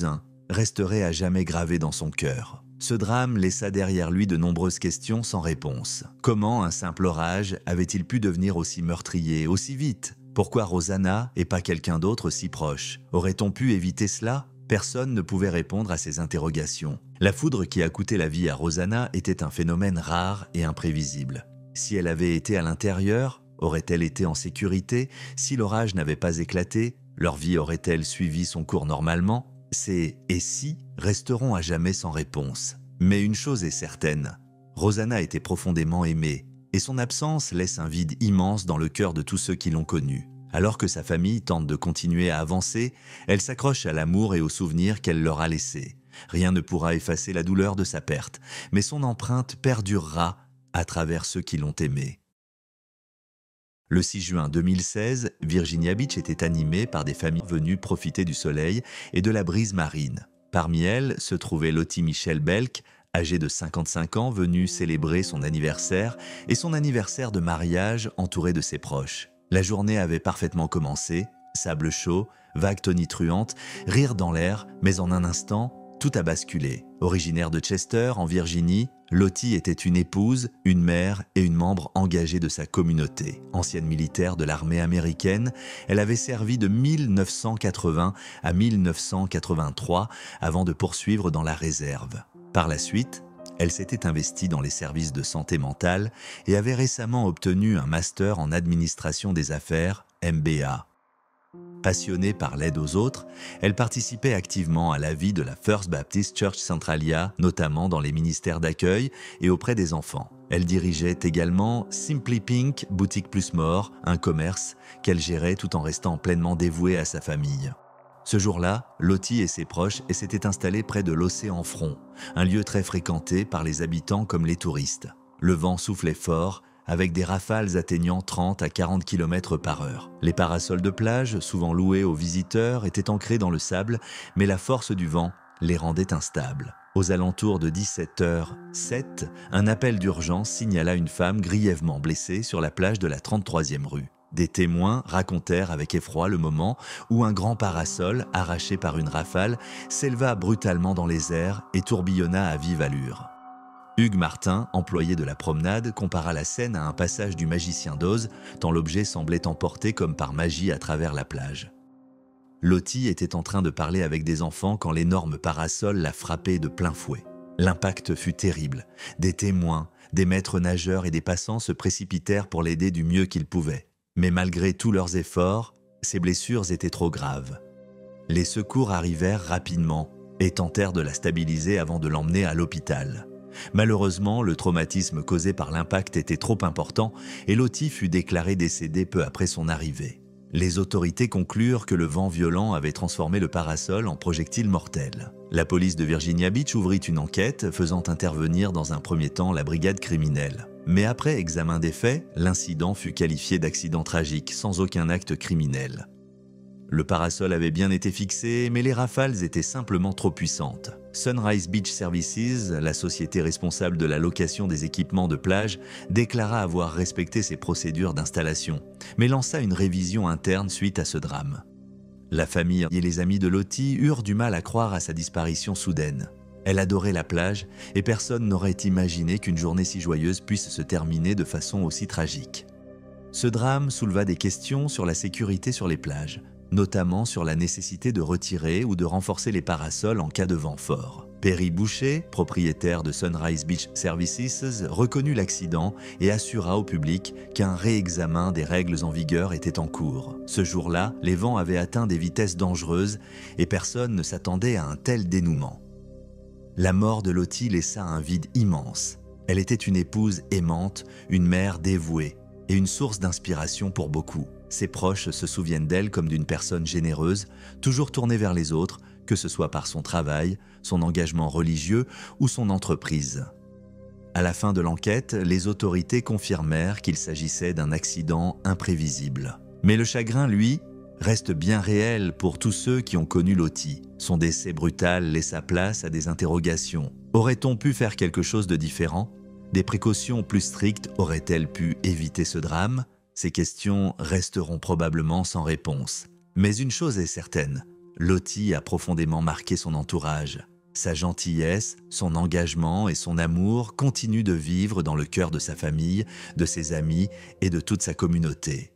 un », resterait à jamais gravée dans son cœur. Ce drame laissa derrière lui de nombreuses questions sans réponse. Comment un simple orage avait-il pu devenir aussi meurtrier, aussi vite? Pourquoi Rosanna et pas quelqu'un d'autre si proche? Aurait-on pu éviter cela? Personne ne pouvait répondre à ces interrogations. La foudre qui a coûté la vie à Rosanna était un phénomène rare et imprévisible. Si elle avait été à l'intérieur, aurait-elle été en sécurité? Si l'orage n'avait pas éclaté, leur vie aurait-elle suivi son cours normalement? Ces « et si » resteront à jamais sans réponse. Mais une chose est certaine, Rosanna était profondément aimée, et son absence laisse un vide immense dans le cœur de tous ceux qui l'ont connue. Alors que sa famille tente de continuer à avancer, elle s'accroche à l'amour et aux souvenirs qu'elle leur a laissés. Rien ne pourra effacer la douleur de sa perte, mais son empreinte perdurera à travers ceux qui l'ont aimé. Le 6 juin 2016, Virginia Beach était animée par des familles venues profiter du soleil et de la brise marine. Parmi elles se trouvait Lottie Michelle Belk, âgée de 55 ans, venue célébrer son anniversaire et son anniversaire de mariage entourée de ses proches. La journée avait parfaitement commencé, sable chaud, vagues tonitruantes, rire dans l'air, mais en un instant, tout a basculé. Originaire de Chester, en Virginie, Lottie était une épouse, une mère et une membre engagée de sa communauté. Ancienne militaire de l'armée américaine, elle avait servi de 1980 à 1983 avant de poursuivre dans la réserve. Par la suite, elle s'était investie dans les services de santé mentale et avait récemment obtenu un master en administration des affaires, MBA. Passionnée par l'aide aux autres, elle participait activement à la vie de la First Baptist Church Centralia, notamment dans les ministères d'accueil et auprès des enfants. Elle dirigeait également Simply Pink Boutique Plus More, un commerce qu'elle gérait tout en restant pleinement dévouée à sa famille. Ce jour-là, Lottie et ses proches s'étaient installés près de l'océan Front, un lieu très fréquenté par les habitants comme les touristes. Le vent soufflait fort, avec des rafales atteignant 30 à 40 km/h. Les parasols de plage, souvent loués aux visiteurs, étaient ancrés dans le sable, mais la force du vent les rendait instables. Aux alentours de 17h07, un appel d'urgence signala une femme grièvement blessée sur la plage de la 33e rue. Des témoins racontèrent avec effroi le moment où un grand parasol, arraché par une rafale, s'éleva brutalement dans les airs et tourbillonna à vive allure. Hugues Martin, employé de la promenade, compara la scène à un passage du magicien d'Oz, tant l'objet semblait emporté comme par magie à travers la plage. Lottie était en train de parler avec des enfants quand l'énorme parasol la frappait de plein fouet. L'impact fut terrible. Des témoins, des maîtres nageurs et des passants se précipitèrent pour l'aider du mieux qu'ils pouvaient. Mais malgré tous leurs efforts, ses blessures étaient trop graves. Les secours arrivèrent rapidement et tentèrent de la stabiliser avant de l'emmener à l'hôpital. Malheureusement, le traumatisme causé par l'impact était trop important et Lottie fut déclarée décédée peu après son arrivée. Les autorités conclurent que le vent violent avait transformé le parasol en projectile mortel. La police de Virginia Beach ouvrit une enquête, faisant intervenir dans un premier temps la brigade criminelle. Mais après examen des faits, l'incident fut qualifié d'accident tragique, sans aucun acte criminel. Le parasol avait bien été fixé, mais les rafales étaient simplement trop puissantes. Sunrise Beach Services, la société responsable de la location des équipements de plage, déclara avoir respecté ses procédures d'installation, mais lança une révision interne suite à ce drame. La famille et les amis de Lottie eurent du mal à croire à sa disparition soudaine. Elle adorait la plage et personne n'aurait imaginé qu'une journée si joyeuse puisse se terminer de façon aussi tragique. Ce drame souleva des questions sur la sécurité sur les plages, notamment sur la nécessité de retirer ou de renforcer les parasols en cas de vent fort. Perry Boucher, propriétaire de Sunrise Beach Services, reconnut l'accident et assura au public qu'un réexamen des règles en vigueur était en cours. Ce jour-là, les vents avaient atteint des vitesses dangereuses et personne ne s'attendait à un tel dénouement. La mort de Lottie laissa un vide immense. Elle était une épouse aimante, une mère dévouée et une source d'inspiration pour beaucoup. Ses proches se souviennent d'elle comme d'une personne généreuse, toujours tournée vers les autres, que ce soit par son travail, son engagement religieux ou son entreprise. À la fin de l'enquête, les autorités confirmèrent qu'il s'agissait d'un accident imprévisible. Mais le chagrin, lui, reste bien réel pour tous ceux qui ont connu Lottie. Son décès brutal laissa place à des interrogations. Aurait-on pu faire quelque chose de différent ? Des précautions plus strictes auraient-elles pu éviter ce drame ? Ces questions resteront probablement sans réponse. Mais une chose est certaine, Lottie a profondément marqué son entourage. Sa gentillesse, son engagement et son amour continuent de vivre dans le cœur de sa famille, de ses amis et de toute sa communauté.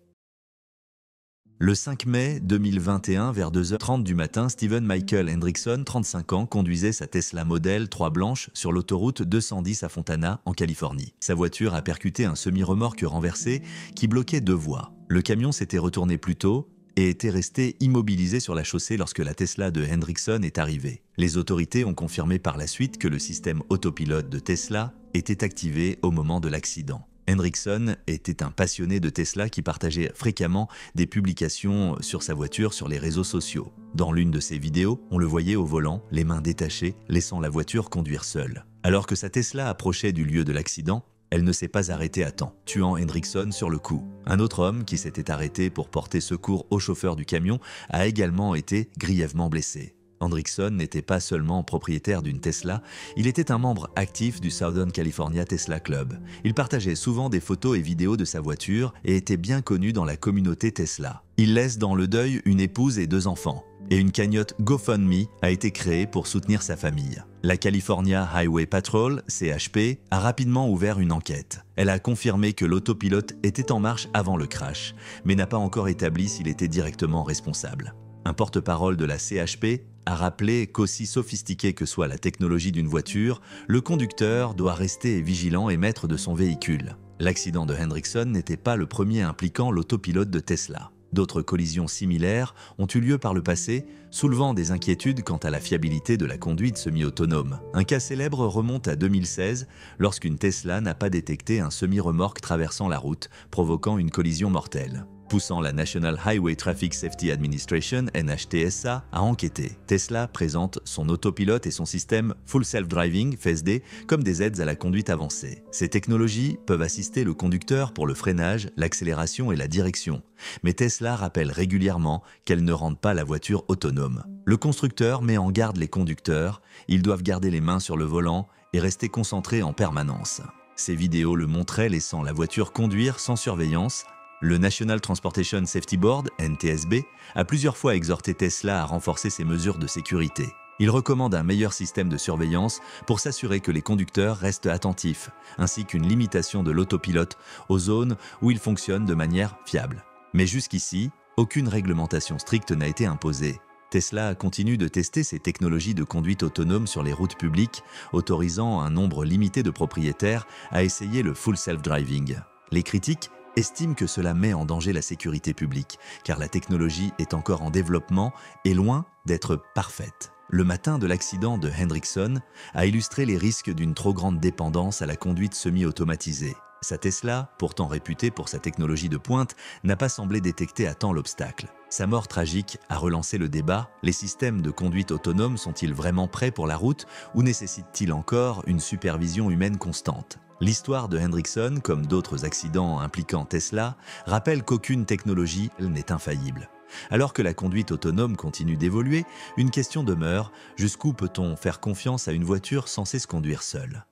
Le 5 mai 2021, vers 2h30 du matin, Stephen Michael Hendrickson, 35 ans, conduisait sa Tesla Model 3 blanche sur l'autoroute 210 à Fontana, en Californie. Sa voiture a percuté un semi-remorque renversé qui bloquait 2 voies. Le camion s'était retourné plus tôt et était resté immobilisé sur la chaussée lorsque la Tesla de Hendrickson est arrivée. Les autorités ont confirmé par la suite que le système autopilote de Tesla était activé au moment de l'accident. Hendrickson était un passionné de Tesla qui partageait fréquemment des publications sur sa voiture sur les réseaux sociaux. Dans l'une de ses vidéos, on le voyait au volant, les mains détachées, laissant la voiture conduire seule. Alors que sa Tesla approchait du lieu de l'accident, elle ne s'est pas arrêtée à temps, tuant Hendrickson sur le coup. Un autre homme qui s'était arrêté pour porter secours au chauffeur du camion a également été grièvement blessé. Hendrickson n'était pas seulement propriétaire d'une Tesla, il était un membre actif du Southern California Tesla Club. Il partageait souvent des photos et vidéos de sa voiture et était bien connu dans la communauté Tesla. Il laisse dans le deuil une épouse et 2 enfants. Et une cagnotte GoFundMe a été créée pour soutenir sa famille. La California Highway Patrol, CHP, a rapidement ouvert une enquête. Elle a confirmé que l'autopilote était en marche avant le crash, mais n'a pas encore établi s'il était directement responsable. Un porte-parole de la CHP a rappelé qu'aussi sophistiquée que soit la technologie d'une voiture, le conducteur doit rester vigilant et maître de son véhicule. L'accident de Hendrickson n'était pas le premier impliquant l'autopilote de Tesla. D'autres collisions similaires ont eu lieu par le passé, soulevant des inquiétudes quant à la fiabilité de la conduite semi-autonome. Un cas célèbre remonte à 2016, lorsqu'une Tesla n'a pas détecté un semi-remorque traversant la route, provoquant une collision mortelle, poussant la National Highway Traffic Safety Administration, NHTSA, à enquêter. Tesla présente son autopilote et son système Full Self-Driving, FSD, comme des aides à la conduite avancée. Ces technologies peuvent assister le conducteur pour le freinage, l'accélération et la direction. Mais Tesla rappelle régulièrement qu'elle ne rend pas la voiture autonome. Le constructeur met en garde les conducteurs, ils doivent garder les mains sur le volant et rester concentrés en permanence. Ces vidéos le montraient laissant la voiture conduire sans surveillance. Le National Transportation Safety Board, NTSB, a plusieurs fois exhorté Tesla à renforcer ses mesures de sécurité. Il recommande un meilleur système de surveillance pour s'assurer que les conducteurs restent attentifs, ainsi qu'une limitation de l'autopilote aux zones où il fonctionne de manière fiable. Mais jusqu'ici, aucune réglementation stricte n'a été imposée. Tesla continue de tester ses technologies de conduite autonome sur les routes publiques, autorisant un nombre limité de propriétaires à essayer le full self-driving. Les critiques estiment que cela met en danger la sécurité publique, car la technologie est encore en développement et loin d'être parfaite. Le matin de l'accident de Hendrickson a illustré les risques d'une trop grande dépendance à la conduite semi-automatisée. Sa Tesla, pourtant réputée pour sa technologie de pointe, n'a pas semblé détecter à temps l'obstacle. Sa mort tragique a relancé le débat. Les systèmes de conduite autonome sont-ils vraiment prêts pour la route ou nécessitent-ils encore une supervision humaine constante ? L'histoire de Hendrickson, comme d'autres accidents impliquant Tesla, rappelle qu'aucune technologie n'est infaillible. Alors que la conduite autonome continue d'évoluer, une question demeure: jusqu'où peut-on faire confiance à une voiture censée se conduire seule ?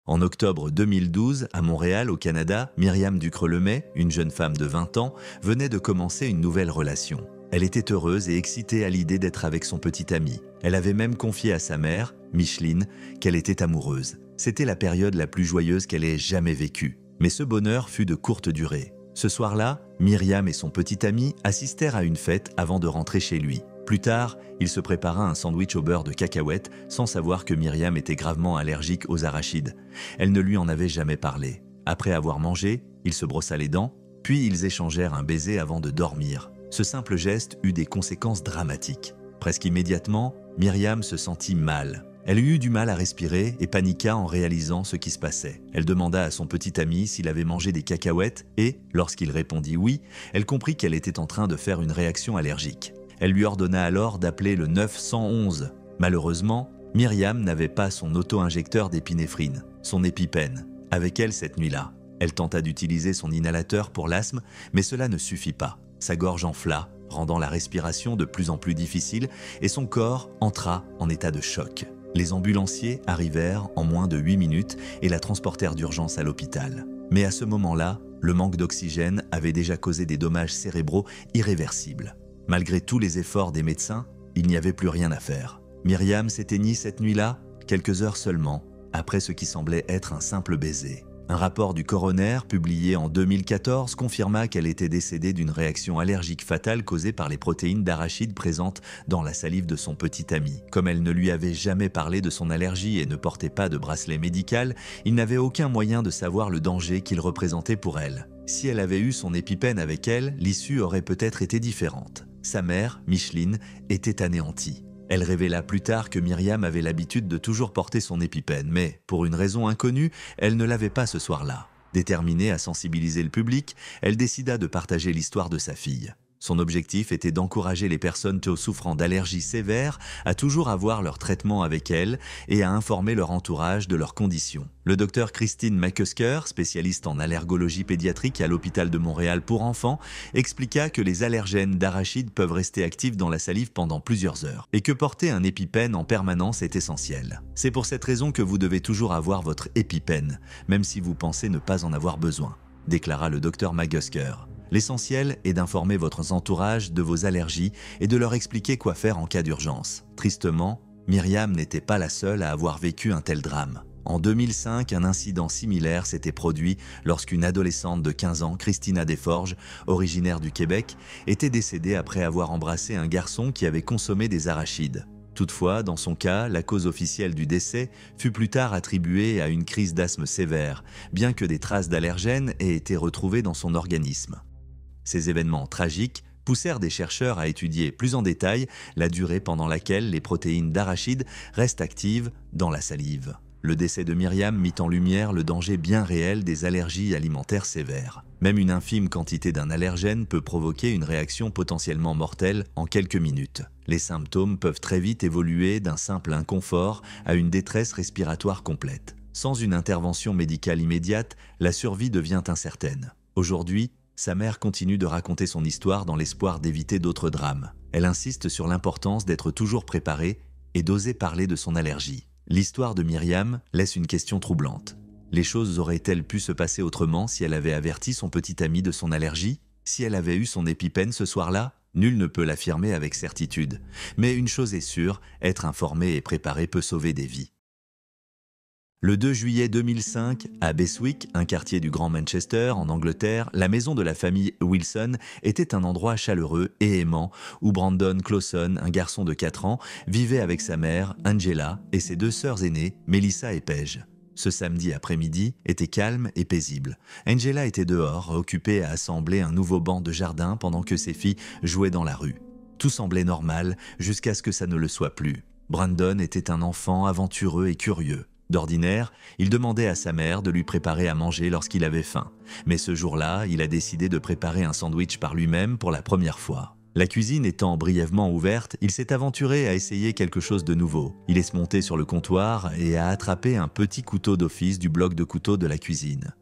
En octobre 2012, à Montréal, au Canada, Myriam Ducreux-Lemay, une jeune femme de 20 ans, venait de commencer une nouvelle relation. Elle était heureuse et excitée à l'idée d'être avec son petit ami. Elle avait même confié à sa mère, Micheline, qu'elle était amoureuse. C'était la période la plus joyeuse qu'elle ait jamais vécue. Mais ce bonheur fut de courte durée. Ce soir-là, Myriam et son petit ami assistèrent à une fête avant de rentrer chez lui. Plus tard, il se prépara un sandwich au beurre de cacahuètes sans savoir que Myriam était gravement allergique aux arachides. Elle ne lui en avait jamais parlé. Après avoir mangé, il se brossa les dents, puis ils échangèrent un baiser avant de dormir. Ce simple geste eut des conséquences dramatiques. Presque immédiatement, Myriam se sentit mal. Elle eut du mal à respirer et paniqua en réalisant ce qui se passait. Elle demanda à son petit ami s'il avait mangé des cacahuètes et, lorsqu'il répondit oui, elle comprit qu'elle était en train de faire une réaction allergique. Elle lui ordonna alors d'appeler le 911. Malheureusement, Myriam n'avait pas son auto-injecteur d'épinéphrine, son EpiPen, avec elle cette nuit-là. Elle tenta d'utiliser son inhalateur pour l'asthme, mais cela ne suffit pas. Sa gorge enfla, rendant la respiration de plus en plus difficile, et son corps entra en état de choc. Les ambulanciers arrivèrent en moins de 8 minutes et la transportèrent d'urgence à l'hôpital. Mais à ce moment-là, le manque d'oxygène avait déjà causé des dommages cérébraux irréversibles. Malgré tous les efforts des médecins, il n'y avait plus rien à faire. Myriam s'éteignit cette nuit-là, quelques heures seulement, après ce qui semblait être un simple baiser. Un rapport du coroner, publié en 2014, confirma qu'elle était décédée d'une réaction allergique fatale causée par les protéines d'arachide présentes dans la salive de son petit ami. Comme elle ne lui avait jamais parlé de son allergie et ne portait pas de bracelet médical, il n'avait aucun moyen de savoir le danger qu'il représentait pour elle. Si elle avait eu son EpiPen avec elle, l'issue aurait peut-être été différente. Sa mère, Micheline, était anéantie. Elle révéla plus tard que Myriam avait l'habitude de toujours porter son épipène, mais, pour une raison inconnue, elle ne l'avait pas ce soir-là. Déterminée à sensibiliser le public, elle décida de partager l'histoire de sa fille. Son objectif était d'encourager les personnes souffrant d'allergies sévères à toujours avoir leur traitement avec elle et à informer leur entourage de leurs conditions. Le docteur Christine McCusker, spécialiste en allergologie pédiatrique à l'hôpital de Montréal pour enfants, expliqua que les allergènes d'arachide peuvent rester actifs dans la salive pendant plusieurs heures et que porter un épipène en permanence est essentiel. C'est pour cette raison que vous devez toujours avoir votre épipène, même si vous pensez ne pas en avoir besoin, déclara le docteur McCusker. L'essentiel est d'informer votre entourage de vos allergies et de leur expliquer quoi faire en cas d'urgence. Tristement, Myriam n'était pas la seule à avoir vécu un tel drame. En 2005, un incident similaire s'était produit lorsqu'une adolescente de 15 ans, Christina Desforges, originaire du Québec, était décédée après avoir embrassé un garçon qui avait consommé des arachides. Toutefois, dans son cas, la cause officielle du décès fut plus tard attribuée à une crise d'asthme sévère, bien que des traces d'allergènes aient été retrouvées dans son organisme. Ces événements tragiques poussèrent des chercheurs à étudier plus en détail la durée pendant laquelle les protéines d'arachide restent actives dans la salive. Le décès de Myriam mit en lumière le danger bien réel des allergies alimentaires sévères. Même une infime quantité d'un allergène peut provoquer une réaction potentiellement mortelle en quelques minutes. Les symptômes peuvent très vite évoluer d'un simple inconfort à une détresse respiratoire complète. Sans une intervention médicale immédiate, la survie devient incertaine. Aujourd'hui, sa mère continue de raconter son histoire dans l'espoir d'éviter d'autres drames. Elle insiste sur l'importance d'être toujours préparée et d'oser parler de son allergie. L'histoire de Myriam laisse une question troublante. Les choses auraient-elles pu se passer autrement si elle avait averti son petit ami de son allergie? Si elle avait eu son épipène ce soir-là? Nul ne peut l'affirmer avec certitude. Mais une chose est sûre, être informé et préparé peut sauver des vies. Le 2 juillet 2005, à Beswick, un quartier du Grand Manchester, en Angleterre, la maison de la famille Wilson était un endroit chaleureux et aimant où Brandon Clawson, un garçon de 4 ans, vivait avec sa mère, Angela, et ses 2 sœurs aînées, Melissa et Paige. Ce samedi après-midi était calme et paisible. Angela était dehors, occupée à assembler un nouveau banc de jardin pendant que ses filles jouaient dans la rue. Tout semblait normal jusqu'à ce que ça ne le soit plus. Brandon était un enfant aventureux et curieux. D'ordinaire, il demandait à sa mère de lui préparer à manger lorsqu'il avait faim. Mais ce jour-là, il a décidé de préparer un sandwich par lui-même pour la première fois. La cuisine étant brièvement ouverte, il s'est aventuré à essayer quelque chose de nouveau. Il est monté sur le comptoir et a attrapé un petit couteau d'office du bloc de couteaux de la cuisine.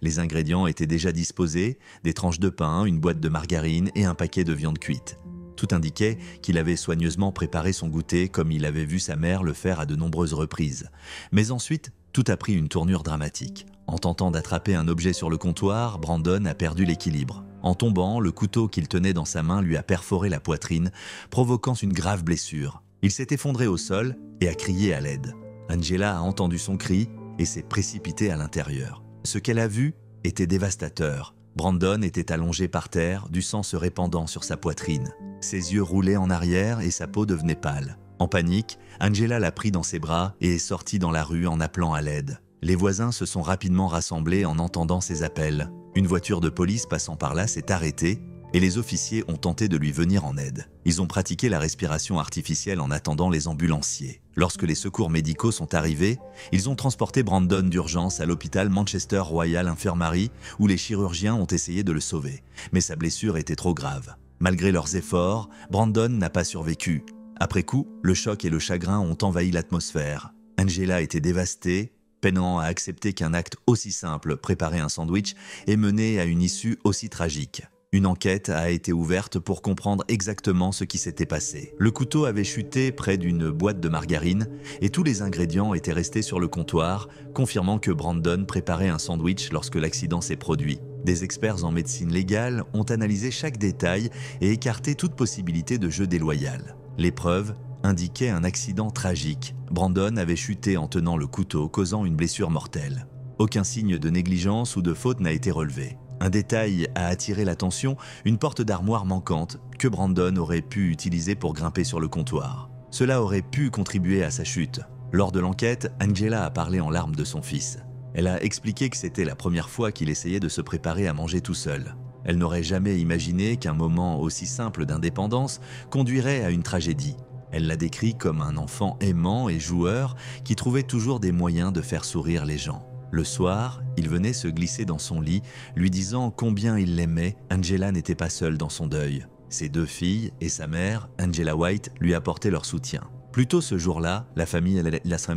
Les ingrédients étaient déjà disposés, des tranches de pain, une boîte de margarine et un paquet de viande cuite. Tout indiquait qu'il avait soigneusement préparé son goûter comme il avait vu sa mère le faire à de nombreuses reprises. Mais ensuite, tout a pris une tournure dramatique. En tentant d'attraper un objet sur le comptoir, Brandon a perdu l'équilibre. En tombant, le couteau qu'il tenait dans sa main lui a perforé la poitrine, provoquant une grave blessure. Il s'est effondré au sol et a crié à l'aide. Angela a entendu son cri et s'est précipitée à l'intérieur. Ce qu'elle a vu était dévastateur. Brandon était allongé par terre, du sang se répandant sur sa poitrine. Ses yeux roulaient en arrière et sa peau devenait pâle. En panique, Angela l'a pris dans ses bras et est sortie dans la rue en appelant à l'aide. Les voisins se sont rapidement rassemblés en entendant ses appels. Une voiture de police passant par là s'est arrêtée et les officiers ont tenté de lui venir en aide. Ils ont pratiqué la respiration artificielle en attendant les ambulanciers. Lorsque les secours médicaux sont arrivés, ils ont transporté Brandon d'urgence à l'hôpital Manchester Royal Infirmary où les chirurgiens ont essayé de le sauver. Mais sa blessure était trop grave. Malgré leurs efforts, Brandon n'a pas survécu. Après coup, le choc et le chagrin ont envahi l'atmosphère. Angela était dévastée, peinant à accepter qu'un acte aussi simple, préparer un sandwich, ait mené à une issue aussi tragique. Une enquête a été ouverte pour comprendre exactement ce qui s'était passé. Le couteau avait chuté près d'une boîte de margarine et tous les ingrédients étaient restés sur le comptoir, confirmant que Brandon préparait un sandwich lorsque l'accident s'est produit. Des experts en médecine légale ont analysé chaque détail et écarté toute possibilité de jeu déloyal. Les preuves indiquaient un accident tragique. Brandon avait chuté en tenant le couteau, causant une blessure mortelle. Aucun signe de négligence ou de faute n'a été relevé. Un détail a attiré l'attention, une porte d'armoire manquante que Brandon aurait pu utiliser pour grimper sur le comptoir. Cela aurait pu contribuer à sa chute. Lors de l'enquête, Angela a parlé en larmes de son fils. Elle a expliqué que c'était la première fois qu'il essayait de se préparer à manger tout seul. Elle n'aurait jamais imaginé qu'un moment aussi simple d'indépendance conduirait à une tragédie. Elle l'a décrit comme un enfant aimant et joueur qui trouvait toujours des moyens de faire sourire les gens. Le soir, il venait se glisser dans son lit, lui disant combien il l'aimait. Angela n'était pas seule dans son deuil. Ses 2 filles et sa mère, Angela White, lui apportaient leur soutien. Plus tôt ce jour-là, la famille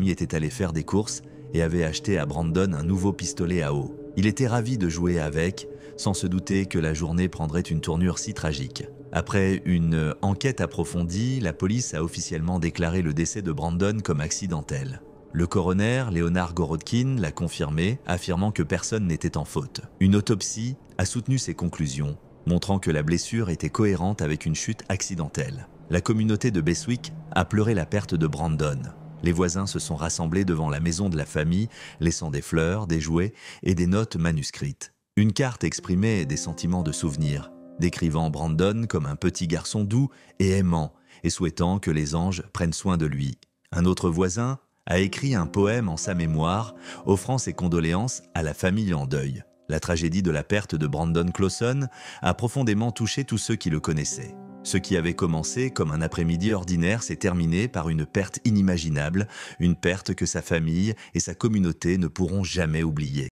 était allée faire des courses et avait acheté à Brandon un nouveau pistolet à eau. Il était ravi de jouer avec, sans se douter que la journée prendrait une tournure si tragique. Après une enquête approfondie, la police a officiellement déclaré le décès de Brandon comme accidentel. Le coroner, Leonard Gorodkin, l'a confirmé, affirmant que personne n'était en faute. Une autopsie a soutenu ses conclusions, montrant que la blessure était cohérente avec une chute accidentelle. La communauté de Beswick a pleuré la perte de Brandon. Les voisins se sont rassemblés devant la maison de la famille, laissant des fleurs, des jouets et des notes manuscrites. Une carte exprimait des sentiments de souvenir, décrivant Brandon comme un petit garçon doux et aimant, et souhaitant que les anges prennent soin de lui. Un autre voisin a écrit un poème en sa mémoire, offrant ses condoléances à la famille en deuil. La tragédie de la perte de Brandon Clawson a profondément touché tous ceux qui le connaissaient. Ce qui avait commencé comme un après-midi ordinaire s'est terminé par une perte inimaginable, une perte que sa famille et sa communauté ne pourront jamais oublier.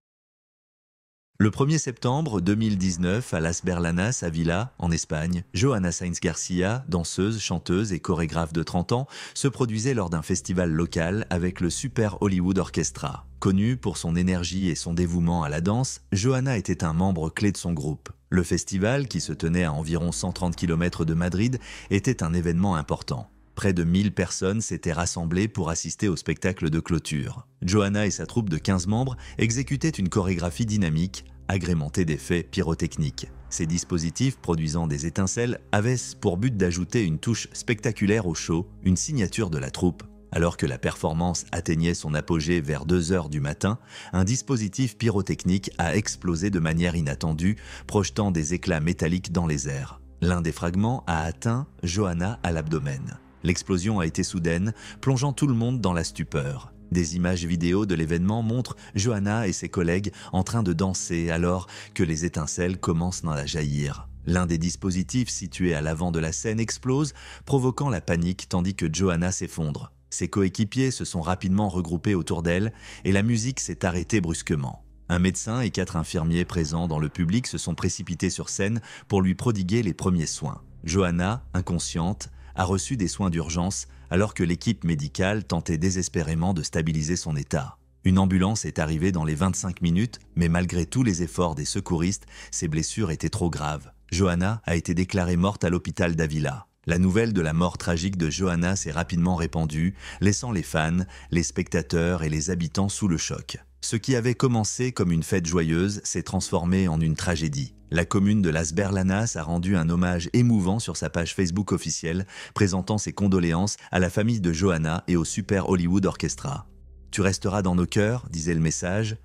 Le 1er septembre 2019, à Las Berlanas, à Villa, en Espagne, Johanna Sainz Garcia, danseuse, chanteuse et chorégraphe de 30 ans, se produisait lors d'un festival local avec le Super Hollywood Orchestra. Connue pour son énergie et son dévouement à la danse, Johanna était un membre clé de son groupe. Le festival, qui se tenait à environ 130 km de Madrid, était un événement important. Près de 1000 personnes s'étaient rassemblées pour assister au spectacle de clôture. Johanna et sa troupe de 15 membres exécutaient une chorégraphie dynamique, agrémentée d'effets pyrotechniques. Ces dispositifs produisant des étincelles avaient pour but d'ajouter une touche spectaculaire au show, une signature de la troupe. Alors que la performance atteignait son apogée vers 2 heures du matin, un dispositif pyrotechnique a explosé de manière inattendue, projetant des éclats métalliques dans les airs. L'un des fragments a atteint Johanna à l'abdomen. L'explosion a été soudaine, plongeant tout le monde dans la stupeur. Des images vidéo de l'événement montrent Johanna et ses collègues en train de danser alors que les étincelles commencent à jaillir. L'un des dispositifs situés à l'avant de la scène explose, provoquant la panique tandis que Johanna s'effondre. Ses coéquipiers se sont rapidement regroupés autour d'elle et la musique s'est arrêtée brusquement. Un médecin et 4 infirmiers présents dans le public se sont précipités sur scène pour lui prodiguer les premiers soins. Johanna, inconsciente, a reçu des soins d'urgence alors que l'équipe médicale tentait désespérément de stabiliser son état. Une ambulance est arrivée dans les 25 minutes, mais malgré tous les efforts des secouristes, ses blessures étaient trop graves. Johanna a été déclarée morte à l'hôpital d'Avila. La nouvelle de la mort tragique de Johanna s'est rapidement répandue, laissant les fans, les spectateurs et les habitants sous le choc. Ce qui avait commencé comme une fête joyeuse s'est transformé en une tragédie. La commune de Las Berlanas a rendu un hommage émouvant sur sa page Facebook officielle, présentant ses condoléances à la famille de Johanna et au Super Hollywood Orchestra. « Tu resteras dans nos cœurs », disait le message.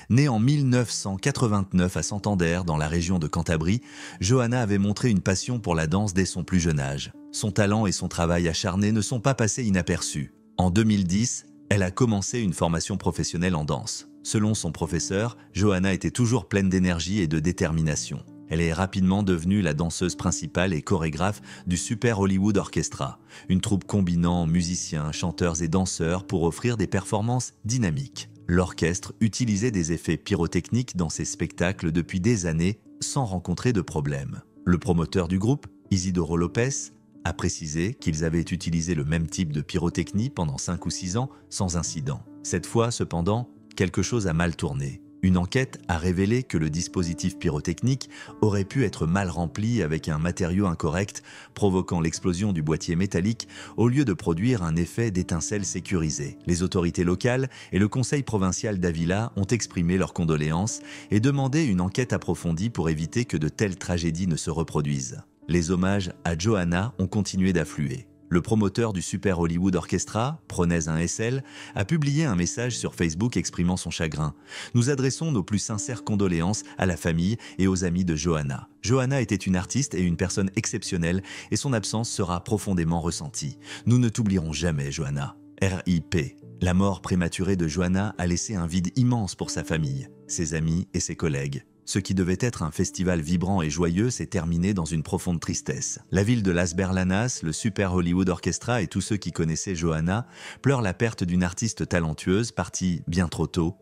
Née en 1989 à Santander, dans la région de Cantabrie, Johanna avait montré une passion pour la danse dès son plus jeune âge. Son talent et son travail acharné ne sont pas passés inaperçus. En 2010, elle a commencé une formation professionnelle en danse. Selon son professeur, Johanna était toujours pleine d'énergie et de détermination. Elle est rapidement devenue la danseuse principale et chorégraphe du Super Hollywood Orchestra, une troupe combinant musiciens, chanteurs et danseurs pour offrir des performances dynamiques. L'orchestre utilisait des effets pyrotechniques dans ses spectacles depuis des années sans rencontrer de problème. Le promoteur du groupe, Isidoro Lopez, a précisé qu'ils avaient utilisé le même type de pyrotechnie pendant 5 ou 6 ans sans incident. Cette fois, cependant, quelque chose a mal tourné. Une enquête a révélé que le dispositif pyrotechnique aurait pu être mal rempli avec un matériau incorrect, provoquant l'explosion du boîtier métallique au lieu de produire un effet d'étincelle sécurisé. Les autorités locales et le conseil provincial d'Avila ont exprimé leurs condoléances et demandé une enquête approfondie pour éviter que de telles tragédies ne se reproduisent. Les hommages à Johanna ont continué d'affluer. Le promoteur du Super Hollywood Orchestra, Pronez 1SL, a publié un message sur Facebook exprimant son chagrin. « Nous adressons nos plus sincères condoléances à la famille et aux amis de Johanna. Johanna était une artiste et une personne exceptionnelle et son absence sera profondément ressentie. Nous ne t'oublierons jamais, Johanna. R.I.P. » La mort prématurée de Johanna a laissé un vide immense pour sa famille, ses amis et ses collègues. Ce qui devait être un festival vibrant et joyeux s'est terminé dans une profonde tristesse. La ville de Las Berlanas, le Super Hollywood Orchestra et tous ceux qui connaissaient Johanna pleurent la perte d'une artiste talentueuse partie bien trop tôt